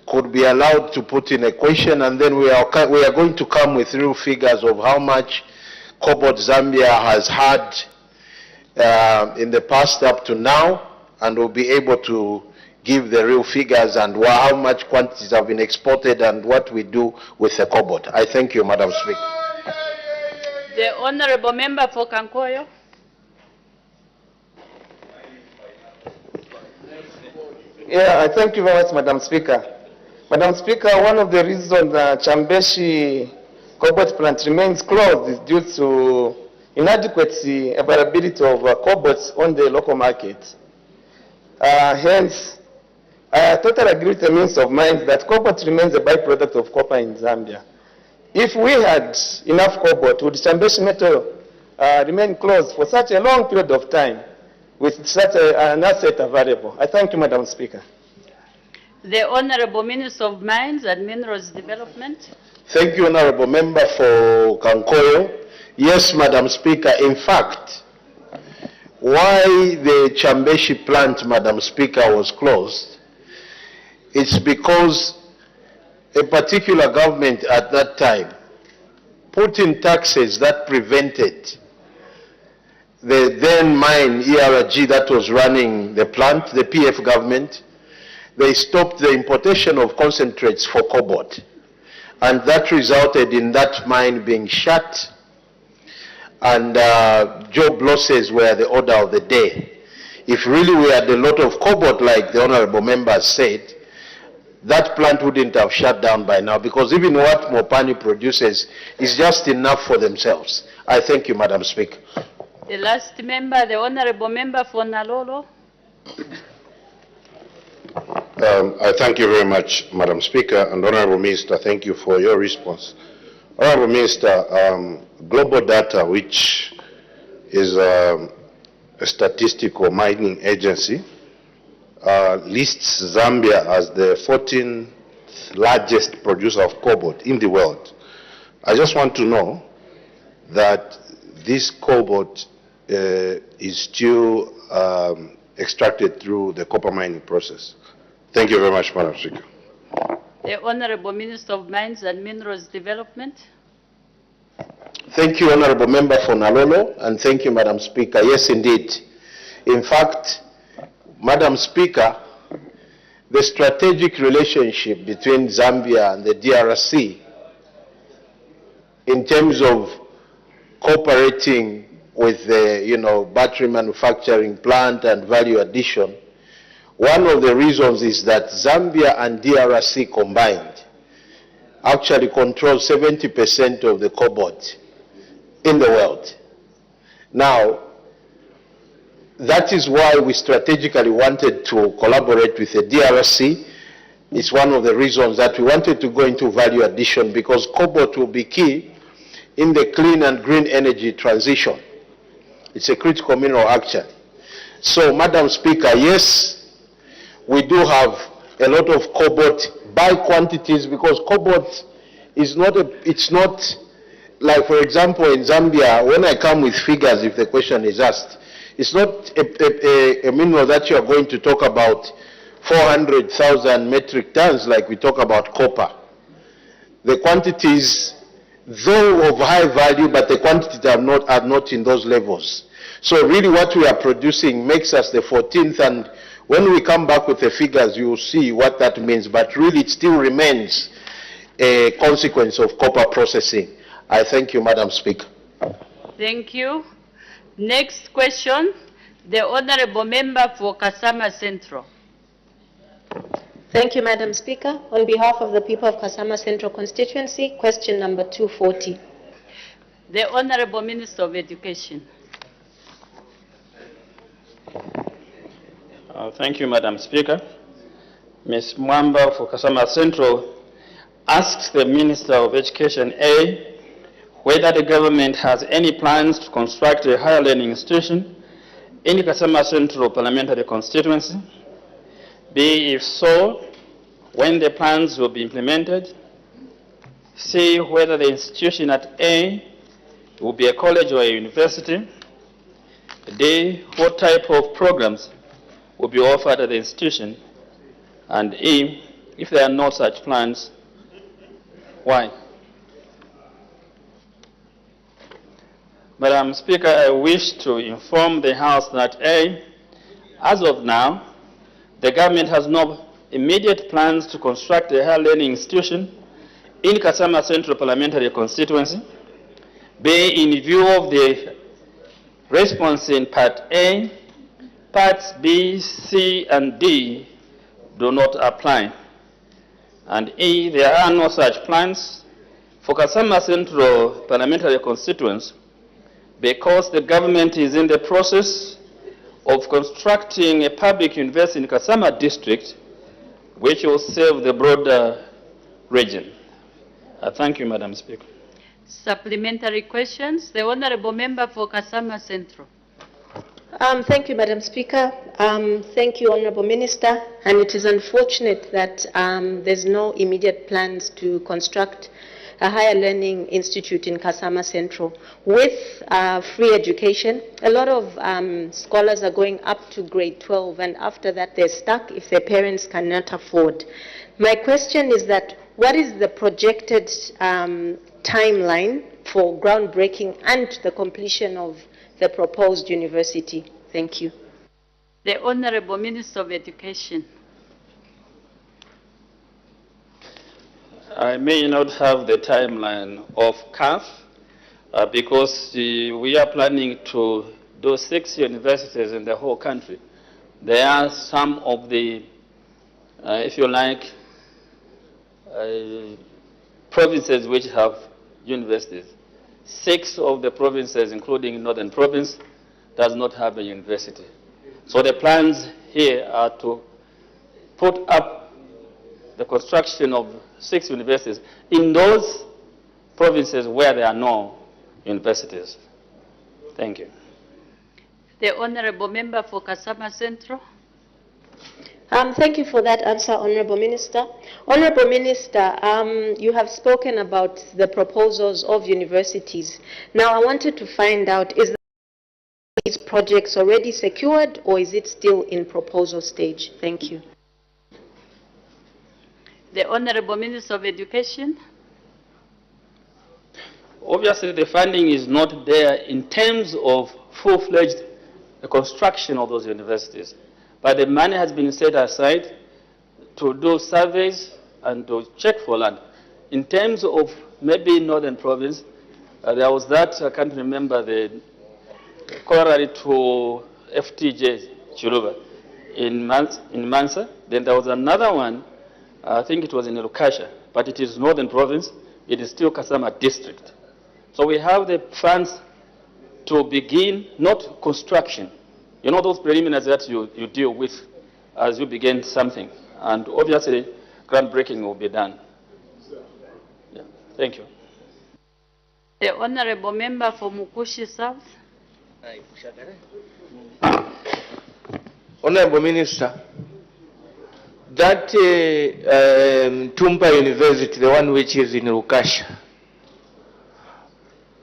could be allowed to put in a question, and then we are going to come with real figures of how much cobalt Zambia has had in the past up to now, and we'll be able to give the real figures and how much quantities have been exported and what we do with the cobalt. I thank you, Madam Speaker. The Honourable Member for Kankoyo. Yeah, I thank you very much, Madam Speaker. Madam Speaker, one of the reasons the Chambeshi cobalt plant remains closed is due to inadequate availability of cobalt on the local market. Hence, I totally agree with the Minister of Mines that cobalt remains a byproduct of copper in Zambia. If we had enough cobalt, would Chambeshi metal remain closed for such a long period of time with such an asset available? I thank you, Madam Speaker. The Honorable Minister of Mines and Minerals Development. Thank you, Honorable Member for Kankoyo. Yes, Madam Speaker. In fact, why the Chambeshi plant, Madam Speaker, was closed, it's because a particular government at that time put in taxes that prevented the then mine ERG that was running the plant, the PF government. They stopped the importation of concentrates for cobalt. And that resulted in that mine being shut, and job losses were the order of the day. If really we had a lot of cobalt, like the Honorable Member said, that plant wouldn't have shut down by now, because even what Mopani produces is just enough for themselves. I thank you, Madam Speaker. The last member, the Honorable Member for Nalolo. I thank you very much, Madam Speaker, and Honorable Minister, thank you for your response. Honorable Minister, Global Data, which is a statistical mining agency, lists Zambia as the 14th largest producer of cobalt in the world. I just want to know that this cobalt is still extracted through the copper mining process. Thank you very much, Madam Speaker. The Honorable Minister of Mines and Minerals Development. Thank you, Honorable Member for Nalolo, and thank you, Madam Speaker. Yes, indeed. In fact, Madam Speaker, the strategic relationship between Zambia and the DRC in terms of cooperating with the battery manufacturing plant and value addition, one of the reasons is that Zambia and DRC combined actually control 70% of the cobalt in the world. Now, that is why we strategically wanted to collaborate with the DRC. It's one of the reasons that we wanted to go into value addition, because cobalt will be key in the clean and green energy transition. It's a critical mineral actually. So, Madam Speaker, yes, we do have a lot of cobalt by quantities, because cobalt is not it's not like, for example, in Zambia, when I come with figures, if the question is asked, it's not a mineral that you are going to talk about 400,000 metric tons like we talk about copper. The quantities, though of high value, but the quantities are not in those levels. So really what we are producing makes us the 14th, and when we come back with the figures, you will see what that means. But really it still remains a consequence of copper processing. I thank you, Madam Speaker. Thank you. Next question, the Honorable Member for Kasama Central. Thank you, Madam Speaker. On behalf of the people of Kasama Central constituency, question number 240. The Honorable Minister of Education. Thank you, Madam Speaker. Ms. Mwamba for Kasama Central asks the Minister of Education, A, whether the government has any plans to construct a higher learning institution in the Kasama Central Parliamentary constituency. B, if so, when the plans will be implemented. C, whether the institution at A will be a college or a university. D, what type of programs will be offered at the institution. And E, if there are no such plans, why? Madam Speaker, I wish to inform the House that A, as of now, the government has no immediate plans to construct a higher learning institution in Kasama Central Parliamentary constituency. B, in view of the response in Part A, Parts B, C, and D do not apply. And E, there are no such plans for Kasama Central Parliamentary constituency, because the government is in the process of constructing a public university in Kasama district, which will serve the broader region. Thank you, Madam Speaker. Supplementary questions. The Honorable Member for Kasama Central. Thank you, Madam Speaker. Thank you, Honourable Minister. And it is unfortunate that there's no immediate plans to construct a higher learning institute in Kasama Central. With free education, a lot of scholars are going up to grade 12, and after that they're stuck if their parents cannot afford. My question is that what is the projected timeline for groundbreaking and the completion of the proposed university? Thank you. The Honourable Minister of Education. I may not have the timeline of CAF because we are planning to do 6 universities in the whole country. There are some of the, if you like, provinces which have universities. 6 of the provinces, including Northern Province, does not have a university. So the plans here are to put up the construction of 6 universities in those provinces where there are no universities. Thank you. The Honourable Member for Kasama Central. Thank you for that answer, Honourable Minister. Honourable Minister, you have spoken about the proposals of universities. Now, I wanted to find out, is these projects already secured or is it still in proposal stage? Thank you. The Honourable Minister of Education. Obviously, the funding is not there in terms of full-fledged construction of those universities. But the money has been set aside to do surveys and to check for land. In terms of maybe Northern Province, there was that, I can't remember the corollary to FTJ Chiluba in Mansa. Then there was another one, I think it was in Lukasha, but it is Northern Province. It is still Kasama District. So we have the funds to begin, not construction. You know those preliminaries that you deal with as you begin something. And obviously, groundbreaking will be done. Yeah. Thank you. The Honourable Member for Mukushi South. Honourable Minister, that Tumpa University, the one which is in Lukasha,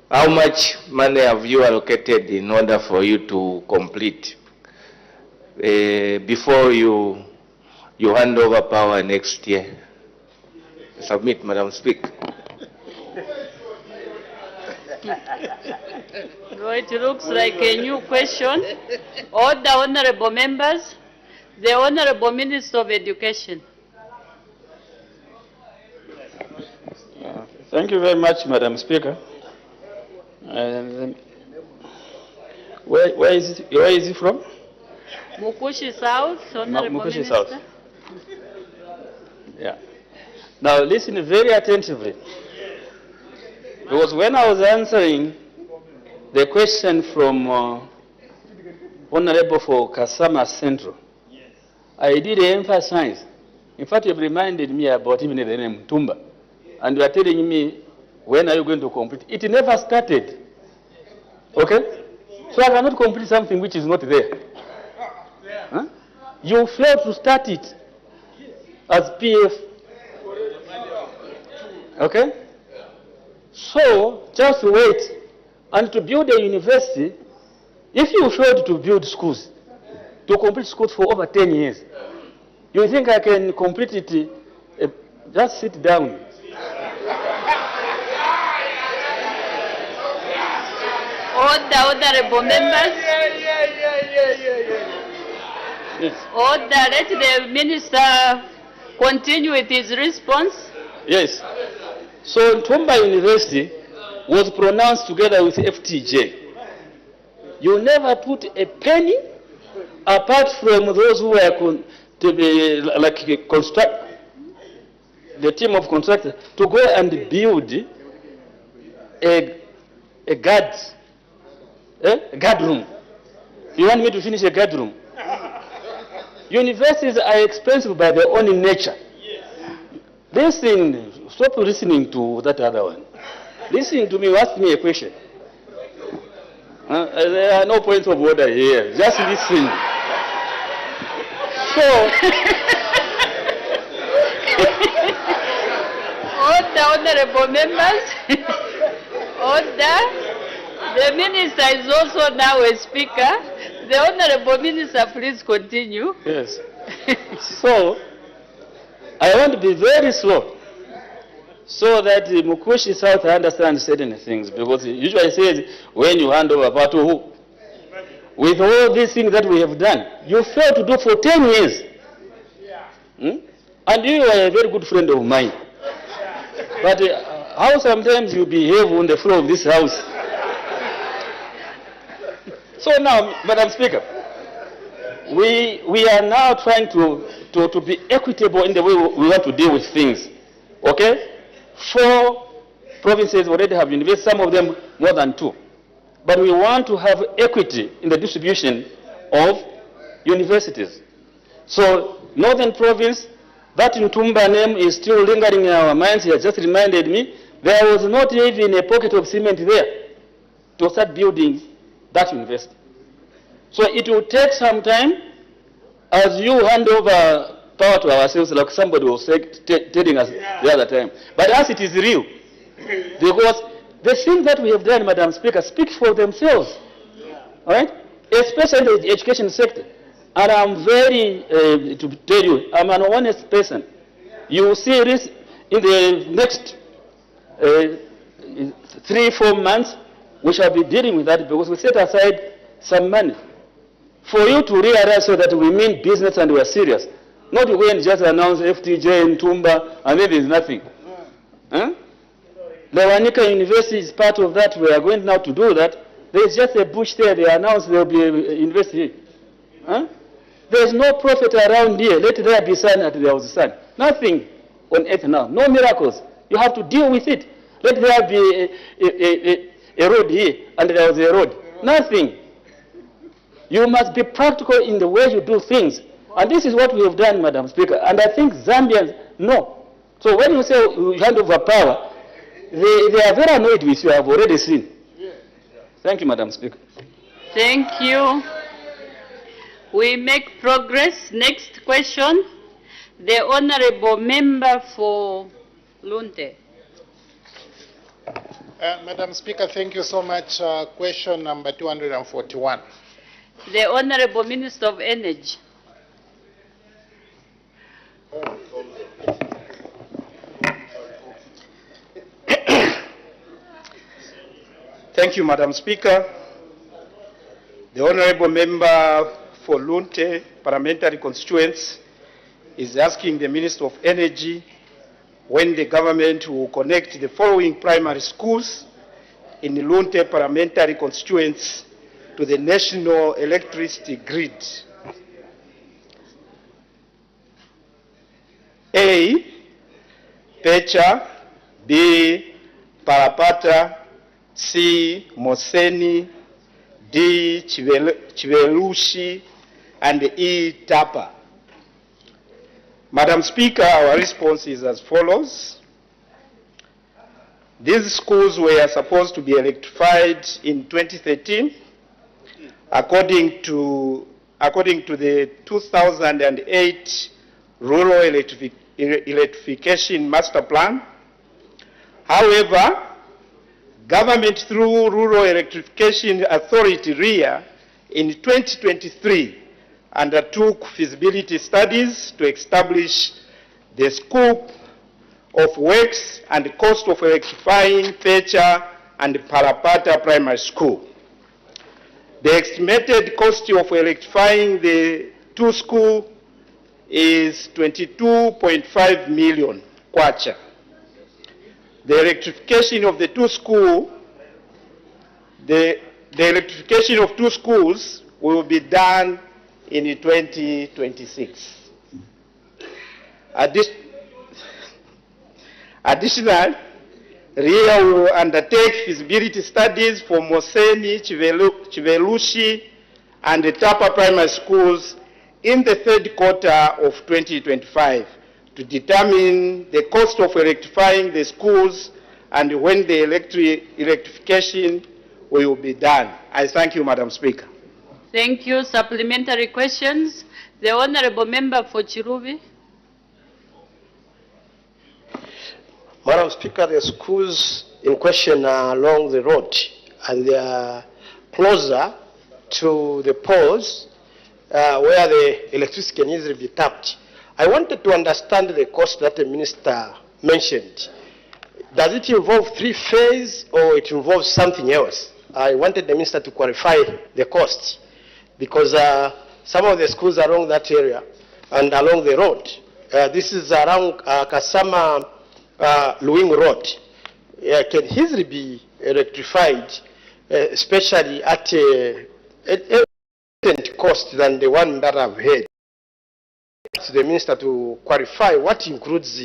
how much money have you allocated in order for you to complete before you hand over power next year? Submit, Madam Speaker. It looks like a new question. All the honourable members, the Honourable Minister of Education. Thank you very much, Madam Speaker. Where is it from? Mukushi South, Honourable Mukushi Minister. South. Yeah. Now listen very attentively. Because when I was answering the question from Honourable for Kasama Central, I did emphasize. In fact, you've reminded me about even the name Tumba. And you are telling me, when are you going to complete? It never started. Okay? So I cannot complete something which is not there. Huh? You failed to start it as PF. Okay? So, just wait. And to build a university, if you failed to build schools, to complete schools for over 10 years, you think I can complete it? Just sit down. All the honourable members. Yes. Order, let the minister continue with his response. Yes. So Tumba University was pronounced together with FTJ. You never put a penny apart from those who were to be like construct the team of constructors to go and build a guard room. You want me to finish a guard room? Universities are expensive by their own nature. Listen, stop listening to that other one. Listen to me, ask me a question. There are no points of order here. Just listen. So, order, honorable members. Order. The minister is also now a speaker. The honorable minister, please continue. yes. So, I want to be very slow so that Mukushi South understands certain things, because he usually says, when you hand over power to who? With all these things that we have done, you failed to do for 10 years. And you are a very good friend of mine. But how sometimes you behave on the floor of this house. So now, Madam Speaker, we are now trying to be equitable in the way we want to deal with things. Okay? 4 provinces already have universities, some of them more than 2. But we want to have equity in the distribution of universities. So, Northern Province, that Ntumba name is still lingering in our minds. He has just reminded me, there was not even a pocket of cement there to start building that university. So it will take some time as you hand over power to ourselves, like somebody was telling us the other time. But as it is real, because the things that we have done, Madam Speaker, speak for themselves, all right? Especially the education sector. And I'm very, to tell you, I'm an honest person. You will see this in the next 3-4 months, we shall be dealing with that, because we set aside some money for you to realize so that we mean business and we are serious. Not when just announce FTJ and Tumba and then there's nothing. Huh? The Wanika University is part of that. We are going now to do that. There's just a bush there. They announced there will be a university. Huh? There's no prophet around here. Let there be sun and there was sun. Nothing on earth now. No miracles. You have to deal with it. Let there be a road here and there was a road. Nothing. You must be practical in the way you do things. And this is what we have done, Madam Speaker. And I think Zambians know. So when you say you hand over power, they are very annoyed with you. I have already seen. Thank you, Madam Speaker. Thank you. We make progress. Next question. The Honorable Member for Lunte. Madam Speaker, thank you so much. Question number 241. The Honorable Minister of Energy. Thank you, Madam Speaker. The Honorable Member for Lunte Parliamentary Constituents is asking the Minister of Energy when the government will connect the following primary schools in the Lunte Parliamentary Constituents to the national electricity grid. A. Pecha. B. Parapata. C. Moseni. D. Chivelushi. And E. Tapa. Madam Speaker, our response is as follows. These schools were supposed to be electrified in 2013 according to the 2008 Rural Electrification Master Plan. However, government through Rural Electrification Authority REA in 2023 undertook feasibility studies to establish the scope of works and the cost of electrifying Pecha and Parapata Primary School. The estimated cost of electrifying the 2 schools is 22.5 million kwacha. The electrification of the 2 schools, the electrification of 2 schools will be done in 2026. Additionally, REA will undertake feasibility studies for Moseni, Chivelushi, and the Tapa primary schools in the 3rd quarter of 2025 to determine the cost of electrifying the schools and when the electrification will be done. I thank you, Madam Speaker. Thank you. Supplementary questions. The Honorable Member for Chiruvi. Madam Speaker, the schools in question are along the road and they are closer to the poles where the electricity can easily be tapped. I wanted to understand the cost that the Minister mentioned. Does it involve three-phase or it involves something else? I wanted the Minister to clarify the cost because some of the schools along that area and along the road, this is around Kasama Luing Road, can easily be electrified, especially at a different cost than the one that I've heard. To the Minister to clarify what includes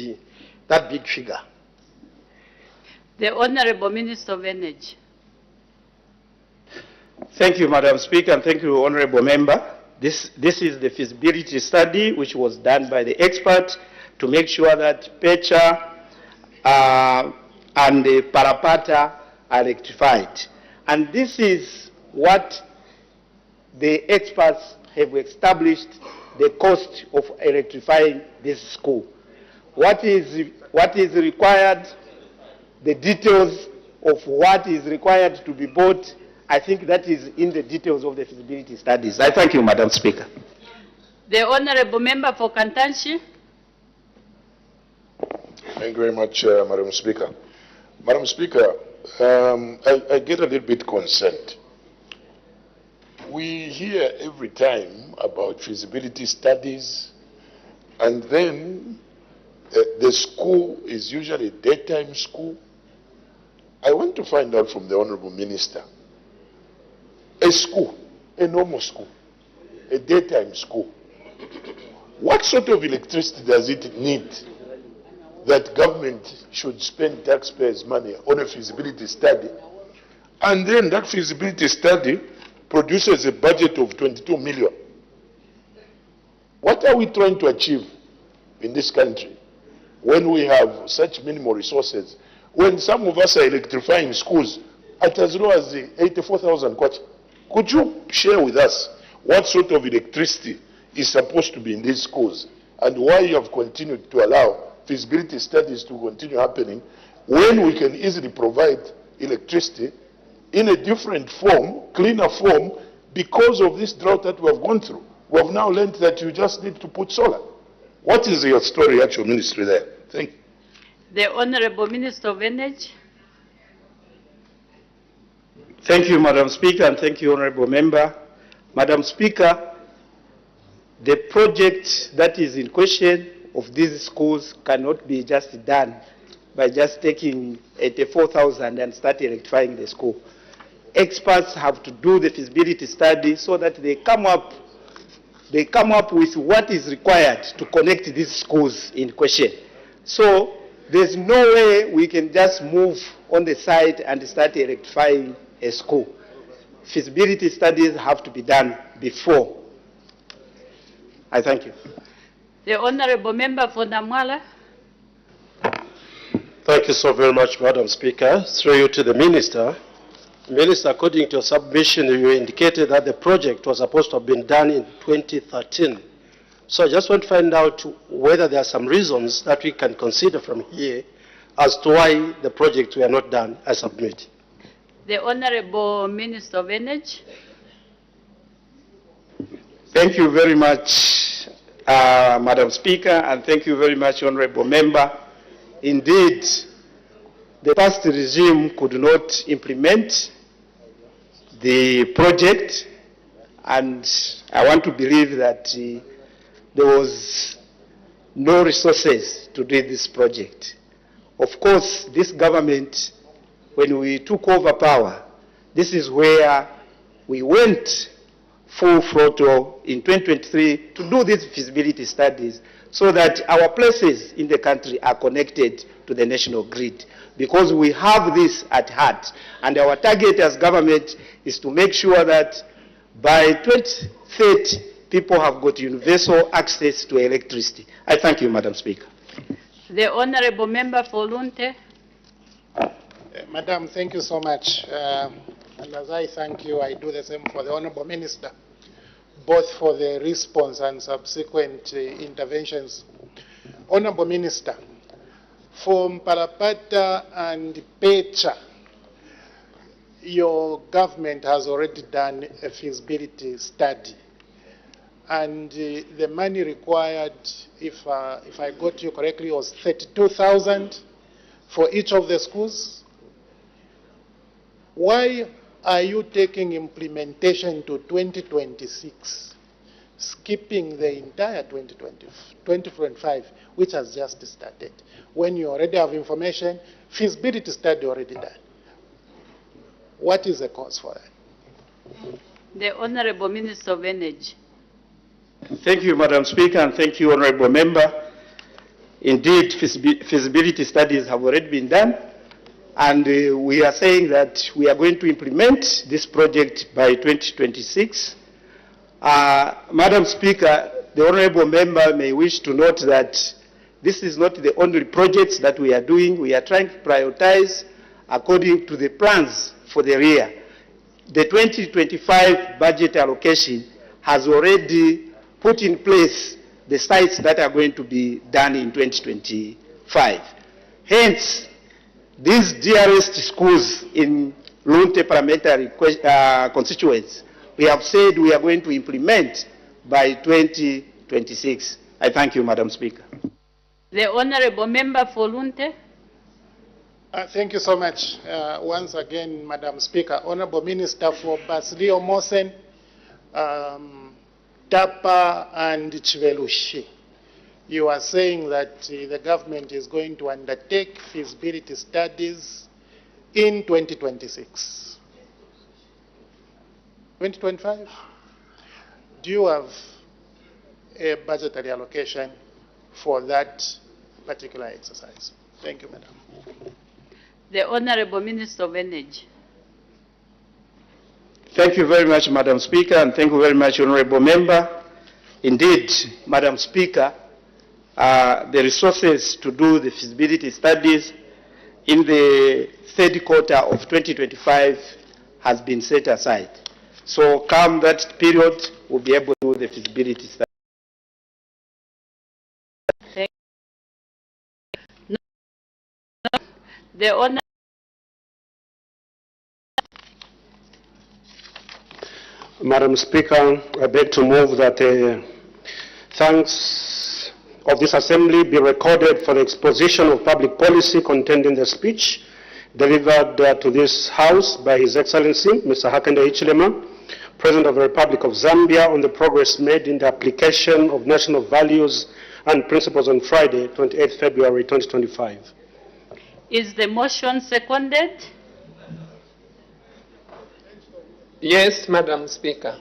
that big figure. The Honorable Minister of Energy. Thank you, Madam Speaker, and thank you, Honorable Member. This is the feasibility study which was done by the expert to make sure that Pecha and the Parapata are electrified. And this is what the experts have established the cost of electrifying this school. What is required, the details of what is required to be bought, I think that is in the details of the feasibility studies. I thank you, Madam Speaker. The Honorable Member for Kantanshi. Thank you very much, Madam Speaker. Madam Speaker, I get a little bit concerned. We hear every time about feasibility studies, and then the school is usually a daytime school. I want to find out from the Honorable Minister, a school, a normal school, a daytime school, what sort of electricity does it need that government should spend taxpayers' money on a feasibility study, and then that feasibility study produces a budget of 22 million. What are we trying to achieve in this country when we have such minimal resources, when some of us are electrifying schools at as low as 84,000 kwacha? Could you share with us what sort of electricity is supposed to be in these schools and why you have continued to allow feasibility studies to continue happening when we can easily provide electricity in a different form, cleaner form, because of this drought that we have gone through? We have now learned that you just need to put solar. What is your story at your ministry there? Thank you. The Honorable Minister of Energy. Thank you, Madam Speaker, and thank you, Honorable Member. Madam Speaker, the project that is in question of these schools cannot be just done by just taking 84,000 and start electrifying the school. Experts have to do the feasibility study so that they come up with what is required to connect these schools in question. So there's no way we can just move on the side and start electrifying a school. Feasibility studies have to be done before. I thank you. The Honorable Member for Namwala. Thank you so very much, Madam Speaker. Through you to the Minister. Minister, according to your submission, you indicated that the project was supposed to have been done in 2013. So I just want to find out whether there are some reasons that we can consider from here as to why the projects were not done as submitted. The Honorable Minister of Energy. Thank you very much, Madam Speaker, and thank you very much, Honorable Member. Indeed, the past regime could not implement the project, and I want to believe that there was no resources to do this project. Of course, this government, when we took over power, this is where we went full throttle in 2023 to do these feasibility studies so that our places in the country are connected to the national grid, because we have this at heart. And our target as government is to make sure that by 2030, people have got universal access to electricity. I thank you, Madam Speaker. The Honorable Member for Lunte. Madam, thank you so much. And as I thank you, I do the same for the Honourable Minister, both for the response and subsequent interventions. Honourable Minister, for Parapata and Pecha, your government has already done a feasibility study. And the money required, if I got you correctly, was 32,000 for each of the schools. Why are you taking implementation to 2026, skipping the entire 2025, which has just started, when you already have information, feasibility study already done? What is the cause for that? The Honourable Minister of Energy. Thank you, Madam Speaker, and thank you, Honourable Member. Indeed, feasibility studies have already been done, and we are saying that we are going to implement this project by 2026. Madam Speaker, the Honourable Member may wish to note that this is not the only projects that we are doing. We are trying to prioritize according to the plans for the year. The 2025 budget allocation has already put in place the sites that are going to be done in 2025. Hence, these dearest schools in Lunte Parliamentary constituents, we have said we are going to implement by 2026. I thank you, Madam Speaker. The Honourable Member for Lunte. Thank you so much. Once again, Madam Speaker, Honourable Minister for Basilio Mosen, Tapa and Chivelushi. You are saying that the government is going to undertake feasibility studies in 2026. 2025? Do you have a budgetary allocation for that particular exercise? Thank you, Madam. The Honourable Minister of Energy. Thank you very much, Madam Speaker, and thank you very much, Honourable Member. Indeed, Madam Speaker, the resources to do the feasibility studies in the third quarter of 2025 has been set aside. So come that period, we'll be able to do the feasibility study. Thank you. No. The Honourable Madam Speaker, I beg to move that thanks of this Assembly be recorded for the exposition of public policy contained in the speech delivered to this House by His Excellency, Mr. Hakainde Hichilema, President of the Republic of Zambia, on the progress made in the application of national values and principles on Friday, 28 February 2025. Is the motion seconded? Yes, Madam Speaker.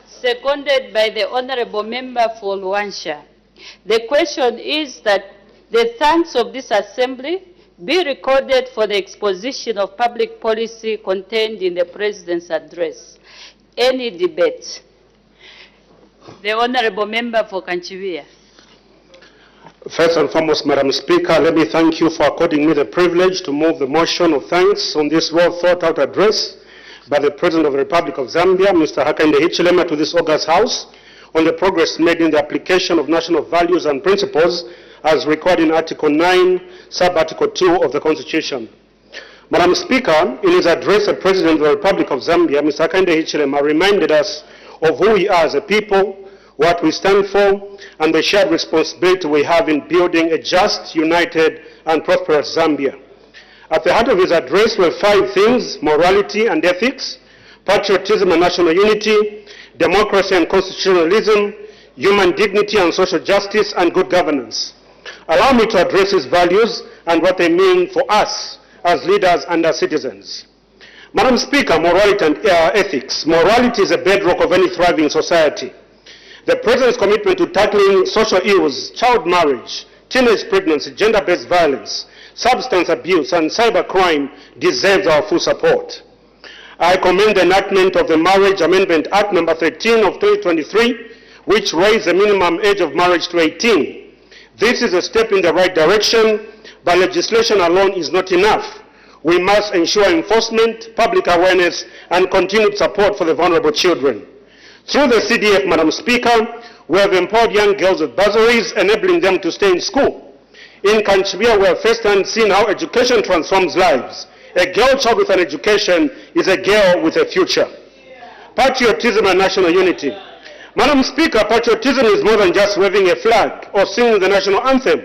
Seconded by the Honourable Member for Luansha. The question is that the thanks of this Assembly be recorded for the exposition of public policy contained in the President's address. Any debate? The Honourable Member for Kanchiwia. First and foremost, Madam Speaker, let me thank you for according me the privilege to move the motion of thanks on this well-thought-out address by the President of the Republic of Zambia, Mr. Hakainde Hichilema, to this August House on the progress made in the application of national values and principles as recorded in Article 9, Sub-Article 2 of the Constitution. Madam Speaker, in his address, the President of the Republic of Zambia, Mr. Hakainde Hichilema, reminded us of who we are as a people, what we stand for, and the shared responsibility we have in building a just, united, and prosperous Zambia. At the heart of his address were 5 things: morality and ethics, patriotism and national unity, democracy and constitutionalism, human dignity and social justice, and good governance. Allow me to address these values and what they mean for us as leaders and as citizens. Madam Speaker, morality and ethics. Morality is a bedrock of any thriving society. The President's commitment to tackling social ills, child marriage, teenage pregnancy, gender-based violence, substance abuse, and cybercrime deserves our full support. I commend the enactment of the Marriage Amendment Act No. 13 of 2023, which raised the minimum age of marriage to 18. This is a step in the right direction, but legislation alone is not enough. we must ensure enforcement, public awareness, and continued support for the vulnerable children. Through the CDF, Madam Speaker, we have empowered young girls with bursaries, enabling them to stay in school. In Kanchibia, we have firsthand seen how education transforms lives. A girl child with an education is a girl with a future. Patriotism and national unity. Madam Speaker, patriotism is more than just waving a flag or singing the national anthem.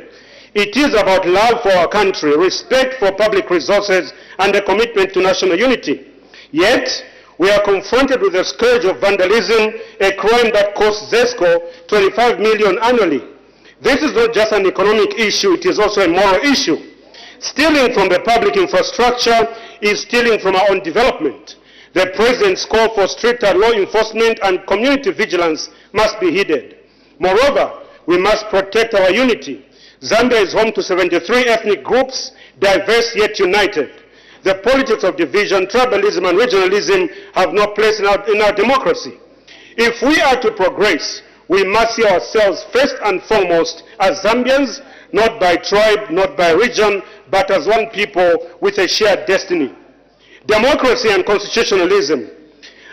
It is about love for our country, respect for public resources, and a commitment to national unity. Yet, we are confronted with the scourge of vandalism, a crime that costs ZESCO 25 million annually. This is not just an economic issue, it is also a moral issue. Stealing from the public infrastructure is stealing from our own development. The President's call for stricter law enforcement and community vigilance must be heeded. Moreover, we must protect our unity. Zambia is home to 73 ethnic groups, diverse yet united. The politics of division, tribalism, and regionalism have no place in our democracy. If we are to progress, we must see ourselves first and foremost as Zambians, not by tribe, not by region, but as one people with a shared destiny. Democracy and constitutionalism.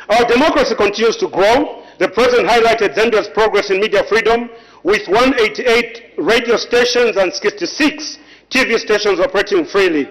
Our democracy continues to grow. The President highlighted Zambia's progress in media freedom with 188 radio stations and 66 TV stations operating freely.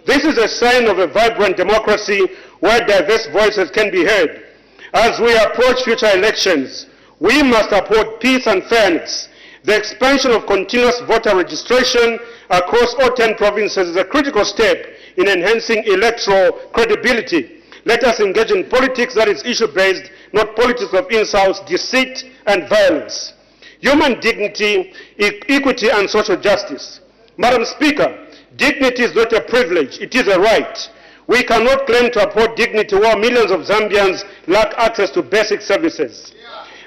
This is a sign of a vibrant democracy where diverse voices can be heard. As we approach future elections, we must uphold peace and fairness. The expansion of continuous voter registration across all 10 provinces is a critical step in enhancing electoral credibility. Let us engage in politics that is issue-based, not politics of insults, deceit, and violence. Human dignity, equity, and social justice. Madam Speaker, dignity is not a privilege, it is a right. We cannot claim to uphold dignity while millions of Zambians lack access to basic services.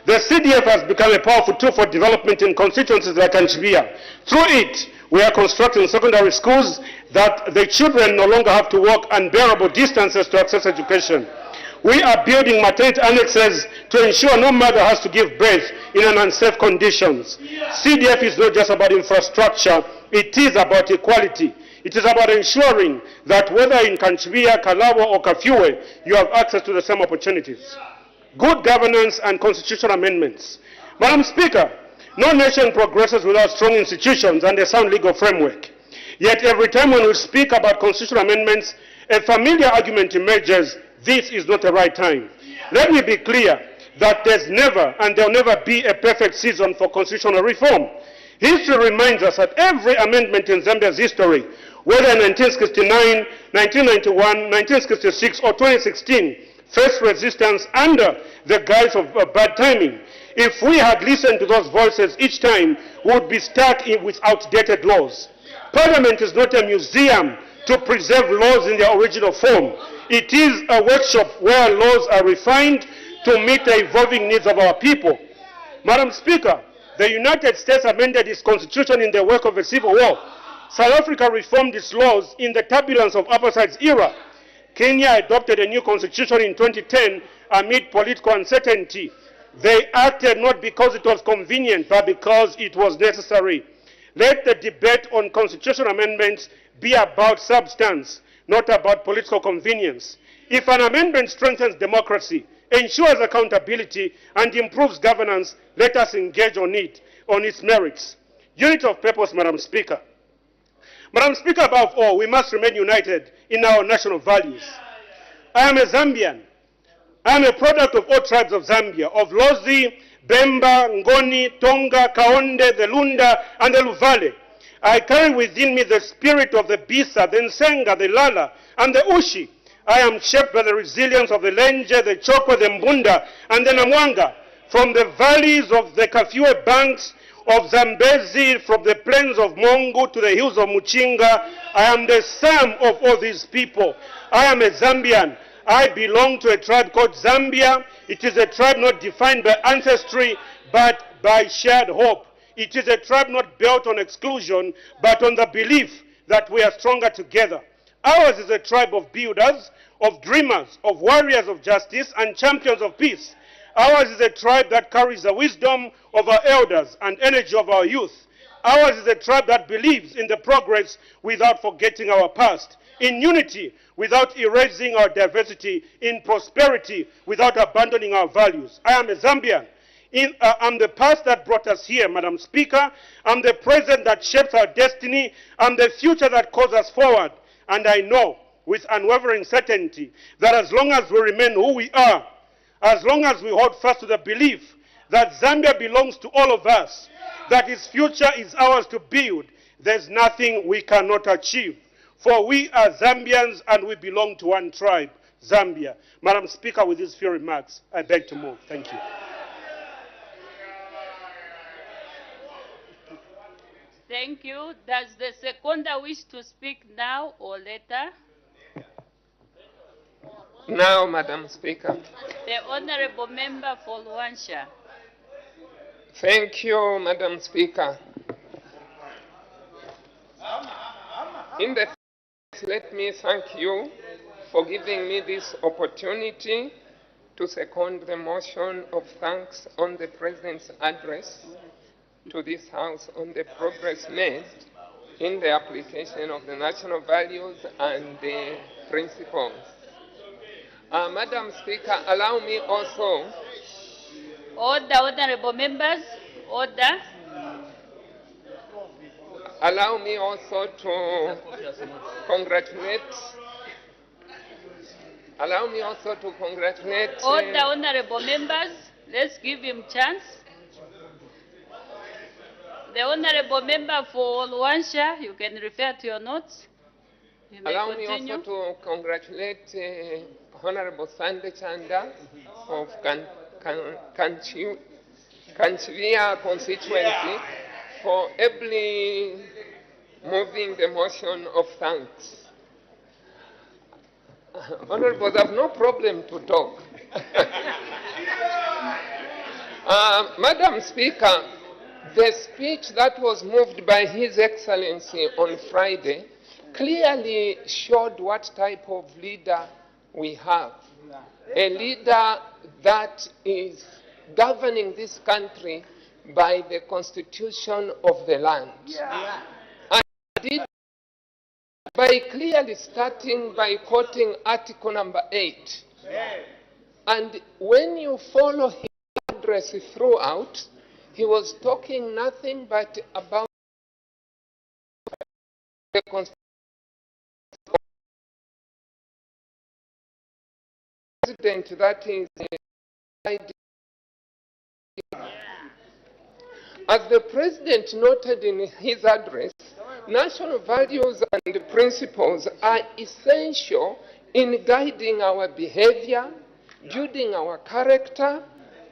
The CDF has become a powerful tool for development in constituencies like Kanchibia. Through it, we are constructing secondary schools that the children no longer have to walk unbearable distances to access education. We are building maternity annexes to ensure no mother has to give birth in unsafe conditions. CDF is not just about infrastructure, it is about equality. It is about ensuring that whether in Kanchibia, Kalawa, or Kafue, you have access to the same opportunities. Good governance and constitutional amendments. Madam Speaker, no nation progresses without strong institutions and a sound legal framework. Yet every time when we speak about constitutional amendments, a familiar argument emerges: this is not the right time. Let me be clear that there's never and there'll never be a perfect season for constitutional reform. History reminds us that every amendment in Zambia's history, whether in 1969, 1991, 1966, or 2016, faced resistance under the guise of bad timing. If we had listened to those voices each time, we would be stuck with outdated laws. Parliament is not a museum to preserve laws in their original form. It is a workshop where laws are refined to meet the evolving needs of our people. Madam Speaker, the United States amended its constitution in the wake of a civil war. South Africa reformed its laws in the turbulence of apartheid's era. Kenya adopted a new constitution in 2010 amid political uncertainty. They acted not because it was convenient, but because it was necessary. Let the debate on constitutional amendments be about substance, not about political convenience. If an amendment strengthens democracy, ensures accountability, and improves governance, let us engage on it, on its merits. Unity of purpose, Madam Speaker. Madam Speaker, above all, we must remain united in our national values. I am a Zambian. I am a product of all tribes of Zambia, of Lozi, Bemba, Ngoni, Tonga, Kaonde, the Lunda, and the Luvale. I carry within me the spirit of the Bisa, the Nsenga, the Lala, and the Ushi. I am shaped by the resilience of the Lenje, the Chokwe, the Mbunda, and the Namwanga. From the valleys of the Kafue banks of Zambezi, from the plains of Mongo to the hills of Muchinga, I am the sum of all these people. I am a Zambian. I belong to a tribe called Zambia. It is a tribe not defined by ancestry, but by shared hope. It is a tribe not built on exclusion, but on the belief that we are stronger together. Ours is a tribe of builders, of dreamers, of warriors of justice, and champions of peace. Ours is a tribe that carries the wisdom of our elders and energy of our youth. Ours is a tribe that believes in the progress without forgetting our past. in unity without erasing our diversity, in prosperity without abandoning our values. I am a Zambian. I'm the past that brought us here, Madam Speaker. I'm the present that shapes our destiny. I'm the future that calls us forward. And I know with unwavering certainty that as long as we remain who we are, as long as we hold fast to the belief that Zambia belongs to all of us, that its future is ours to build, there's nothing we cannot achieve. For we are Zambians and we belong to one tribe, Zambia. Madam Speaker, with these few remarks, I beg to move. Thank you. Thank you. Does the seconder wish to speak now or later? Now, Madam Speaker. The Honorable Member for Luansha. Thank you, Madam Speaker. In the first, let me thank you for giving me this opportunity to second the motion of thanks on the President's address to this House on the progress made in the application of the national values and the principles. Madam Speaker, allow me also... Order, honorable members, order. Allow me also to congratulate... Allow me also to congratulate... Order, honorable members, let's give him chance. The Honorable Member for Luansha, you can refer to your notes. You may Allow continue. me also to congratulate Honorable Sande Chanda of Kanchivia constituency for ably moving the motion of thanks. Honorables, I have no problem to talk. Madam Speaker, the speech that was moved by His Excellency on Friday clearly showed what type of leader we have. A leader that is governing this country by the constitution of the land. Yeah. And did by clearly starting by quoting Article number 8. Yeah. And when you follow his address throughout, he was talking nothing but about the constitution. President, that is as the President noted in his address, national values and principles are essential in guiding our behavior, building our character,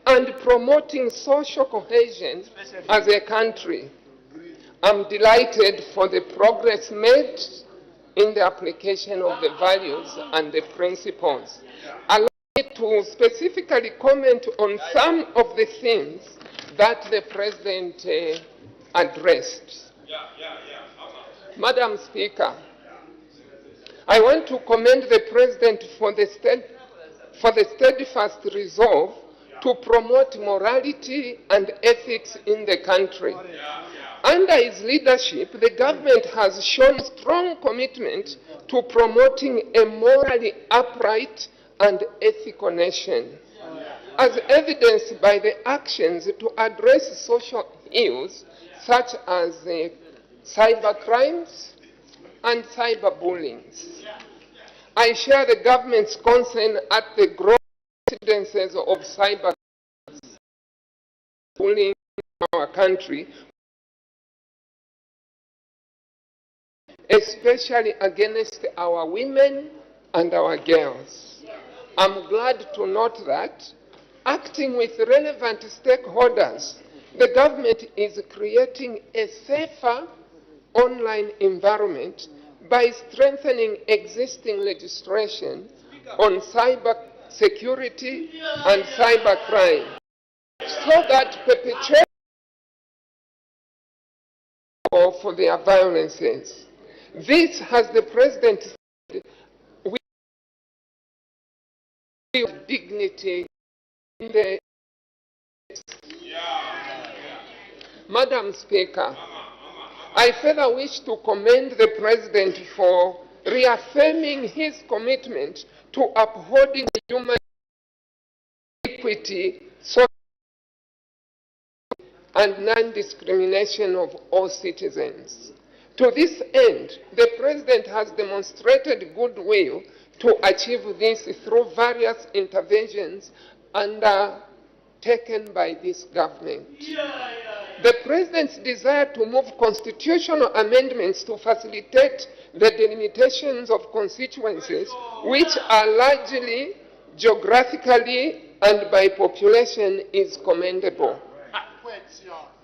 and promoting social cohesion as a country. I'm delighted for the progress made in the application of the values and the principles. Allow me to specifically comment on some of the things that the President addressed. Madam Speaker, I want to commend the President for the steadfast resolve to promote morality and ethics in the country. Under his leadership, the government has shown strong commitment to promoting a morally upright and ethical nation, as evidenced by the actions to address social ills such as cyber crimes and cyberbullying. I share the government's concern at the growing incidences of cyberbullying in our country, especially against our women and our girls. I'm glad to note that, acting with relevant stakeholders, the government is creating a safer online environment by strengthening existing legislation on cyber security and cyber crime, so that perpetrators for their violences. This, has the President said, with dignity in the... Madam Speaker, I further wish to commend the President for reaffirming his commitment to upholding the human equity, social and non-discrimination of all citizens. To this end, the President has demonstrated goodwill to achieve this through various interventions undertaken by this government. The President's desire to move constitutional amendments to facilitate the delimitations of constituencies, which are largely geographically and by population, is commendable.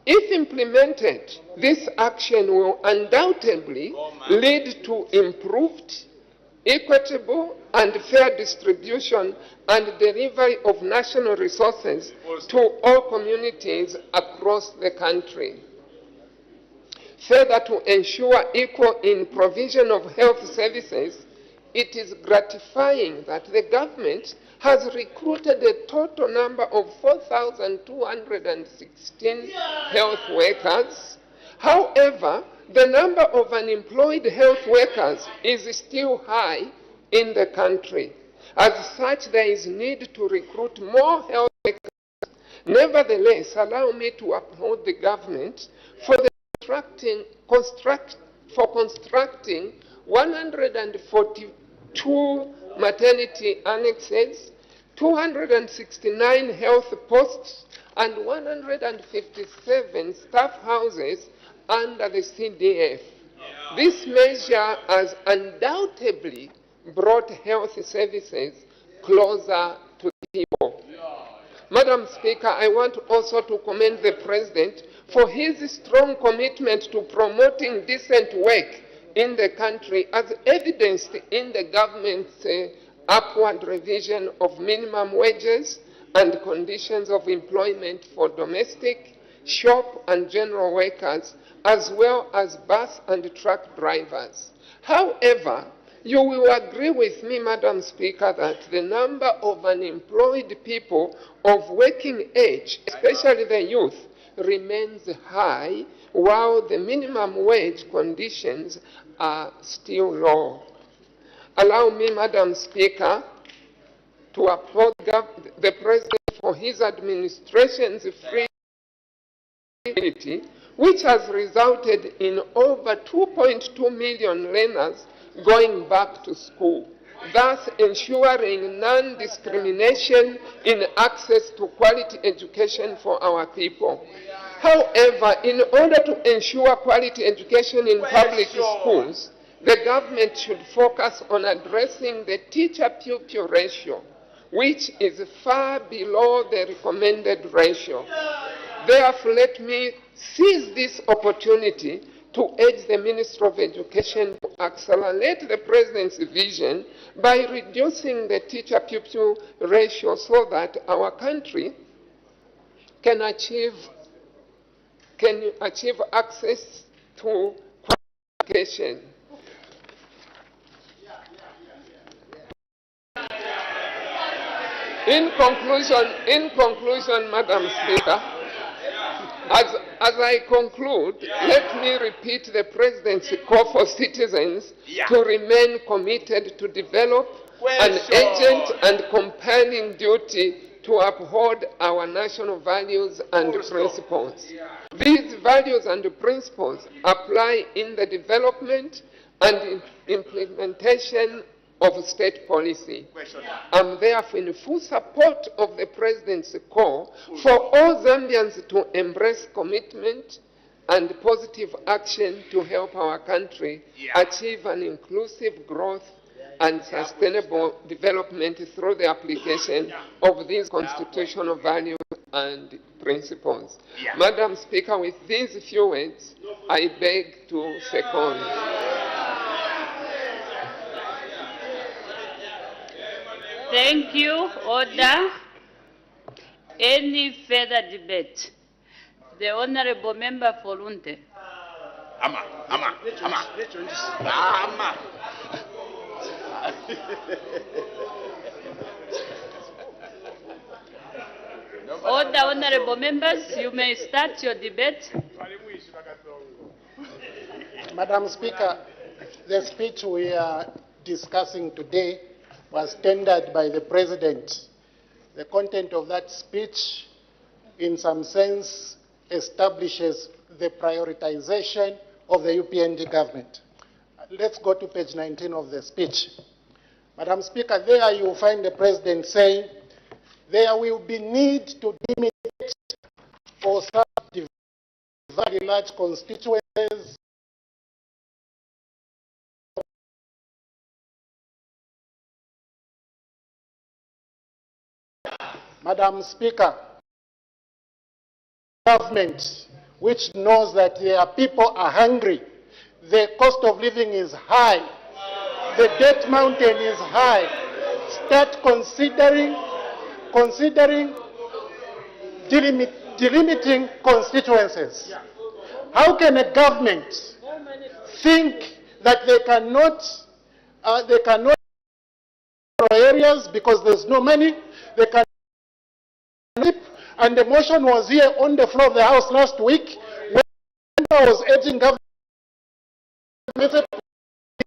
If implemented, this action will undoubtedly lead to improved, equitable, and fair distribution and delivery of national resources to all communities across the country. Further, to ensure equal in provision of health services, it is gratifying that the government has recruited a total number of 4,216 health workers. However, the number of unemployed health workers is still high in the country. As such, there is need to recruit more health workers. Nevertheless, allow me to applaud the government for constructing 142 maternity annexes, 269 health posts, and 157 staff houses under the CDF. This measure has undoubtedly brought health services closer to the people. Madam Speaker, I want also to commend the President for his strong commitment to promoting decent work in the country, as evidenced in the government's upward revision of minimum wages and conditions of employment for domestic, shop and general workers, as well as bus and truck drivers. However, you will agree with me, Madam Speaker, that the number of unemployed people of working age, especially the youth, remains high, while the minimum wage conditions are still low. Allow me, Madam Speaker, to applaud the President for his administration's free mobility, which has resulted in over 2.2 million learners going back to school, thus ensuring non-discrimination in access to quality education for our people. However, in order to ensure quality education in public schools, the government should focus on addressing the teacher-pupil ratio, which is far below the recommended ratio. Therefore, let me seize this opportunity to urge the Minister of Education to accelerate the President's vision by reducing the teacher-pupil ratio so that our country can achieve access to education. In conclusion, Madam Speaker, as I conclude, let me repeat the President's call for citizens to remain committed to develop an urgent and compelling duty to uphold our national values and principles. These values and principles apply in the development and implementation of state policy. I'm therefore in full support of the President's call for all Zambians to embrace commitment and positive action to help our country achieve an inclusive growth and sustainable development through the application of these constitutional values and principles. Madam Speaker, with these few words, I beg to second. Thank you. Order. Any further debate? The Honorable Member for Lunte. Order, honorable members, you may start your debate. Madam Speaker, The speech we are discussing today was tendered by the President. The content of that speech, in some sense, establishes the prioritization of the UPND government. Let's go to page 19 of the speech. Madam Speaker, there you will find the President saying, there will be need to limit or subdivide very large constituencies Madam Speaker, government which knows that their people are hungry, the cost of living is high, the debt mountain is high, start considering delimiting constituencies. How can a government think that they cannot areas because there's no money, they can and the motion was here on the floor of the House last week when I was urging government, there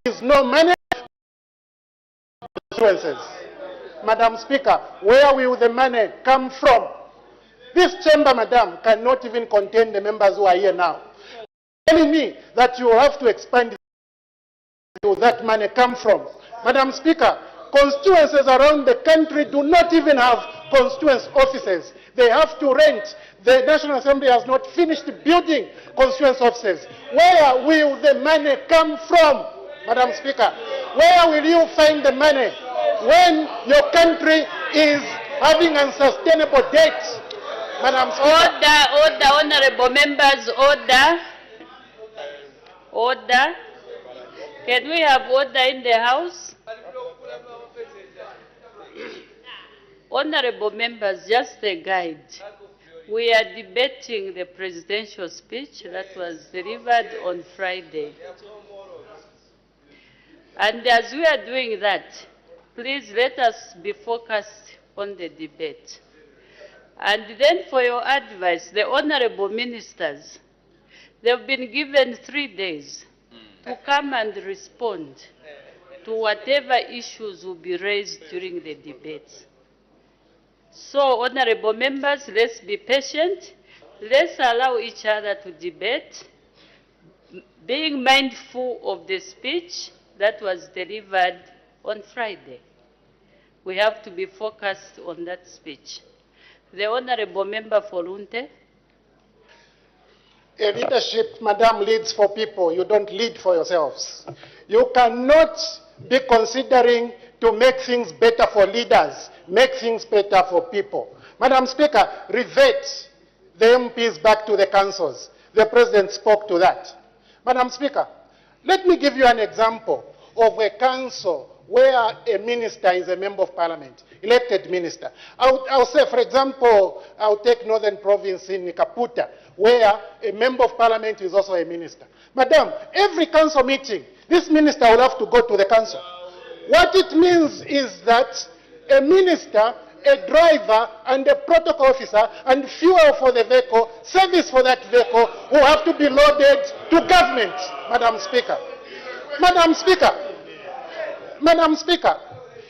is no money. Madam Speaker, where will the money come from? This chamber, Madam, cannot even contain the members who are here now. Telling me that you have to expand where that money come from. Madam Speaker, constituencies around the country do not even have constituency offices. They have to rent. The National Assembly has not finished building constituency offices. Where will the money come from, Madam Speaker? Where will you find the money when your country is having unsustainable debt, Madam Speaker? Order, honorable members, order. Order. Can we have order in the House? Honorable members, just a guide. We are debating the presidential speech that was delivered on Friday. And as we are doing that, please let us be focused on the debate. And then for your advice, the honorable ministers, they've been given 3 days to come and respond to whatever issues will be raised during the debates. So, honorable members, let's be patient. Let's allow each other to debate, being mindful of the speech that was delivered on Friday. We have to be focused on that speech. The honorable member for Lunte. A leadership, Madam, leads for people. You don't lead for yourselves. You cannot be considering to make things better for leaders, make things better for people. Madam Speaker, revert the MPs back to the councils. The President spoke to that. Madam Speaker, let me give you an example of a council where a minister is a member of parliament, elected minister. I'll say, for example, I'll take Northern Province in Kaputa, where a member of parliament is also a minister. Madam, every council meeting, this minister will have to go to the council. What it means is that a minister, a driver, and a protocol officer, and fuel for the vehicle, service for that vehicle, will have to be loaded to government, Madam Speaker. Madam Speaker, Madam Speaker,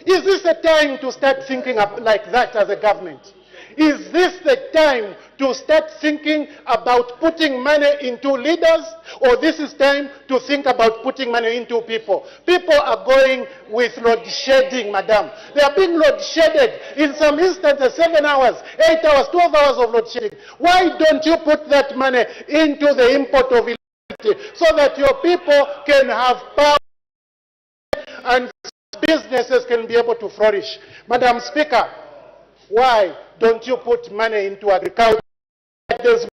is this the time to start thinking like that as a government? Is this the time to start thinking about putting money into leaders, or this is time to think about putting money into people? People are going with load shedding, Madam. They are being load shedded. In some instances, 7 hours, 8 hours, 12 hours of load shedding. Why don't you put that money into the import of electricity so that your people can have power and businesses can be able to flourish? Madam Speaker, why don't you put money into agriculture? The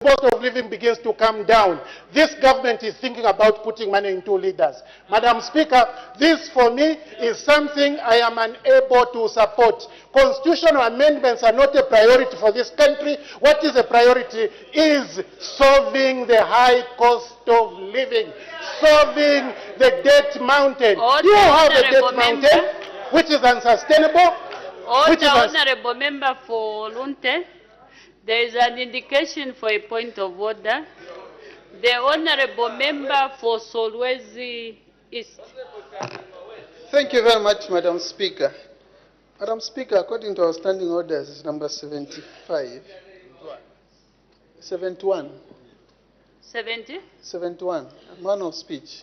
cost of living begins to come down. This government is thinking about putting money into leaders. Madam Speaker, this for me is something I am unable to support. Constitutional amendments are not a priority for this country. What is a priority is solving the high cost of living, solving the debt mountain. You have a debt mountain which is unsustainable. Honorable member for Lunte, there is an indication for a point of order. The Honorable Member for Solwezi East. Thank you very much, Madam Speaker. Madam Speaker, according to our standing orders, number 75, 71. 70? 71, man of speech.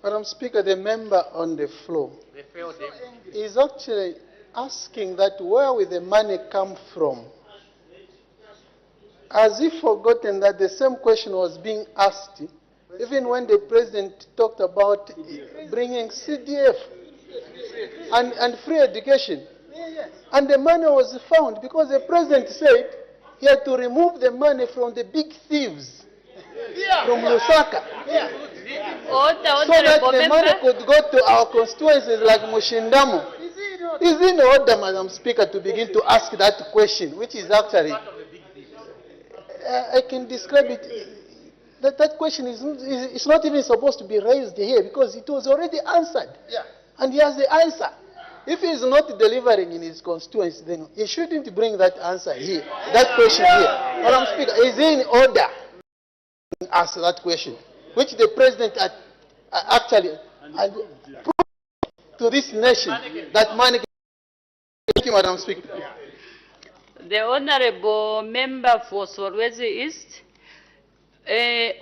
Madam Speaker, the member on the floor is actually asking that where will the money come from? As if forgotten that the same question was being asked even when the president talked about bringing CDF and free education. And the money was found because the president said he had to remove the money from the big thieves from Lusaka. So that the money could go to our constituencies like Mushindamo. Is in order, Madam Speaker, to begin to ask that question, which is actually, I can describe it, that question is not even supposed to be raised here because it was already answered. And he has the answer. If he is not delivering in his constituency, then he shouldn't bring that answer here, that question here. Madam Speaker, is in order to ask that question, which the president had actually proved to this nation that money. Thank you, Madam Speaker. The Honorable Member for Solwezi East.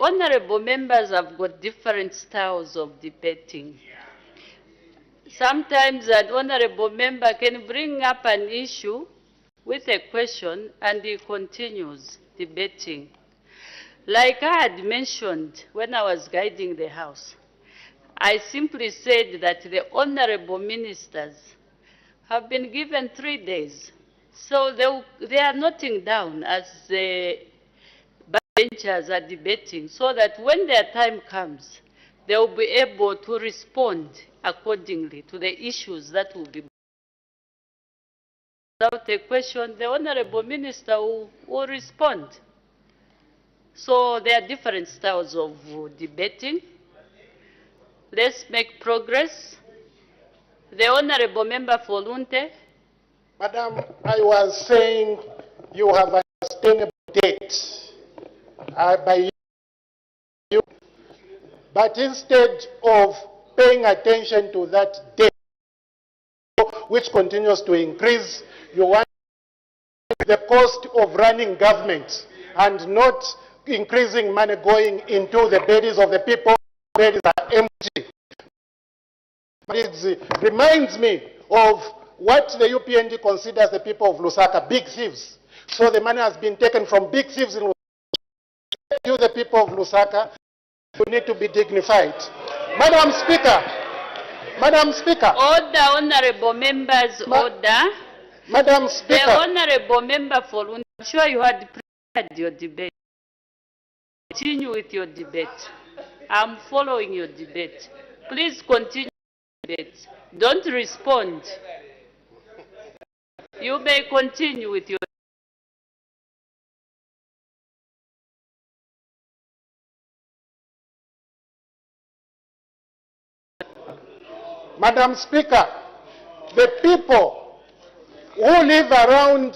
Honorable members have got different styles of debating. Sometimes an honorable member can bring up an issue with a question and he continues debating. Like I had mentioned when I was guiding the House, I simply said that the honorable ministers have been given 3 days. So they are noting down as the benchers are debating so that when their time comes, they will be able to respond accordingly to the issues that will be. Without a question, the honorable minister will respond. So there are different styles of debating. Let's make progress. The honorable member for Lunte. Madam, I was saying you have a sustainable debt by you, but instead of paying attention to that debt, which continues to increase, you want the cost of running government and not increasing money going into the bellies of the people. Bellies are empty. But it reminds me of what the UPND considers the people of Lusaka big thieves. So the money has been taken from big thieves in Lusaka. You, the people of Lusaka, you need to be dignified. Madam Speaker. Order, honorable members, order. Madam Speaker. The honorable member for Lunte, I'm sure you had prepared your debate. Continue with your debate. I'm following your debate. Please continue your debate. Don't respond. You may continue with your. Madam Speaker, the people who live around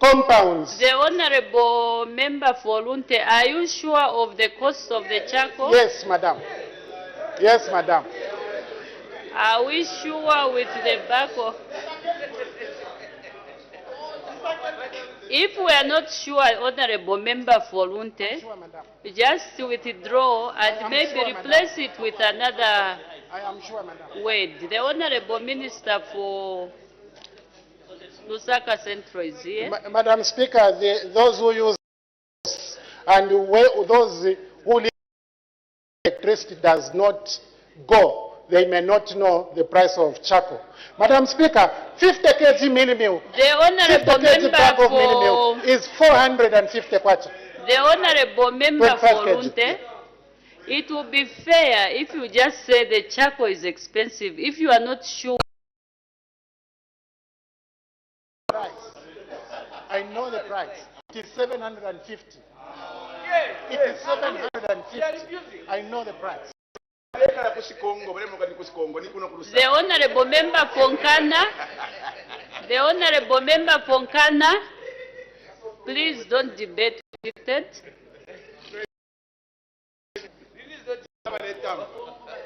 compounds. The honorable member for Lunte, are you sure of the cost of the charcoal? Yes, madam. Yes, madam. Are we sure with the back of? If we are not sure, honorable member for Lunte, just withdraw and maybe replace it with another word. The honorable minister for Lusaka Central is here. Madam Speaker, those who use and those who live electricity does not go, they may not know the price of charcoal. Madam Speaker, 50 kg mini meal. The honorable member for mini meal is 450 kwacha. The honorable member for Lunte, it will be fair if you just say the charcoal is expensive. If you are not sure. I know the price. It is 750. It is 750. I know the price. The honorable member Fonkana, the honorable member Fonkana, please don't debate with it.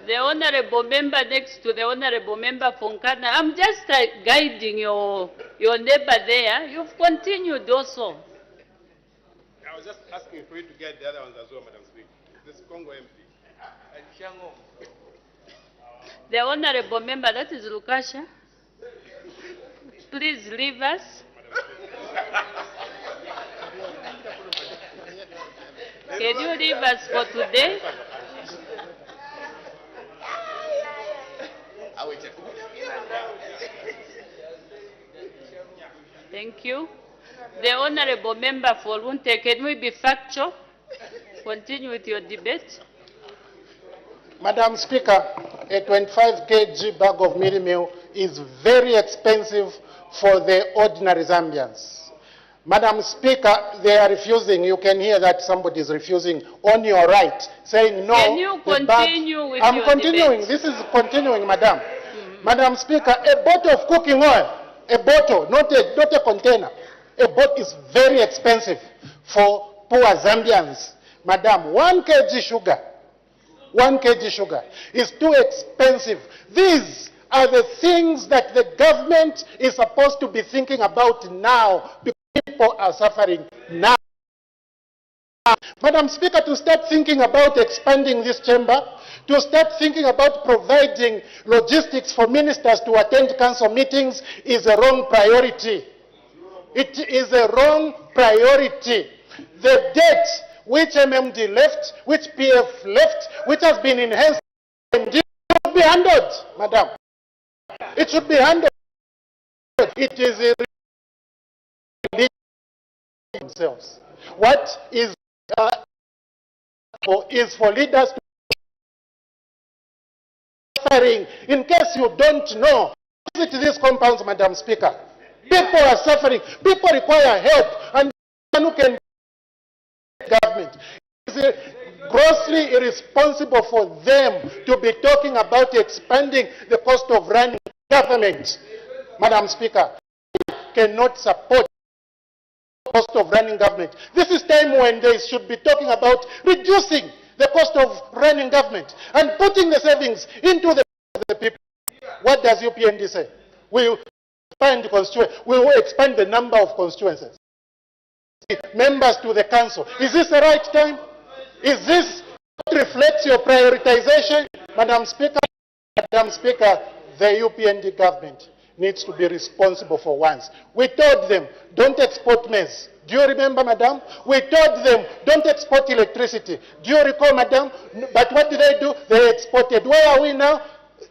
The honorable member next to the honorable member Fonkana, I'm just guiding your neighbor there. You've continued also. I was just asking for you to get the other ones as well, Madam Speaker. This Congo MP. The honorable member, that is Lukasha. Please leave us. Can you leave us for today? Thank you. The honorable member for Lunte, can we be factual? Continue with your debate. Madam Speaker, a 25 kg bag of mealie meal is very expensive for the ordinary Zambians. Madam Speaker, they are refusing. You can hear that somebody is refusing on your right, saying no. Can you continue with I'm your continuing. debate? This is continuing, Madam. Madam Speaker, a bottle of cooking oil, a bottle, not a container. A bottle is very expensive for poor Zambians. Madam, 1 kg sugar, 1 kg sugar is too expensive. These are the things that the government is supposed to be thinking about now, because people are suffering now. Madam Speaker, to start thinking about expanding this chamber, to start thinking about providing logistics for ministers to attend council meetings is a wrong priority. It is a wrong priority. The debt which MMD left, which PF left, which has been enhanced, should be handled, Madam. It should be handled. It is themselves. What is for leaders to suffering. In case you don't know, visit these compounds, Madam Speaker. People are suffering. People require help, and who can government. It's grossly irresponsible for them to be talking about expanding the cost of running government. Madam Speaker, cannot support the cost of running government. This is time when they should be talking about reducing the cost of running government and putting the savings into the people. What does UPND say? We will expand the number of constituencies. Members to the council. Is this the right time? Is this what reflects your prioritization? Madam Speaker, the UPND government needs to be responsible for once. We told them, don't export maize. Do you remember, Madam? We told them, don't export electricity. Do you recall, Madam? But what did they do? They exported. Where are we now?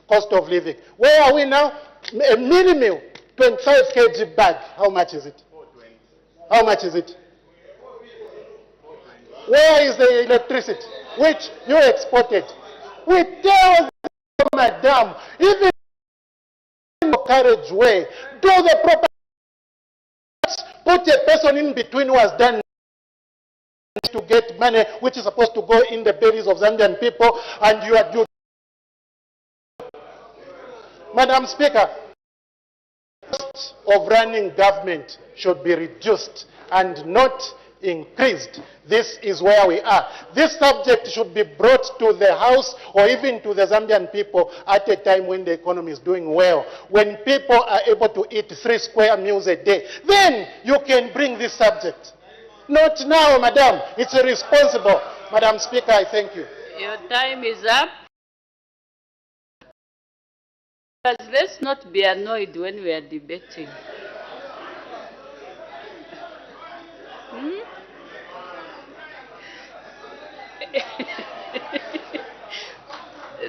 Cost of living. Where are we now? A mealie meal, 25 kg bag. How much is it? How much is it? Where is the electricity, which you exported? We tell them, Madam, even in the carriageway, do the proper. Put a person in between who has done to get money, which is supposed to go in the bellies of Zambian people, and you are due. Madam Speaker, the cost of running government should be reduced and not increased. This is where we are. This subject should be brought to the House or even to the Zambian people at a time when the economy is doing well. When people are able to eat 3 square meals a day, then you can bring this subject. Not now, Madam. It's irresponsible. Madam Speaker, I thank you. Your time is up. Let's not be annoyed when we are debating.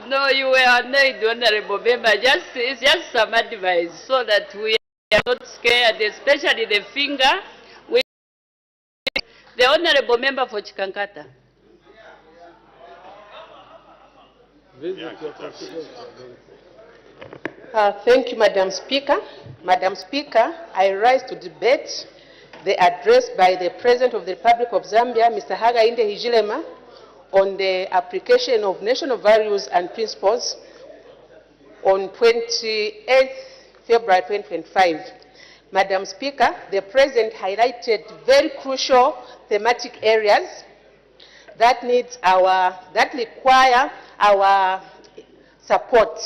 No, you were annoyed, Honorable Member. It's just some advice so that we are not scared, especially the finger. The Honorable Member for Chikankata. Thank you, Madam Speaker. Madam Speaker, I rise to debate the address by the President of the Republic of Zambia, Mr. Hakainde Hichilema, on the application of national values and principles on 28th February 2025. Madam Speaker, the President highlighted very crucial thematic areas that require our support.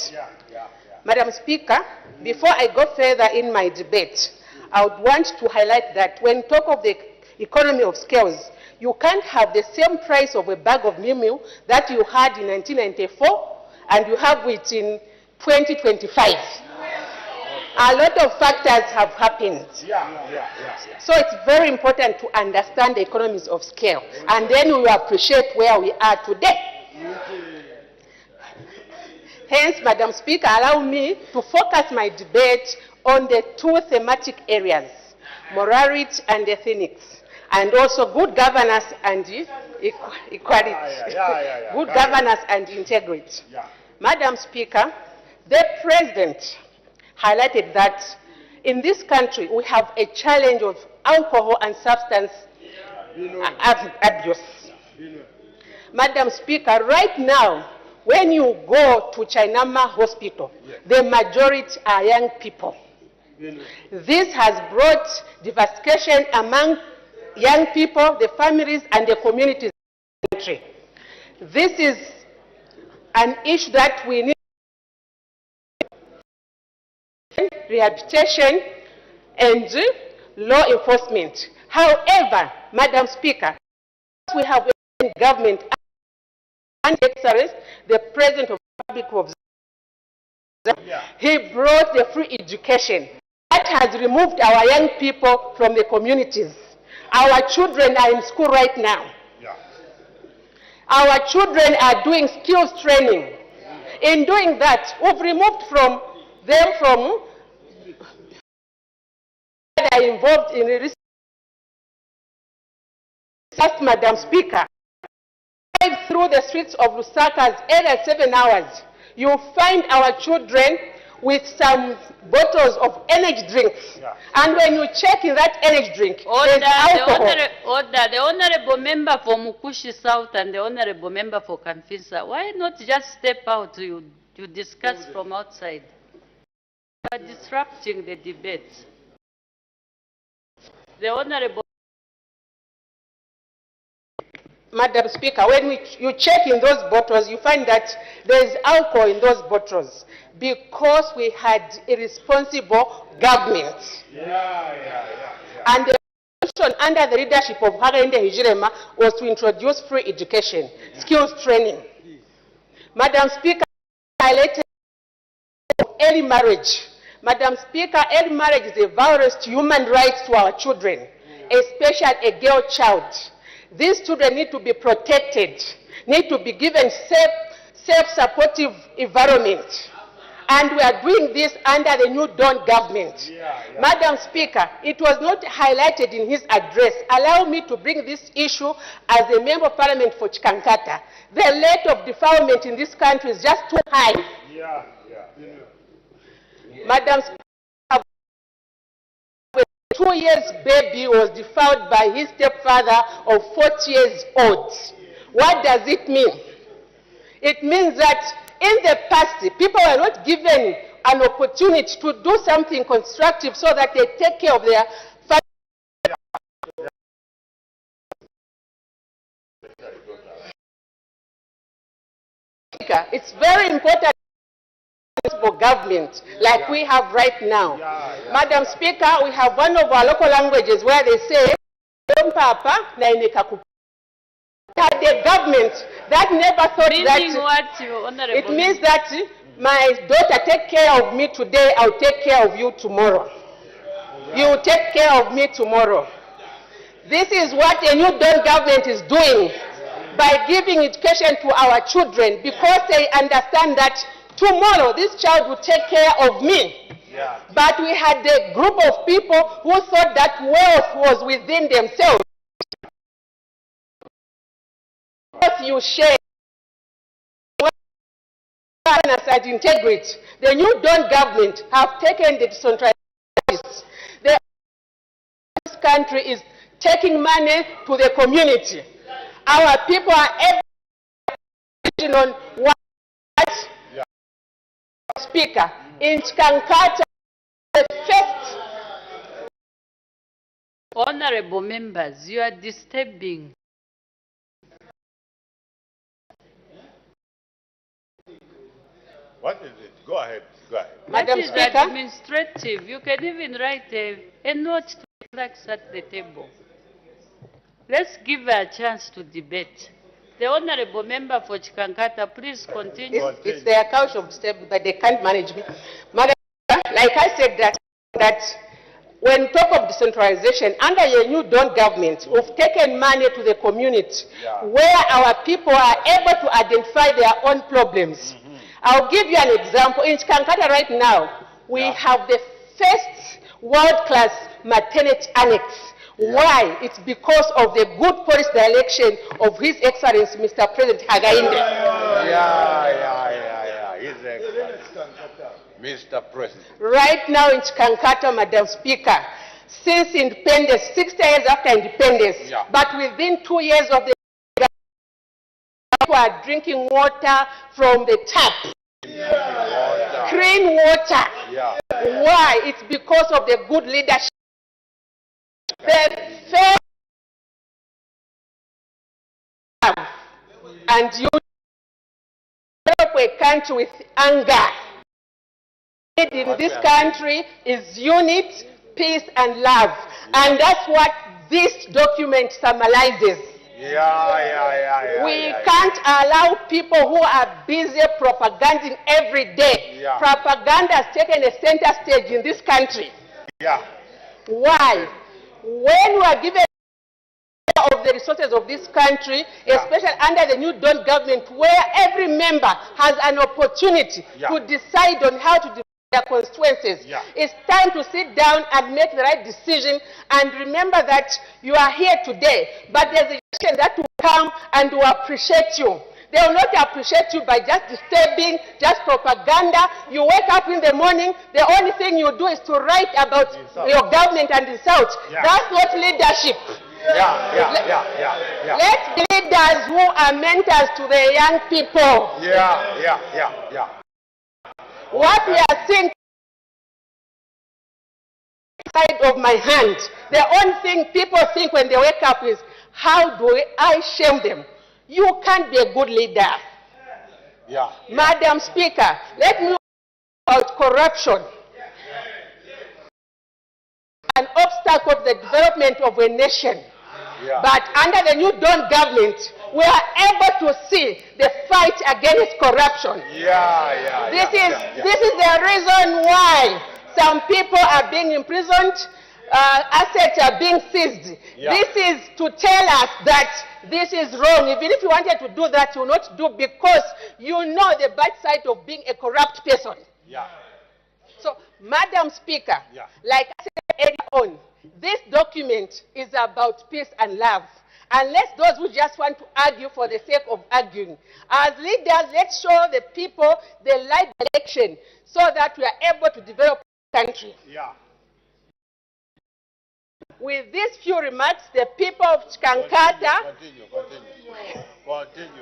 Madam Speaker, before I go further in my debate, I would want to highlight that when talk of the economy of scales, you can't have the same price of a bag of meal that you had in 1994 and you have it in 2025. A lot of factors have happened. So it's very important to understand the economies of scale, and then we will appreciate where we are today. Hence, Madam Speaker, allow me to focus my debate on the two thematic areas, morality and ethics, and also good governance and equality, good governance and integrity. Madam Speaker, the President highlighted that in this country we have a challenge of alcohol and substance abuse. Madam Speaker, right now, when you go to Chainama Hospital, the majority are young people. This has brought devastation among young people, the families, and the communities in the country. This is an issue that we need rehabilitation and law enforcement. However, Madam Speaker, we have a government and excellence, the President of the Republic of he brought the free education. That has removed our young people from the communities. Our children are in school right now. Our children are doing skills training. In doing that, we've removed from them from that are involved in research. Madam Speaker, through the streets of Lusaka every 7 hours, you find our children with some bottles of energy drinks. And when you check in that energy drink, there's alcohol. The Honorable Member for Mukushi South and the Honorable Member for Kamfisa, why not just step out to discuss from outside? You are disrupting the debate. The Honorable Madam Speaker, when you check in those bottles, you find that there is alcohol in those bottles because we had irresponsible government. And the solution under the leadership of Hakainde Hichilema was to introduce free education, skills training. Madam Speaker, highlighted early marriage. Madam Speaker, early marriage is a violence to human rights to our children, especially a girl child. These children need to be protected, need to be given safe, supportive environment. And we are doing this under the new Dawn government. Madam Speaker, it was not highlighted in his address. Allow me to bring this issue as a Member of Parliament for Chikankata. The rate of defilement in this country is just too high. Madam Speaker, 2 years baby was defiled by his stepfather of 40 years old. What does it mean? It means that in the past, people were not given an opportunity to do something constructive so that they take care of their family. It's very important for government like we have right now. Madam Speaker, we have one of our local languages where they say, the government that never thought that it means that my daughter take care of me today, I'll take care of you tomorrow. You will take care of me tomorrow. This is what a new Dawn government is doing by giving education to our children because they understand that tomorrow this child will take care of me. But we had a group of people who thought that wealth was within themselves. You share and integrity. The new Dawn government have taken the decentralized. This country is taking money to the community. Our people are able on what Speaker in Chikankata, the first. Honorable members, you are disturbing. What is it? Go ahead. Go ahead. That is administrative. You can even write a note to the clerks at the table. Let's give her a chance to debate. The Honorable Member for Chikankata, please continue. It's their couch of step, but they can't manage me. Madam, like I said, that when talk of decentralization, under a new Dawn government, we've taken money to the community where our people are able to identify their own problems. I'll give you an example. In Chikankata right now, we have the first world-class maternity annex. Why? It's because of the good policy direction of His Excellency, Mr. President Hakainde. His Excellency. Mr. President. Right now in Chikankata, Madam Speaker, since independence, 60 years after independence, but within 2 years of the people are drinking water from the tap. Clean water. Why? It's because of the good leadership. The first and you develop a country with anger. In this country is unity, peace, and love. And that's what this document summarizes. We can't allow people who are busy propaganding every day. Propaganda has taken a center stage in this country. Why? When we are given of the resources of this country, especially under the new Dawn government, where every member has an opportunity to decide on how to develop their constituencies, it's time to sit down and make the right decision. And remember that you are here today, but there's a generation that will come and will appreciate you. They will not appreciate you by just disturbing, just propaganda. You wake up in the morning, the only thing you do is to write about your government and insult. That's not leadership. Let's be leaders who are mentors to the young people. What we are seeing side of my hand, the only thing people think when they wake up is, how do I shame them? You can't be a good leader. Madam Speaker, let me talk about corruption. An obstacle to the development of a nation. But under the new Dawn government, we are able to see the fight against corruption. This is the reason why some people are being imprisoned, assets are being seized. This is to tell us that this is wrong. Even if you wanted to do that, you will not do, because you know the bad side of being a corrupt person. So, Madam Speaker, like I said earlier on, this document is about peace and love. Unless those who just want to argue for the sake of arguing. As leaders, let's show the people the right direction so that we are able to develop the country. With these few remarks, the people of Chikankata... Continue.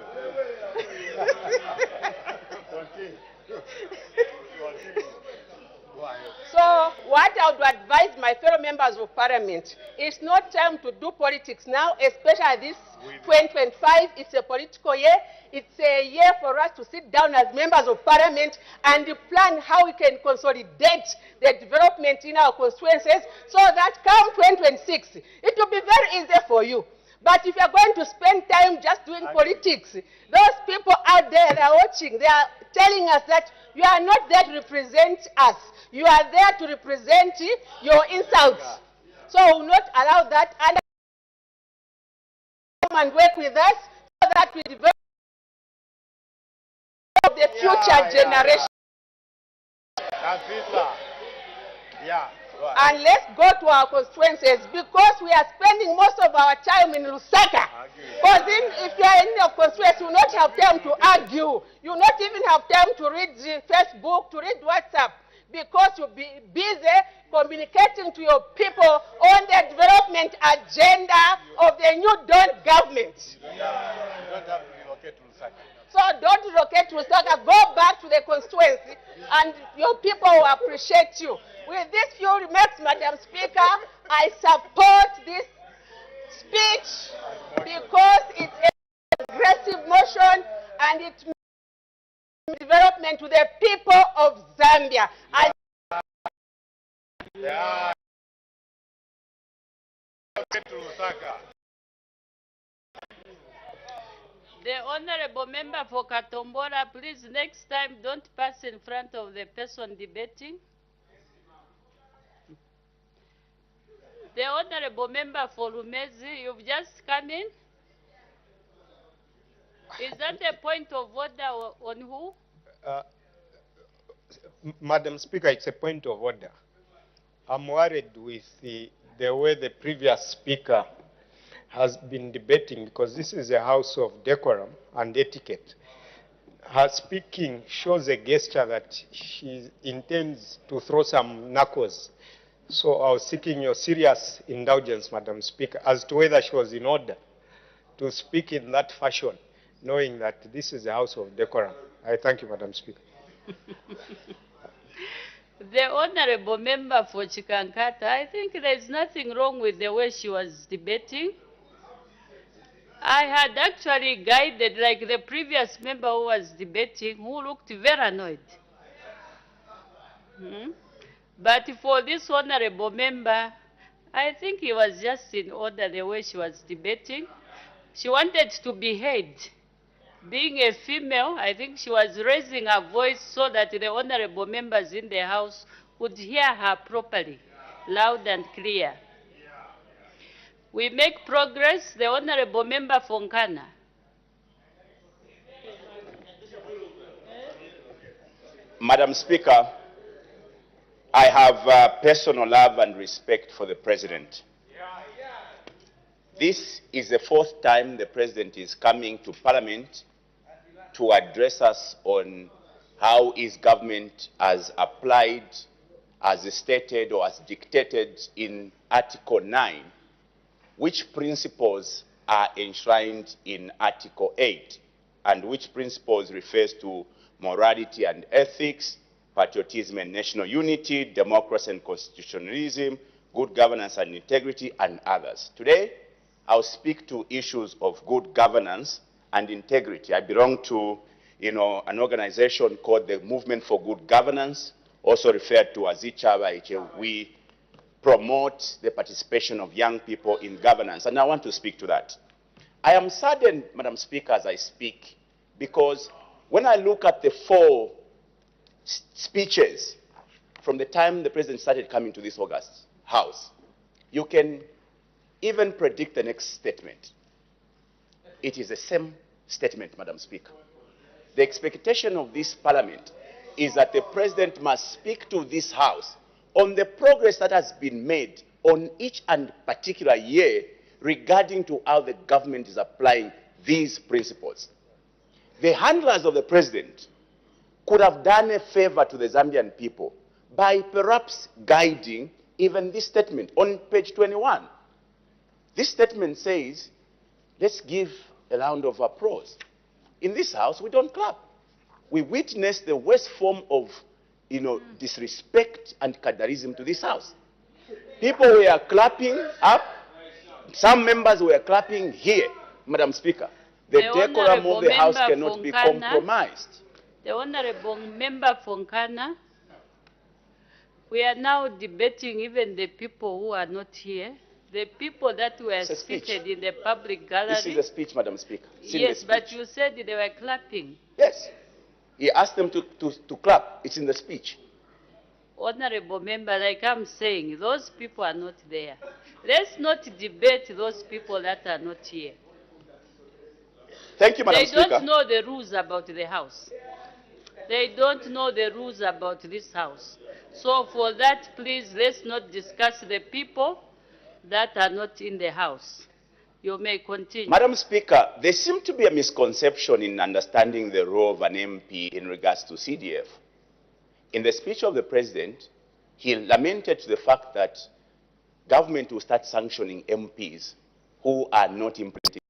So, what I would advise my fellow members of Parliament, it's not time to do politics now, especially this 2025. It's a political year. It's a year for us to sit down as members of Parliament and plan how we can consolidate the development in our constituencies so that come 2026, it will be very easy for you. But if you're going to spend time just doing politics, those people out there, they are watching, they are telling us that you are not there to represent us. You are there to represent your insults. So we will not allow that. And come and work with us so that we develop the future generation. And let's go to our constituencies, because we are spending most of our time in Lusaka. Because if you are in your constituency, you will not have time to argue. You will not even have time to read Facebook, to read WhatsApp, because you'll be busy communicating to your people on the development agenda of the new Dawn government. So don't relocate to Lusaka. Go back to the constituency, and your people will appreciate you. With these few remarks, Madam Speaker, I support this speech because it's an aggressive motion and it means development. development to the people of Zambia. And Yeah. The honorable member for Katombora, please next time don't pass in front of the person debating. The honorable member for Rumezi, you've just come in. Is that a point of order on who? Madam Speaker, it's a point of order. I'm worried with the way the previous speaker has been debating, because this is a house of decorum and etiquette. Her speaking shows a gesture that she intends to throw some knuckles. So I was seeking your serious indulgence, Madam Speaker, as to whether she was in order to speak in that fashion, knowing that this is a house of decorum. I thank you, Madam Speaker. The honorable member for Chikankata, I think there's nothing wrong with the way she was debating. I had actually guided, like the previous member who was debating, who looked very annoyed. But for this honorable member, I think he was just in order the way she was debating. She wanted to be heard. Being a female, I think she was raising her voice so that the honorable members in the House would hear her properly, loud and clear. We make progress. The honorable member Fonkana. Madam Speaker, I have personal love and respect for the President. This is the fourth time the President is coming to Parliament to address us on how his government has applied, as stated or as dictated in Article 9, which principles are enshrined in Article 8, and which principles refers to morality and ethics, patriotism and national unity, democracy and constitutionalism, good governance and integrity, and others. Today, I'll speak to issues of good governance and integrity. I belong to, an organization called the Movement for Good Governance, also referred to as ICHABA. We promote the participation of young people in governance, and I want to speak to that. I am saddened, Madam Speaker, as I speak, because when I look at the four speeches from the time the President started coming to this August House, you can even predict the next statement. It is the same statement, Madam Speaker. The expectation of this Parliament is that the President must speak to this House on the progress that has been made on each and particular year regarding to how the government is applying these principles. The handlers of the President could have done a favor to the Zambian people by perhaps guiding even this statement on page 21. This statement says, let's give a round of applause. In this House, we don't clap. We witness the worst form of disrespect and cadarism to this House. People were clapping up. Some members were clapping here, Madam Speaker. The decorum of the House cannot be compromised. The honorable member Fonkana, we are now debating even the people who are not here, the people that were seated in the public gallery. This is a speech, Madam Speaker. Yes, but you said they were clapping. Yes. He asked them to clap. It's in the speech. Honorable member, like I'm saying, those people are not there. Let's not debate those people that are not here. Thank you, Madam Speaker. They don't know the rules about the House. They don't know the rules about this House. So for that, please, let's not discuss the people that are not in the House. You may continue. Madam Speaker, there seems to be a misconception in understanding the role of an MP in regards to CDF. In the speech of the President, he lamented the fact that government will start sanctioning MPs who are not implementing.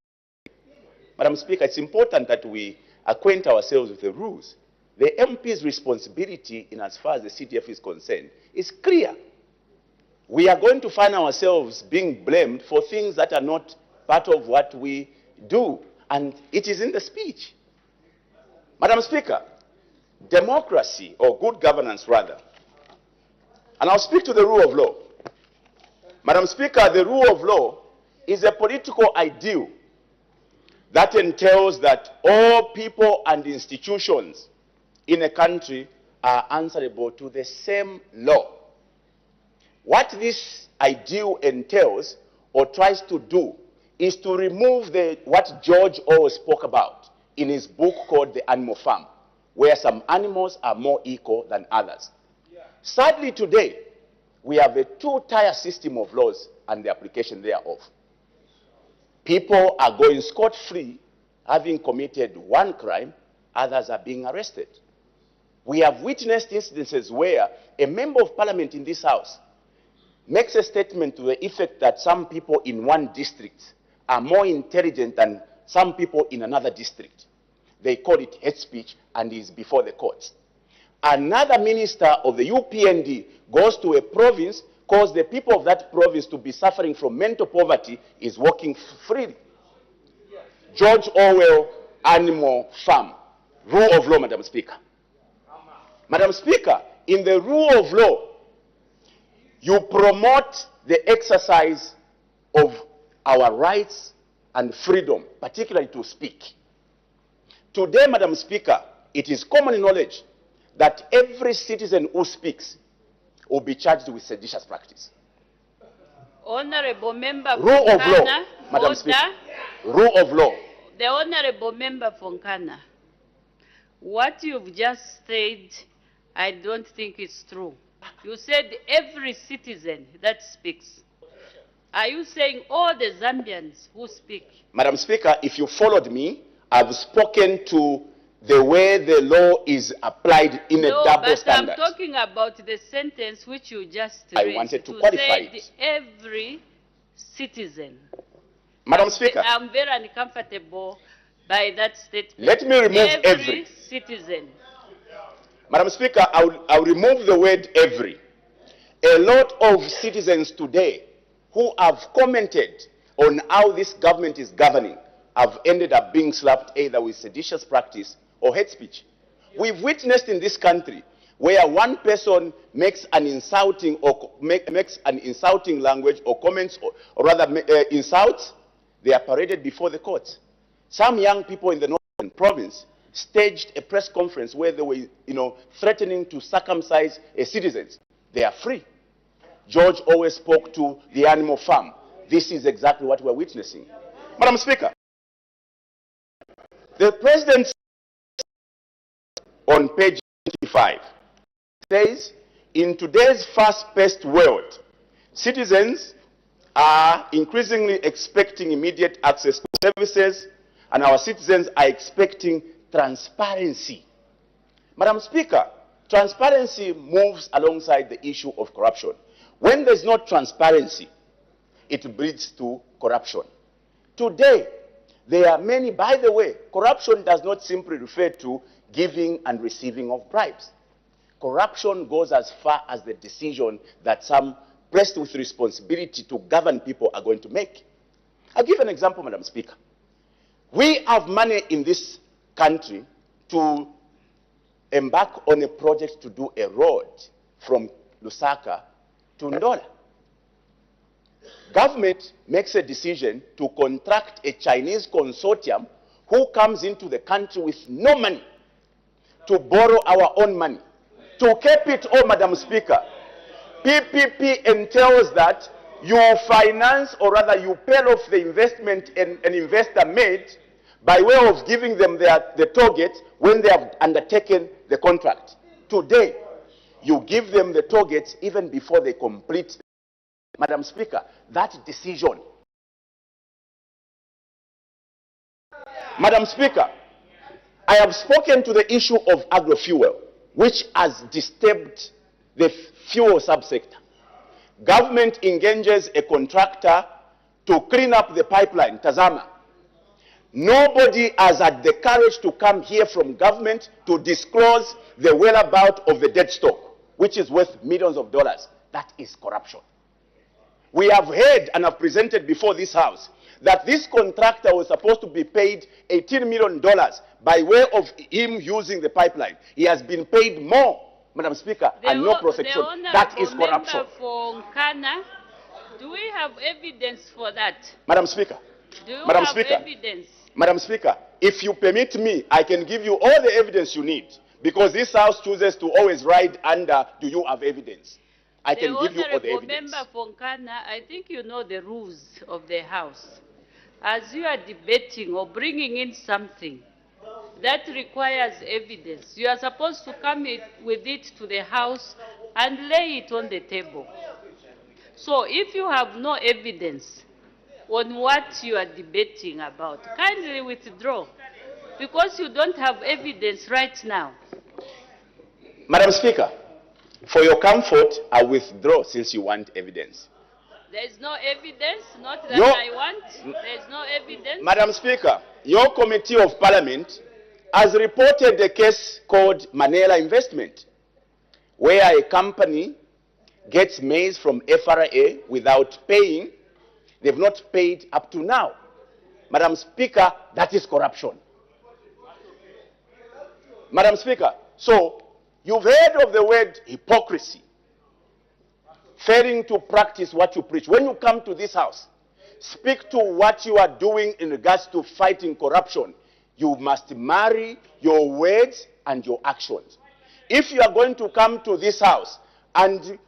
Madam Speaker, it's important that we acquaint ourselves with the rules. The MP's responsibility in as far as the CDF is concerned is clear. We are going to find ourselves being blamed for things that are not part of what we do, and it is in the speech. Madam Speaker, democracy, or good governance rather, and I'll speak to the rule of law. Madam Speaker, the rule of law is a political ideal that entails that all people and institutions in a country are answerable to the same law. What this ideal entails or tries to do is to remove what George Orwell spoke about in his book called The Animal Farm, where some animals are more equal than others. Sadly today, we have a two-tier system of laws and the application thereof. People are going scot-free, having committed one crime, others are being arrested. We have witnessed instances where a member of parliament in this house makes a statement to the effect that some people in one district are more intelligent than some people in another district. They call it hate speech and is before the courts. Another minister of the UPND goes to a province, cause the people of that province to be suffering from mental poverty, is walking freely. George Orwell, Animal Farm. Rule of law, Madam Speaker. Madam Speaker, in the rule of law, you promote the exercise of our rights and freedom, particularly to speak. Today, Madam Speaker, it is common knowledge that every citizen who speaks will be charged with seditious practice. Honorable Member Rule of law, Fonkana, Madam Speaker. Rule of law. The Honorable Member Fonkana, what you've just said, I don't think it's true. You said every citizen that speaks. Are you saying all the Zambians who speak? Madam Speaker, if you followed me, I've spoken to the way the law is applied in a double standard. I'm talking about the sentence which you just I raised. wanted to qualify it. Every citizen. Madam Speaker. I'm very uncomfortable by that statement. Let me remove every. Citizen. Madam Speaker, I'll remove the word every. A lot of citizens today who have commented on how this government is governing have ended up being slapped either with seditious practice or hate speech. We've witnessed in this country where one person makes an insulting or makes an insulting language or comments or rather insults, they are paraded before the courts. Some young people in the northern province staged a press conference where they were, threatening to circumcise citizens. They are free. George always spoke to the Animal Farm. This is exactly what we're witnessing. Madam Speaker, the President on page 25 says, in today's fast-paced world, citizens are increasingly expecting immediate access to services, and our citizens are expecting transparency. Madam Speaker, transparency moves alongside the issue of corruption. When there's no transparency, it breeds to corruption. Today, there are many, by the way, corruption does not simply refer to giving and receiving of bribes. Corruption goes as far as the decision that some pressed with responsibility to govern people are going to make. I'll give an example, Madam Speaker. We have money in this country to embark on a project to do a road from Lusaka to Ndola. Government makes a decision to contract a Chinese consortium who comes into the country with no money to borrow our own money. To keep it all, Madam Speaker, PPP entails that you finance, or rather you pay off the investment an investor made by way of giving them the target when they have undertaken the contract. Today, you give them the targets even before they complete. Madam Speaker, that decision. Madam Speaker, I have spoken to the issue of agrofuel, which has disturbed the fuel subsector. Government engages a contractor to clean up the pipeline, Tazama. Nobody has had the courage to come here from government to disclose the whereabouts of the dead stock, which is worth millions of dollars. That is corruption. We have heard and have presented before this House that this contractor was supposed to be paid $18 million by way of him using the pipeline. He has been paid more, Madam Speaker, and no prosecution. That is corruption. Member for Nkana, do we have evidence for that? Madam Speaker. Do you Madam have Speaker. evidence? Madam Speaker, if you permit me, I can give you all the evidence you need, because this House chooses to always ride under, do you have evidence? I can give you all the evidence. Member for Nkana, I think you know the rules of the House. As you are debating or bringing in something that requires evidence, you are supposed to come with it to the House and lay it on the table. So if you have no evidence on what you are debating about, kindly withdraw, because you don't have evidence right now. Madam Speaker, for your comfort, I withdraw since you want evidence. There is no evidence, not that I want. There is no evidence. Madam Speaker, your Committee of Parliament has reported a case called Manela Investment, where a company gets maize from FRA without paying. They've not paid up to now. Madam Speaker, that is corruption. Madam Speaker, so you've heard of the word hypocrisy, failing to practice what you preach. When you come to this House, speak to what you are doing in regards to fighting corruption. You must marry your words and your actions. If you are going to come to this House and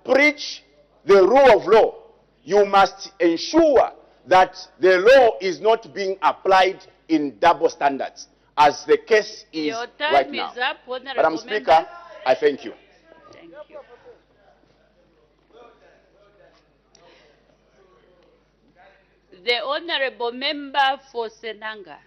preach the rule of law, you must ensure that the law is not being applied in double standards, as the case is Your time right now. is up, Honorable Madam Speaker, I thank you. Thank you. The Honorable Member for Senanga.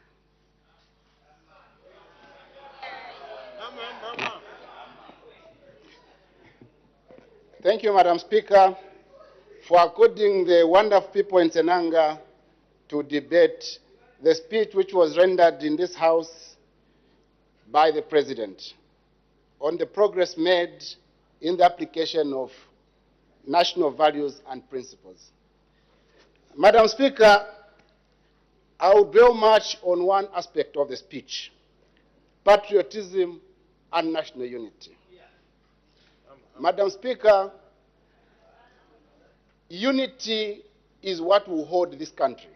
Thank you, Madam Speaker, for according the wonderful people in Senanga to debate the speech which was rendered in this House by the President on the progress made in the application of national values and principles. Madam Speaker, I will dwell much on one aspect of the speech: patriotism and national unity. Madam Speaker, unity is what will hold this country,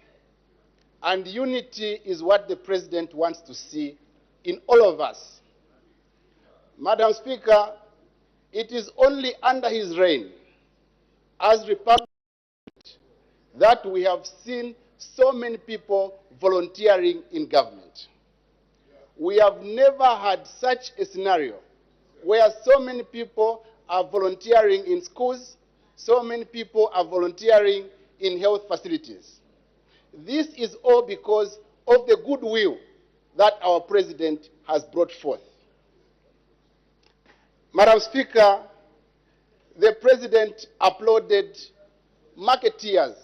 and unity is what the President wants to see in all of us. Madam Speaker, it is only under his reign as Republican that we have seen so many people volunteering in government. We have never had such a scenario where so many people are volunteering in schools, so many people are volunteering in health facilities. This is all because of the goodwill that our President has brought forth. Madam Speaker, the President applauded marketeers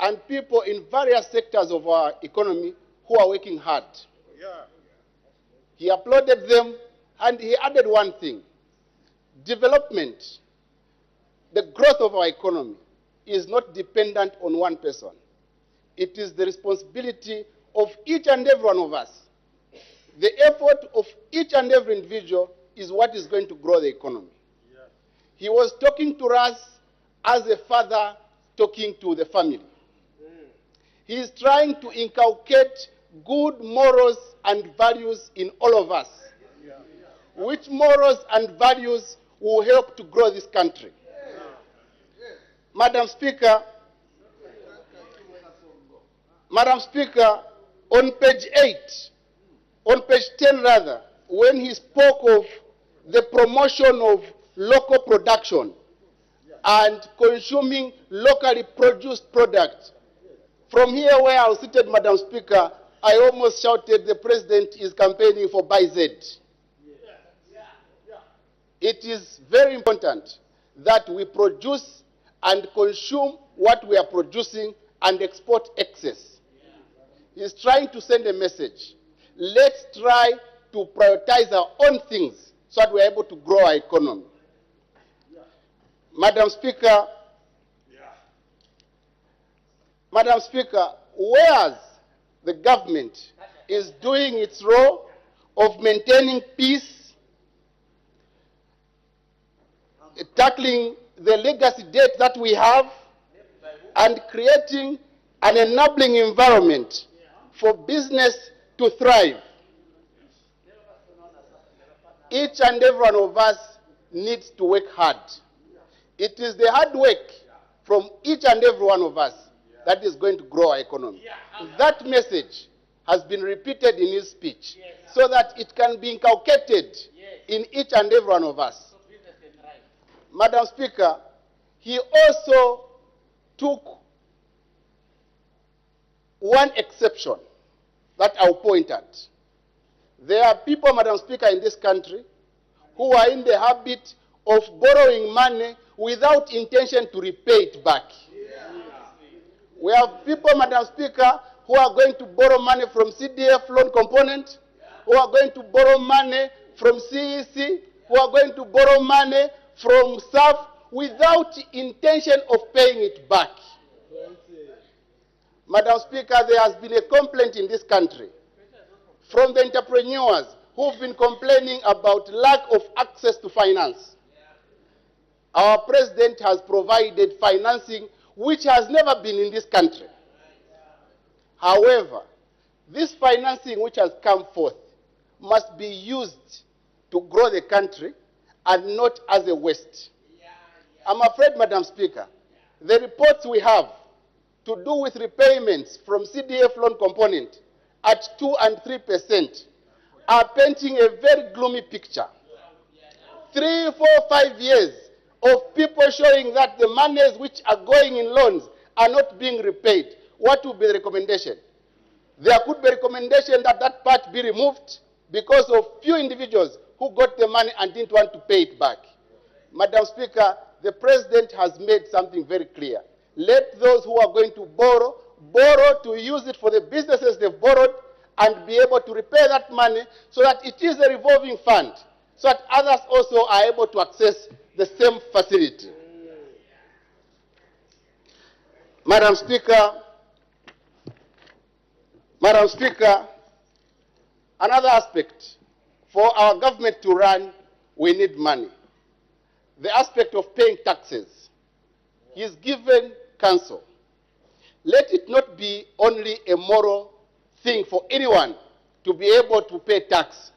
and people in various sectors of our economy who are working hard. He applauded them, and he added one thing: development, the growth of our economy, is not dependent on one person. It is the responsibility of each and every one of us. The effort of each and every individual is what is going to grow the economy. He was talking to us as a father talking to the family. He is trying to inculcate good morals and values in all of us, which morals and values will help to grow this country. Madam Speaker, on page 10 rather, when he spoke of the promotion of local production and consuming locally produced products, from here where I was seated, Madam Speaker, I almost shouted, the President is campaigning for Buy Z. It is very important that we produce and consume what we are producing and export excess. He's trying to send a message. Let's try to prioritize our own things so that we're able to grow our economy. Madam Speaker, whereas the government is doing its role of maintaining peace, tackling the legacy debt that we have, and creating an enabling environment for business to thrive. Each and every one of us needs to work hard. It is the hard work from each and every one of us that is going to grow our economy. That message has been repeated in his speech so that it can be inculcated in each and every one of us. Madam Speaker, he also took one exception that I'll point at. There are people, Madam Speaker, in this country who are in the habit of borrowing money without intention to repay it back. We have people, Madam Speaker, who are going to borrow money from CDF loan component, who are going to borrow money from CEC, who are going to borrow money from SAF without intention of paying it back. Madam Speaker, there has been a complaint in this country from the entrepreneurs who've been complaining about lack of access to finance. Our president has provided financing which has never been in this country. However, this financing which has come forth must be used to grow the country and not as a waste. I'm afraid, Madam Speaker, the reports we have to do with repayments from CDF loan component at 2 and 3% are painting a very gloomy picture. 3, 4, 5 years of people showing that the monies which are going in loans are not being repaid. What would be the recommendation? There could be a recommendation that that part be removed because of few individuals who got the money and didn't want to pay it back. Madam Speaker, the president has made something very clear. Let those who are going to borrow to use it for the businesses they've borrowed and be able to repay that money so that it is a revolving fund, so that others also are able to access the same facility. Madam Speaker, another aspect, for our government to run, we need money. The aspect of paying taxes. He's given counsel. Let it not be only a moral thing for anyone to be able to pay tax.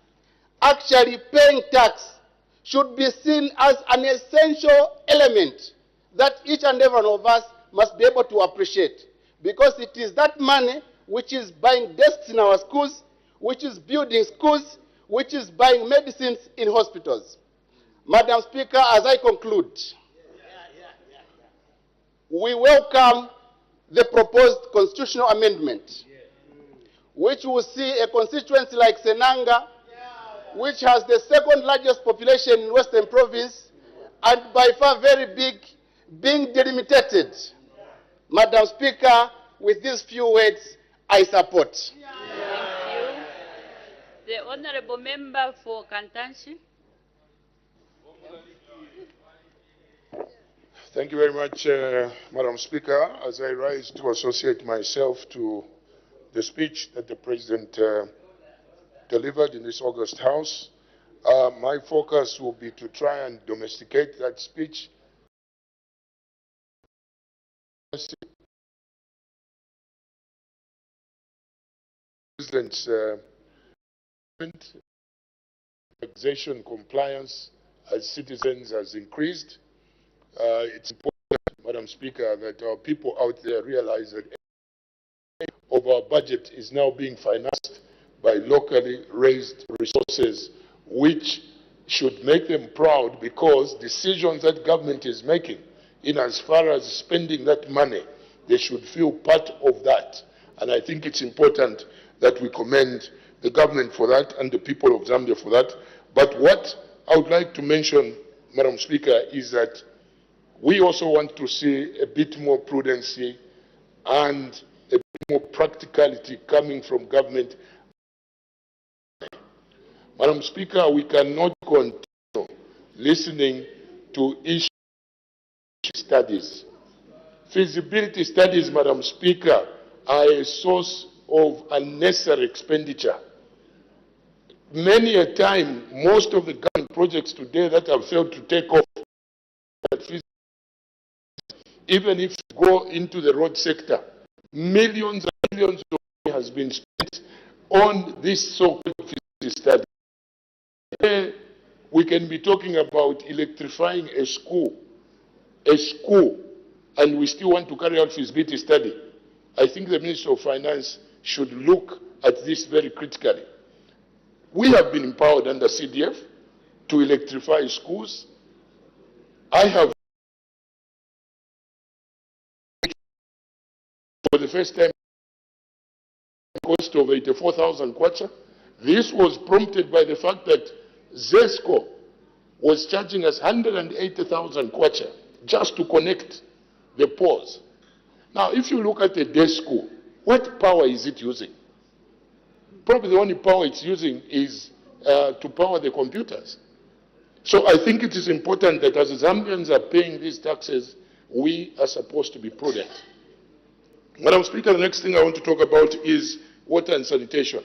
Actually, paying tax should be seen as an essential element that each and every one of us must be able to appreciate, because it is that money which is buying desks in our schools, which is building schools, which is buying medicines in hospitals. Madam Speaker, as I conclude, we welcome the proposed constitutional amendment, which will see a constituency like Senanga, which has the second largest population in Western Province, and by far very big, being delimited. Madam Speaker, with these few words, I support. Thank you. The Honourable Member for Kantanshi. Thank you very much, Madam Speaker. As I rise to associate myself to the speech that the President delivered in this August House, my focus will be to try and domesticate that speech. President's taxation compliance as citizens has increased. It's important, Madam Speaker, that our people out there realize that of our budget is now being financed by locally raised resources, which should make them proud, because decisions that government is making in as far as spending that money, they should feel part of that. And I think it's important that we commend the government for that and the people of Zambia for that. But what I would like to mention, Madam Speaker, is that we also want to see a bit more prudency and a bit more practicality coming from government. Madam Speaker, we cannot continue listening to issue studies. Feasibility studies, Madam Speaker, are a source of unnecessary expenditure. Many a time, most of the government projects today that have failed to take off, even if you go into the road sector, millions and millions of money has been spent on this so-called feasibility study. We can be talking about electrifying a school, and we still want to carry out feasibility study. I think the Minister of Finance should look at this very critically. We have been empowered under CDF to electrify schools. I have, for the first time, cost of 84,000 kwacha. This was prompted by the fact that ZESCO was charging us 180,000 kwacha just to connect the poles. Now, if you look at a day school, what power is it using? Probably the only power it's using is to power the computers. So I think it is important that as Zambians are paying these taxes, we are supposed to be prudent. Madam Speaker, the next thing I want to talk about is water and sanitation.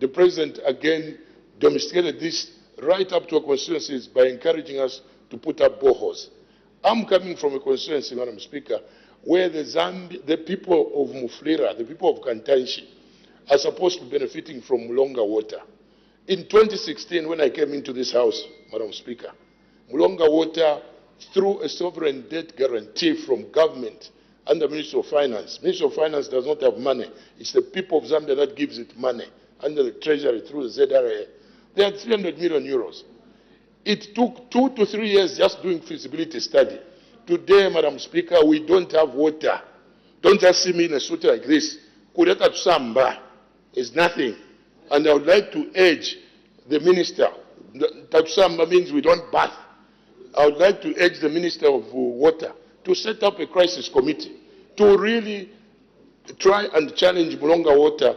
The President again domesticated this right up to our constituencies by encouraging us to put up boreholes. I'm coming from a constituency, Madam Speaker, where the people of Muflira, the people of Kantanshi, are supposed to be benefiting from Mulonga water. In 2016, when I came into this House, Madam Speaker, Mulonga water, through a sovereign debt guarantee from government under Ministry of Finance. Ministry of Finance does not have money. It's the people of Zambia that gives it money under the Treasury through the ZRA. They had 300 million euros. It took 2 to 3 years just doing feasibility study. Today, Madam Speaker, we don't have water. Don't just see me in a suit like this. Kureka Tsamba is nothing. And I would like to urge the Minister, Tatsamba means we don't bath. I would like to urge the Minister of Water to set up a crisis committee to really try and challenge Mulonga Water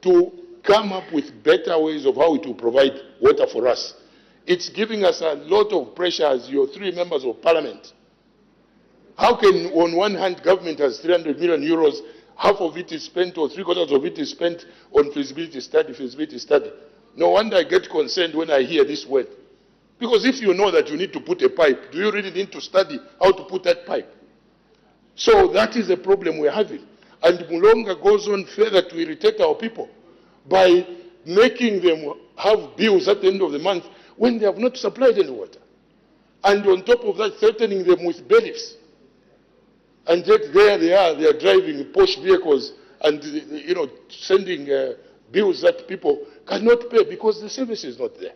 to come up with better ways of how it will provide water for us. It's giving us a lot of pressure as your 3 members of Parliament. How can, on one hand, government has 300 million euros, half of it is spent, or 3/4 of it is spent on feasibility study. No wonder I get concerned when I hear this word. Because if you know that you need to put a pipe, do you really need to study how to put that pipe? So that is the problem we're having. And Mulonga goes on further to irritate our people by making them have bills at the end of the month when they have not supplied any water. And on top of that, threatening them with bailiffs. And yet there they are driving posh vehicles and, sending bills that people cannot pay because the service is not there.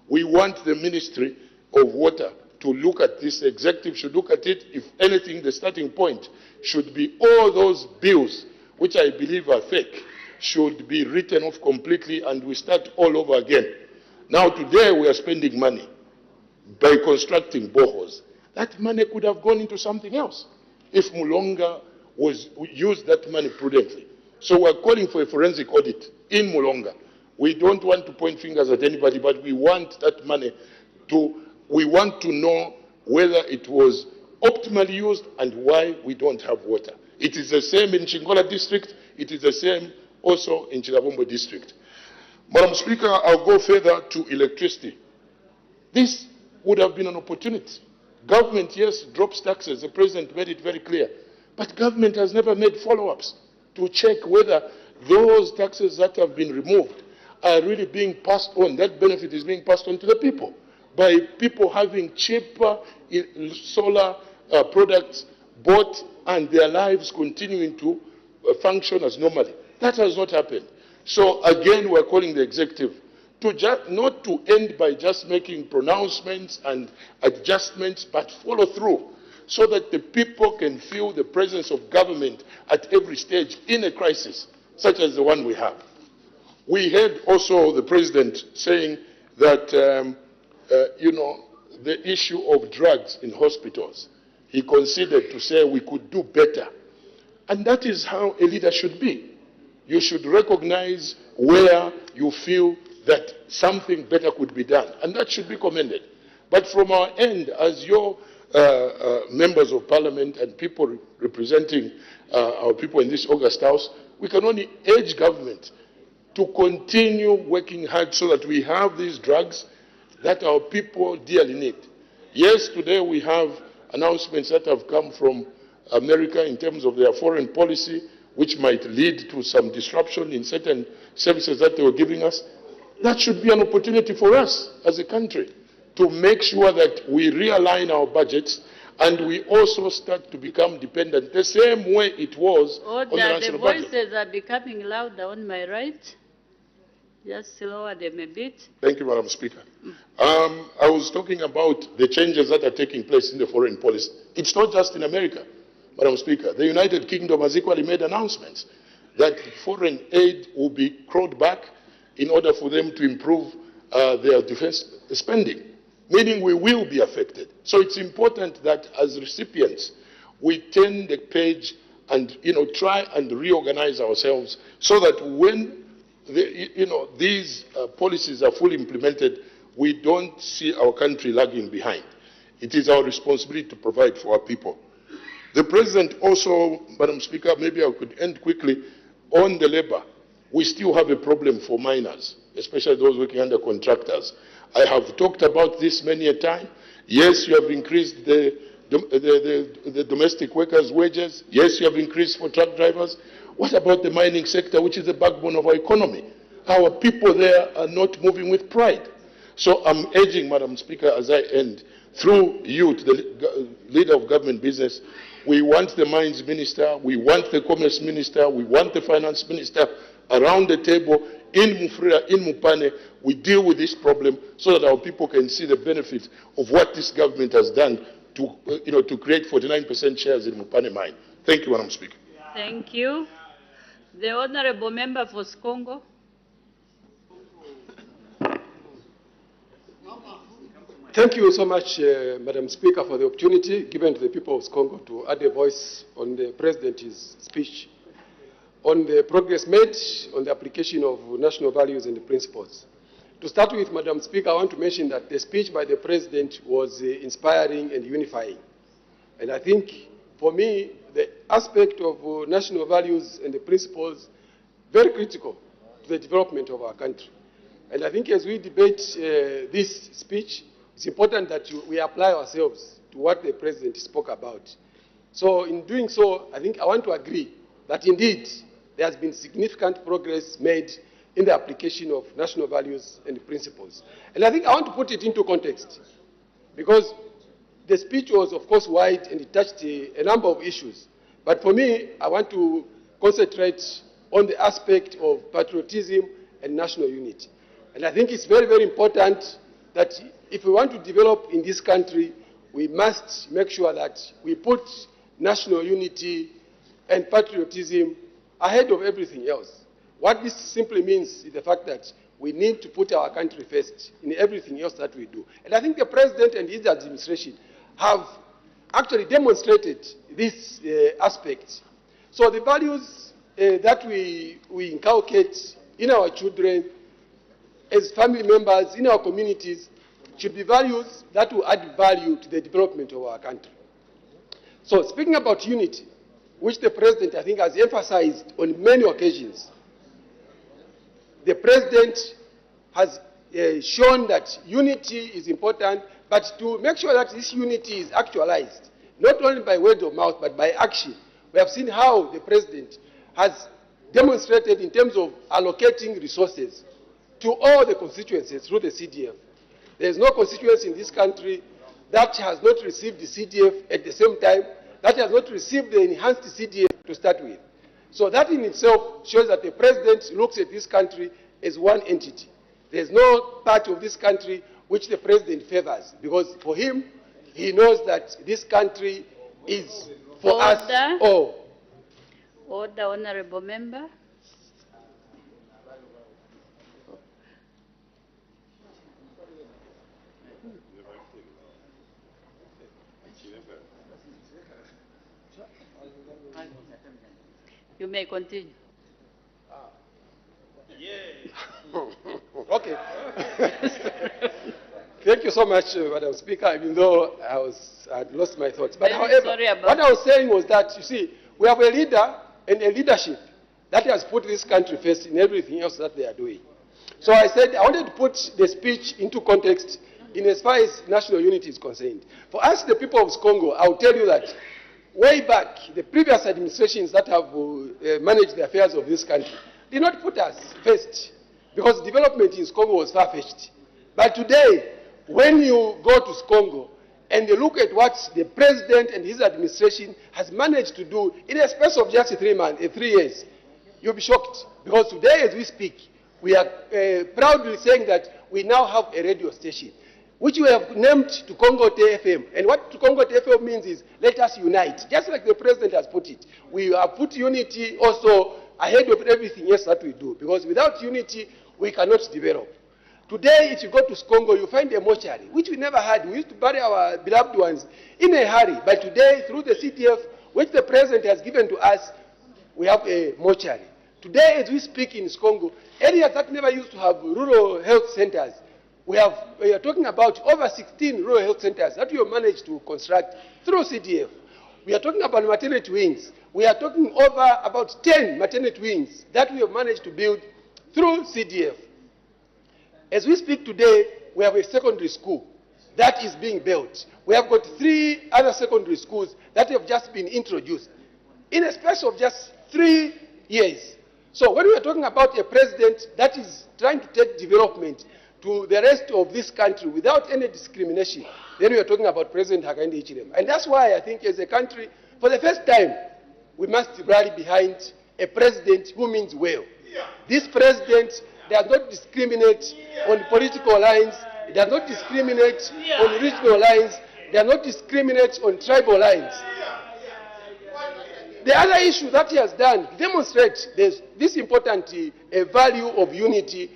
We want the Ministry of Water to look at this. The executive should look at it. If anything, the starting point should be all those bills, which I believe are fake, should be written off completely and we start all over again. Now today we are spending money by constructing boreholes. That money could have gone into something else if Mulonga used that money prudently. So we're calling for a forensic audit in Mulonga. We don't want to point fingers at anybody, but we want that money we want to know whether it was optimally used and why we don't have water. It is the same in Chingola district. It is the same also in Chilabombo district. Madam Speaker, I'll go further to electricity. This would have been an opportunity. Government, yes, drops taxes. The President made it very clear. But government has never made follow-ups to check whether those taxes that have been removed are really being passed on. That benefit is being passed on to the people by people having cheaper solar products bought and their lives continuing to function as normally. That has not happened. So again, we're calling the executive to not to end by just making pronouncements and adjustments, but follow through so that the people can feel the presence of government at every stage in a crisis such as the one we have. We heard also the President saying that, the issue of drugs in hospitals, he considered to say we could do better. And that is how a leader should be. You should recognize where you feel that something better could be done. And that should be commended. But from our end, as your members of parliament and people representing our people in this August House, we can only urge government to continue working hard so that we have these drugs that our people dearly need. Yes, today we have announcements that have come from America in terms of their foreign policy, which might lead to some disruption in certain services that they were giving us. That should be an opportunity for us as a country to make sure that we realign our budgets and we also start to become dependent the same way it was on the The national budget. voices are becoming louder on my right. Just lower them a bit. Thank you, Madam Speaker. I was talking about the changes that are taking place in the foreign policy. It's not just in America, Madam Speaker. The United Kingdom has equally made announcements that foreign aid will be clawed back in order for them to improve their defense spending, meaning we will be affected. So it's important that as recipients, we turn the page and try and reorganize ourselves so that when these policies are fully implemented, we don't see our country lagging behind. It is our responsibility to provide for our people. The President also, Madam Speaker, maybe I could end quickly, on the labor. We still have a problem for miners, especially those working under contractors. I have talked about this many a time. Yes, you have increased the domestic workers' wages. Yes, you have increased for truck drivers. What about the mining sector, which is the backbone of our economy? Our people there are not moving with pride. So I'm urging, Madam Speaker, as I end, through you to the leader of government business, we want the mines minister, we want the commerce minister, we want the finance minister around the table in Mufrira, in Mupane. We deal with this problem so that our people can see the benefit of what this government has done to create 49% shares in Mupane mine. Thank you, Madam Speaker. Thank you. The Honorable Member for Skongo. Thank you so much, Madam Speaker, for the opportunity given to the people of Skongo to add a voice on the President's speech on the progress made on the application of national values and principles. To start with, Madam Speaker, I want to mention that the speech by the President was inspiring and unifying. And I think, for me, the aspect of national values and the principles very critical to the development of our country. And I think as we debate this speech, it's important that we apply ourselves to what the President spoke about. So in doing so, I think I want to agree that indeed there has been significant progress made in the application of national values and principles. And I think I want to put it into context, because the speech was, of course, wide and it touched a number of issues. But for me, I want to concentrate on the aspect of patriotism and national unity. And I think it's very, very important that if we want to develop in this country, we must make sure that we put national unity and patriotism ahead of everything else. What this simply means is the fact that we need to put our country first in everything else that we do. And I think the President and his administration have actually demonstrated this aspect. So the values that we inculcate in our children, as family members, in our communities, should be values that will add value to the development of our country. So speaking about unity, which the President, I think, has emphasized on many occasions, the President has shown that unity is important, but to make sure that this unity is actualized, not only by word of mouth, but by action. We have seen how the President has demonstrated in terms of allocating resources to all the constituencies through the CDF. There is no constituency in this country that has not received the CDF at the same time, that has not received the enhanced CDF to start with. So that in itself shows that the President looks at this country as one entity. There is no part of this country which the President favors, because for him, he knows that this country is for us all. Order, Honorable Member. You may continue. Okay. Thank you so much, Madam Speaker, even though I had lost my thoughts. But Very however, sorry about what I was saying was that, you see, we have a leader and a leadership that has put this country first in everything else that they are doing. So I said I wanted to put the speech into context in as far as national unity is concerned. For us, the people of Congo, I will tell you that way back, the previous administrations that have managed the affairs of this country did not put us first because development in Congo was far-fetched. But today, when you go to Congo and you look at what the president and his administration has managed to do in a space of just 3 years, you'll be shocked. Because today, as we speak, we are proudly saying that we now have a radio station, which we have named to Congo FM. And what to Congo FM means is, let us unite. Just like the president has put it. We have put unity also ahead of everything else that we do. Because without unity, we cannot develop. Today, if you go to Congo, you find a mortuary, which we never had. We used to bury our beloved ones in a hurry. But today, through the CTF, which the president has given to us, we have a mortuary. Today, as we speak in Congo, areas that never used to have rural health centers, we are talking about over 16 rural health centers that we have managed to construct through CDF. We are talking about maternity wings. We are talking over about 10 maternity wings that we have managed to build through CDF. As we speak today, we have a secondary school that is being built. We have got 3 other secondary schools that have just been introduced in a space of just 3 years. So when we are talking about a president that is trying to take development to the rest of this country without any discrimination, then we are talking about President Hakainde Hichilema. And that's why I think as a country, for the first time, we must rally behind a president who means well. This president does not discriminate on political lines, it does not discriminate on regional lines, it does not discriminate on tribal lines. The other issue that he has done to demonstrate this important value of unity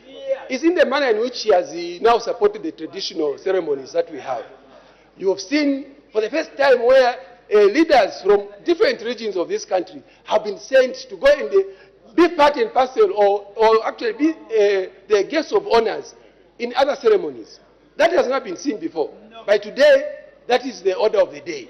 is in the manner in which he has now supported the traditional ceremonies that we have. You have seen for the first time where leaders from different regions of this country have been sent to go and be part and parcel or actually be the guests of honors in other ceremonies. That has not been seen before. By today, that is the order of the day.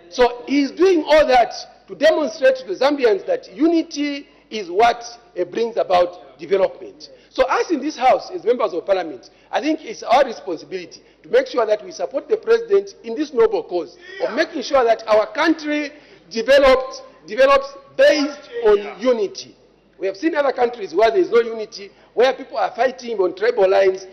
So he is doing all that to demonstrate to the Zambians that unity is what brings about development. So us in this House, as members of Parliament, I think it's our responsibility to make sure that we support the President in this noble cause of making sure that our country develops based on unity. We have seen other countries where there is no unity, where people are fighting on tribal lines.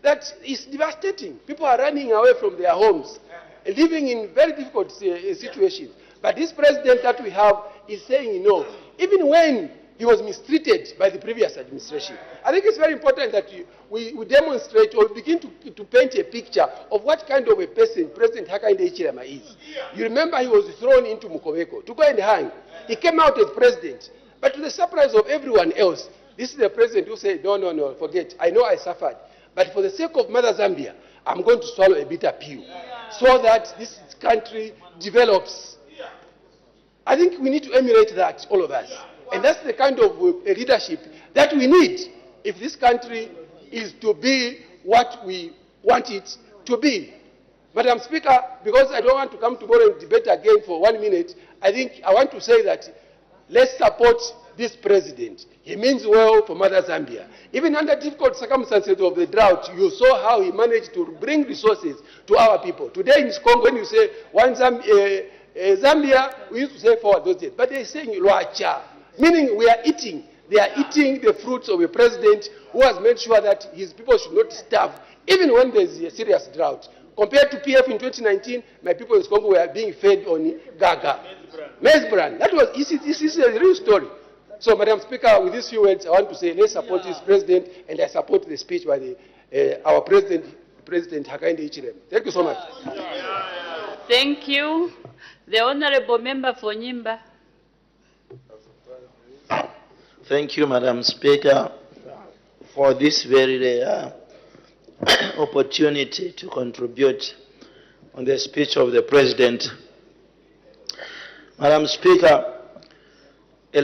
That is devastating. People are running away from their homes, living in very difficult situations. But this president that we have is saying no, even when he was mistreated by the previous administration. I think it's very important that we demonstrate or begin to paint a picture of what kind of a person President Hakainde Hichilema is. You remember he was thrown into Mukobeko to go and hang. He came out as president. But to the surprise of everyone else, this is the president who said, no, forget. I know I suffered. But for the sake of Mother Zambia, I'm going to swallow a bitter pill so that this country develops. I think we need to emulate that, all of us. And that's the kind of leadership that we need if this country is to be what we want it to be. Madam Speaker, because I don't want to come tomorrow and debate again for 1 minute, I think I want to say that let's support this president. He means well for Mother Zambia. Even under difficult circumstances of the drought, you saw how he managed to bring resources to our people. Today in Congo, when you say Zambia, we used to say forward those days, but they're saying Luacha, meaning we are eating. They are eating the fruits of a president who has made sure that his people should not starve, even when there's a serious drought. Compared to PF in 2019, my people in Congo were being fed on Gaga. Maize bran. This is a real story. So, Madam Speaker, with these few words, I want to say let's support this president, and I support the speech by our President Hakainde Hichilema. Thank you so much. Thank you. The Honorable Member for Nyimba. Thank you, Madam Speaker, for this very rare opportunity to contribute on the speech of the President. Madam Speaker, there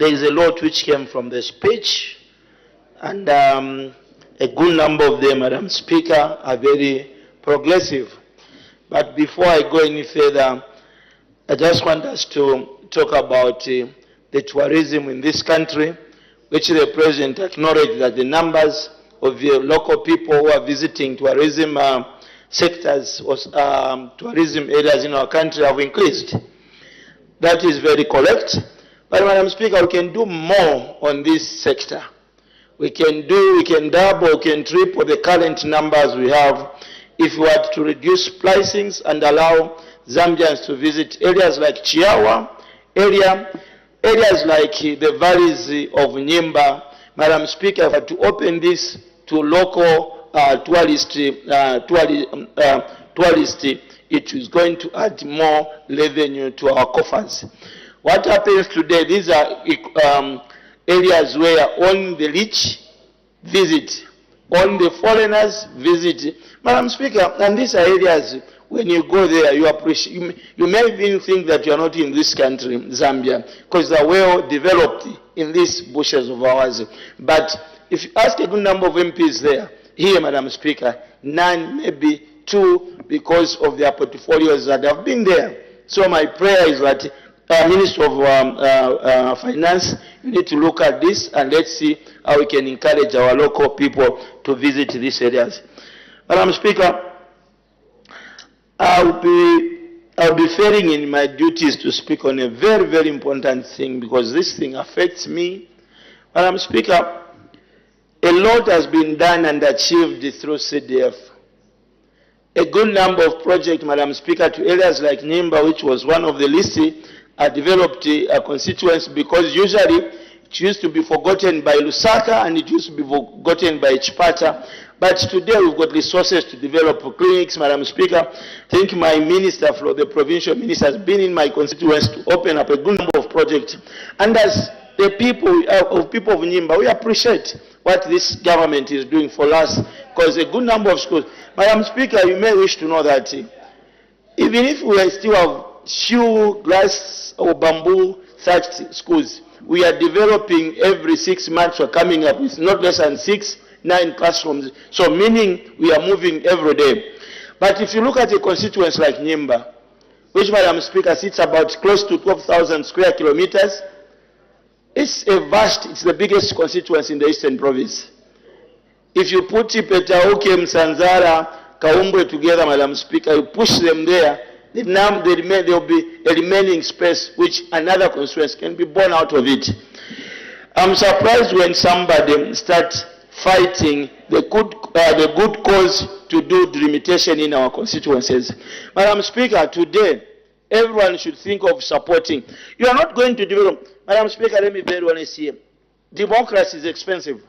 is a lot which came from the speech, and A good number of them, Madam Speaker, are very progressive. But before I go any further, I just want us to talk about the tourism in this country, which the President acknowledged that the numbers of the local people who are visiting tourism sectors or tourism areas in our country have increased. That is very correct. But Madam Speaker, we can do more on this sector. We can double, we can triple the current numbers we have if we were to reduce pricings and allow Zambians to visit areas like Chiawa, areas like the valleys of Nyimba. Madam Speaker, if we were to open this to local tourists, it is going to add more revenue to our coffers. What happens today, these are areas where only the rich visit, only the foreigners visit. Madam Speaker, and these are areas, when you go there, you appreciate, you may even think that you are not in this country, Zambia, because they are well developed in these bushes of ours. But if you ask a good number of MPs there, here, Madam Speaker, none, maybe two, because of their portfolios that have been there. So my prayer is that Minister of Finance, you need to look at this and let's see how we can encourage our local people to visit these areas. Madam Speaker, I'll be failing in my duties to speak on a very, very important thing because this thing affects me. Madam Speaker, a lot has been done and achieved through CDF. A good number of projects, Madam Speaker, to areas like Nyimba, which was one of the least developed constituents, because usually it used to be forgotten by Lusaka and it used to be forgotten by Chipata. But today we've got resources to develop clinics, Madam Speaker. I think my minister, the provincial minister, has been in my constituents to open up a good number of projects. And as the people of Nyimba, we appreciate what this government is doing for us, because a good number of schools. Madam Speaker, you may wish to know that even if we still have few glass or bamboo thatched schools, we are developing every 6 months. We're coming up with not less than 6-9 classrooms. So meaning we are moving every day. But if you look at a constituency like Nyimba, which, Madam Speaker, sits about close to 12,000 square kilometers, it's the biggest constituency in the Eastern Province. If you put Petauke, Msanzara, Kaumbwe together, Madam Speaker, you push them there, there will be a remaining space which another constituency can be born out of it. I'm surprised when somebody starts fighting the good cause to do delimitation in our constituencies. Madam Speaker, today, everyone should think of supporting. You are not going to develop. Madam Speaker, let me be very honest here. Democracy is expensive.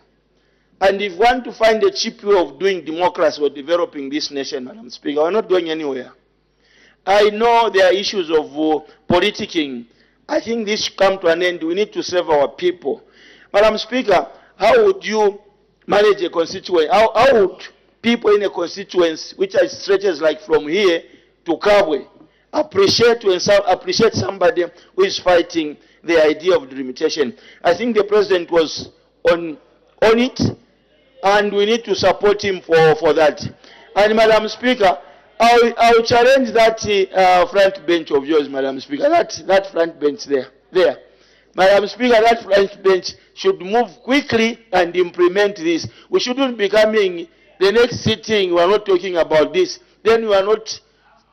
And if we want to find a cheap way of doing democracy or developing this nation, Madam Speaker, we're not going anywhere. I know there are issues of politicking. I think this should come to an end. We need to serve our people. Madam Speaker, how would you manage a constituency? How would people in a constituency, which stretches like from here to Kabwe, appreciate somebody who is fighting the idea of delimitation? I think the President was on it, and we need to support him for that. And Madam Speaker, I'll challenge that front bench of yours, Madam Speaker, that front bench there. Madam Speaker, that front bench should move quickly and implement this. We shouldn't be coming the next sitting, we are not talking about this. Then we are not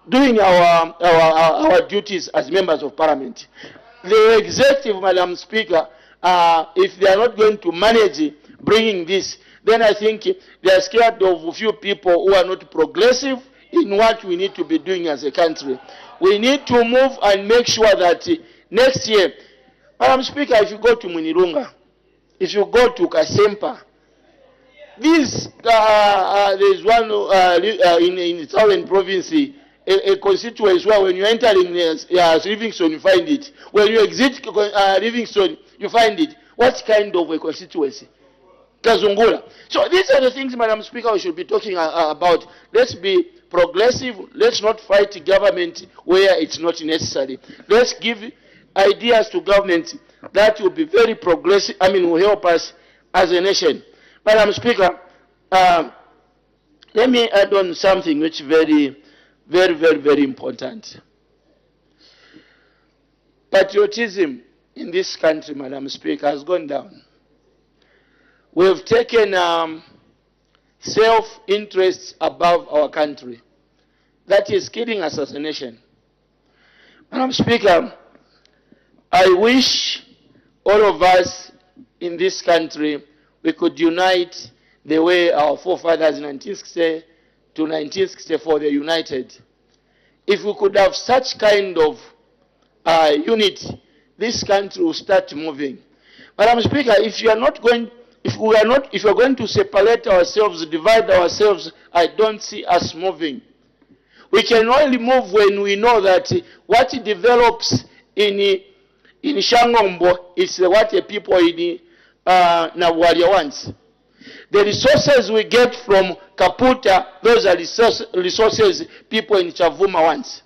doing our duties as members of Parliament. The executive, Madam Speaker, if they are not going to manage bringing this, then I think they are scared of a few people who are not progressive in what we need to be doing as a country. We need to move and make sure that next year, Madam Speaker, if you go to Munirunga, if you go to Kasempa, there's one in the southern province, a constituency where when you enter in Livingstone, you find it. When you exit Livingstone, you find it. What kind of a constituency? Kazungula. So these are the things, Madam Speaker, we should be talking about. Let's be progressive. Let's not fight government where it's not necessary. Let's give ideas to government that will be very progressive, will help us as a nation. Madam Speaker, Let me add on something which is very important. Patriotism in this country, Madam Speaker, has gone down. We have taken self-interest above our country. That is killing us as a nation. Madam Speaker, I wish all of us in this country, we could unite the way our forefathers in 1960 to 1964, they united. If we could have such kind of unity, this country will start moving. Madam Speaker, if you are going to separate ourselves, divide ourselves, I don't see us moving. We can only move when we know that what develops in Shangombo is what the people in Nawalia wants. The resources we get from Kaputa, those are resources people in Chavuma want.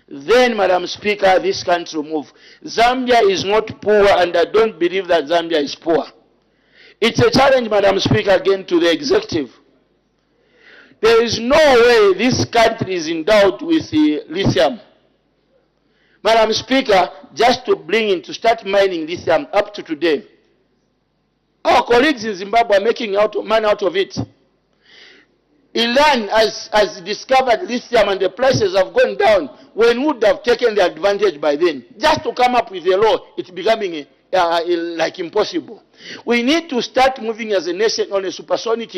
Then, Madam Speaker, this country will move. Zambia is not poor, and I don't believe that Zambia is poor. It's a challenge, Madam Speaker, again to the executive. There is no way this country is endowed with lithium. Madam Speaker, just to bring in, to start mining lithium up to today, our colleagues in Zimbabwe are making money out of it. Iran has discovered lithium and the prices have gone down. When would have taken the advantage by then? Just to come up with a law, it's becoming like impossible. We need to start moving as a nation on a supersonic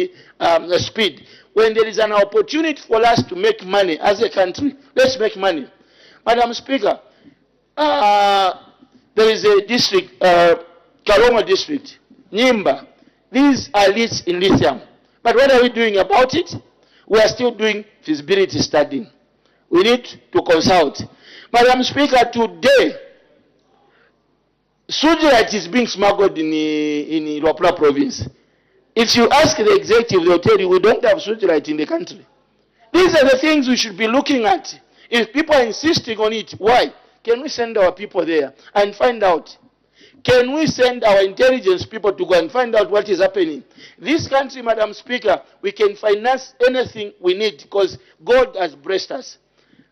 speed. When there is an opportunity for us to make money as a country, let's make money. Madam Speaker, there is a district, Kaloma district, Nimba. These are rich in lithium. But what are we doing about it? We are still doing feasibility studying. We need to consult. Madam Speaker, today, Sujite is being smuggled in Luapula province. If you ask the executive, they'll tell you we don't have Sujite in the country. These are the things we should be looking at. If people are insisting on it, why? Can we send our people there and find out? Can we send our intelligence people to go and find out what is happening? This country, Madam Speaker, we can finance anything we need because God has blessed us.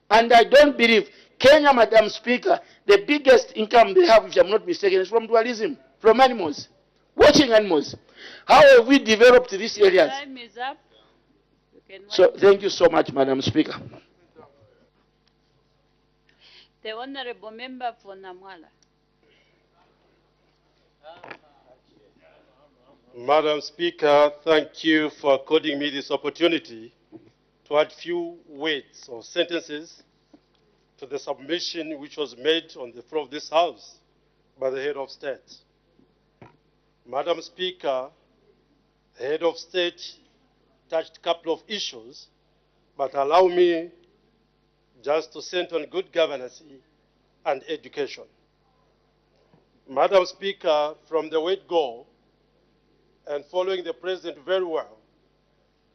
And I don't believe Kenya, Madam Speaker, the biggest income they have, if I'm not mistaken, is from tourism, from animals, watching animals. How have we developed these areas? Time is up. So thank you so much, Madam Speaker. The Honorable Member for Namwala. Madam Speaker, thank you for according me this opportunity to add few words or sentences to the submission which was made on the floor of this House by the Head of State. Madam Speaker, the Head of State touched a couple of issues, but allow me just to center on good governance and education. Madam Speaker, from the word go, and following the President very well,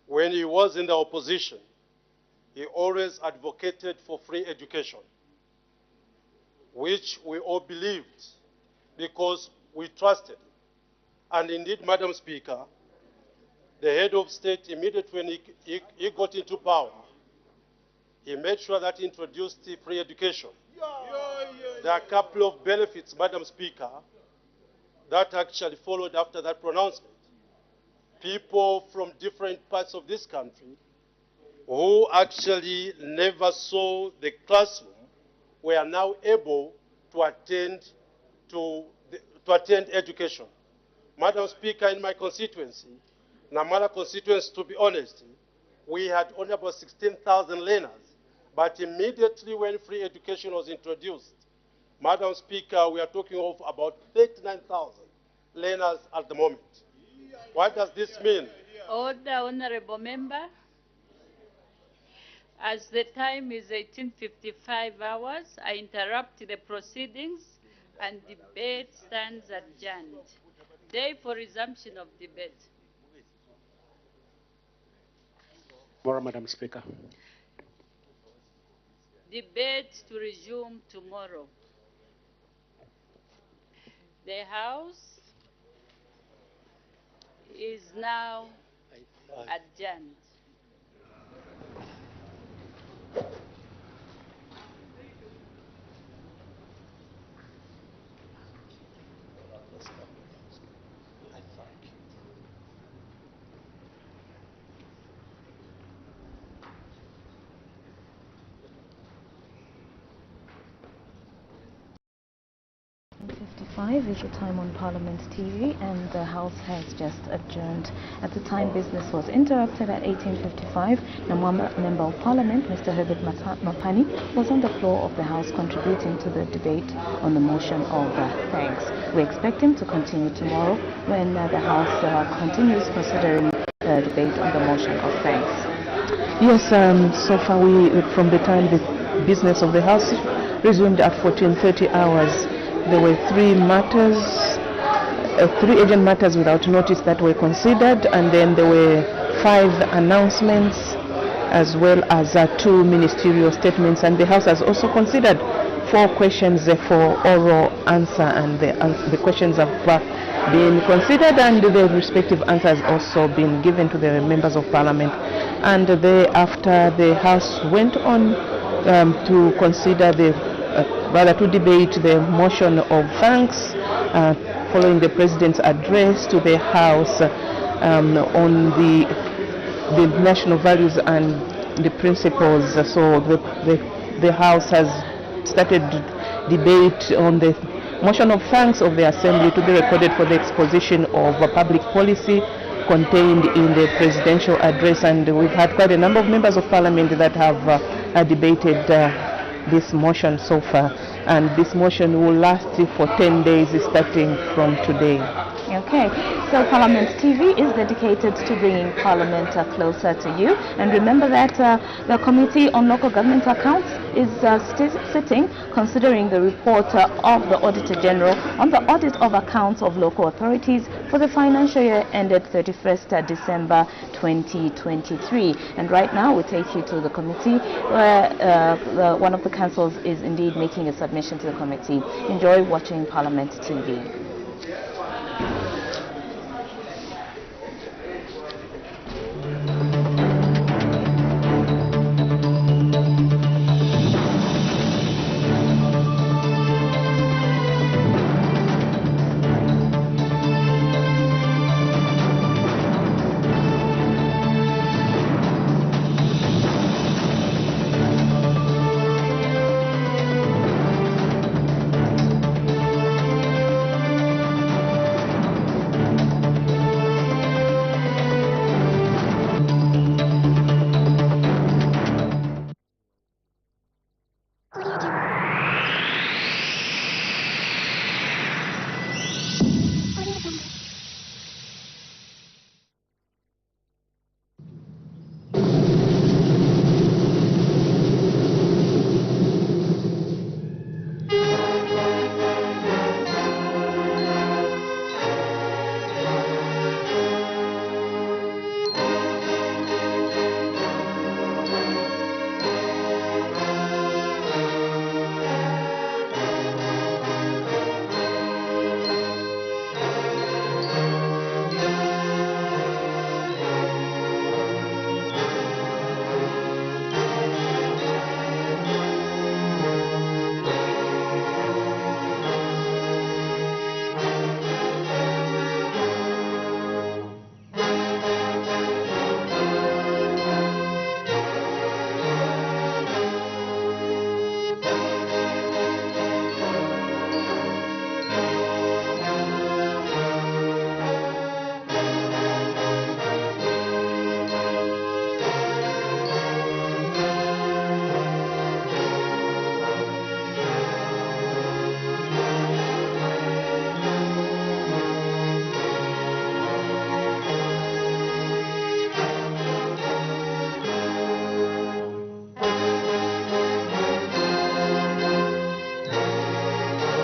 when he was in the opposition, he always advocated for free education, which we all believed because we trusted. And indeed, Madam Speaker, the Head of State, immediately when he got into power, he made sure that he introduced free education. There are a couple of benefits, Madam Speaker, that actually followed after that pronouncement. People from different parts of this country who actually never saw the classroom were now able to attend education. Madam Speaker, in my constituency, Namala constituency, to be honest, we had only about 16,000 learners. But immediately when free education was introduced, Madam Speaker, we are talking of about 39,000 learners at the moment. What does this mean? Order, Honorable Member. As the time is 18:55 hours, I interrupt the proceedings and debate stands adjourned. Day for resumption of debate. Madam Speaker. Debate to resume tomorrow. The House is now Adjourned. Is the time on Parliament TV, and the House has just adjourned. At the time, business was interrupted at 18:55. The Member of Parliament, Mr. Herbert Mapani, was on the floor of the House contributing to the debate on the motion of thanks. We expect him to continue tomorrow when the House continues considering the debate on the motion of thanks. Yes, so far from the time the business of the House resumed at 14:30 hours, there were three urgent matters without notice that were considered, and then there were 5 announcements as well as 2 ministerial statements, and the House has also considered 4 questions for oral answer, and the questions have been considered and the respective answers also been given to the members of Parliament. And thereafter the House went on to consider to debate the motion of thanks following the President's address to the House on the national values and the principles. So the House has started debate on the motion of thanks of the Assembly to be recorded for the exposition of public policy contained in the presidential address, and we've had quite a number of members of Parliament that have debated this motion so far, and this motion will last for 10 days starting from today. Okay, so Parliament TV is dedicated to bringing Parliament closer to you. And remember that the Committee on Local Government Accounts is sitting considering the report of the Auditor General on the audit of accounts of local authorities for the financial year ended 31st December 2023. And right now we take you to the committee where one of the councils is indeed making a submission to the committee. Enjoy watching Parliament TV.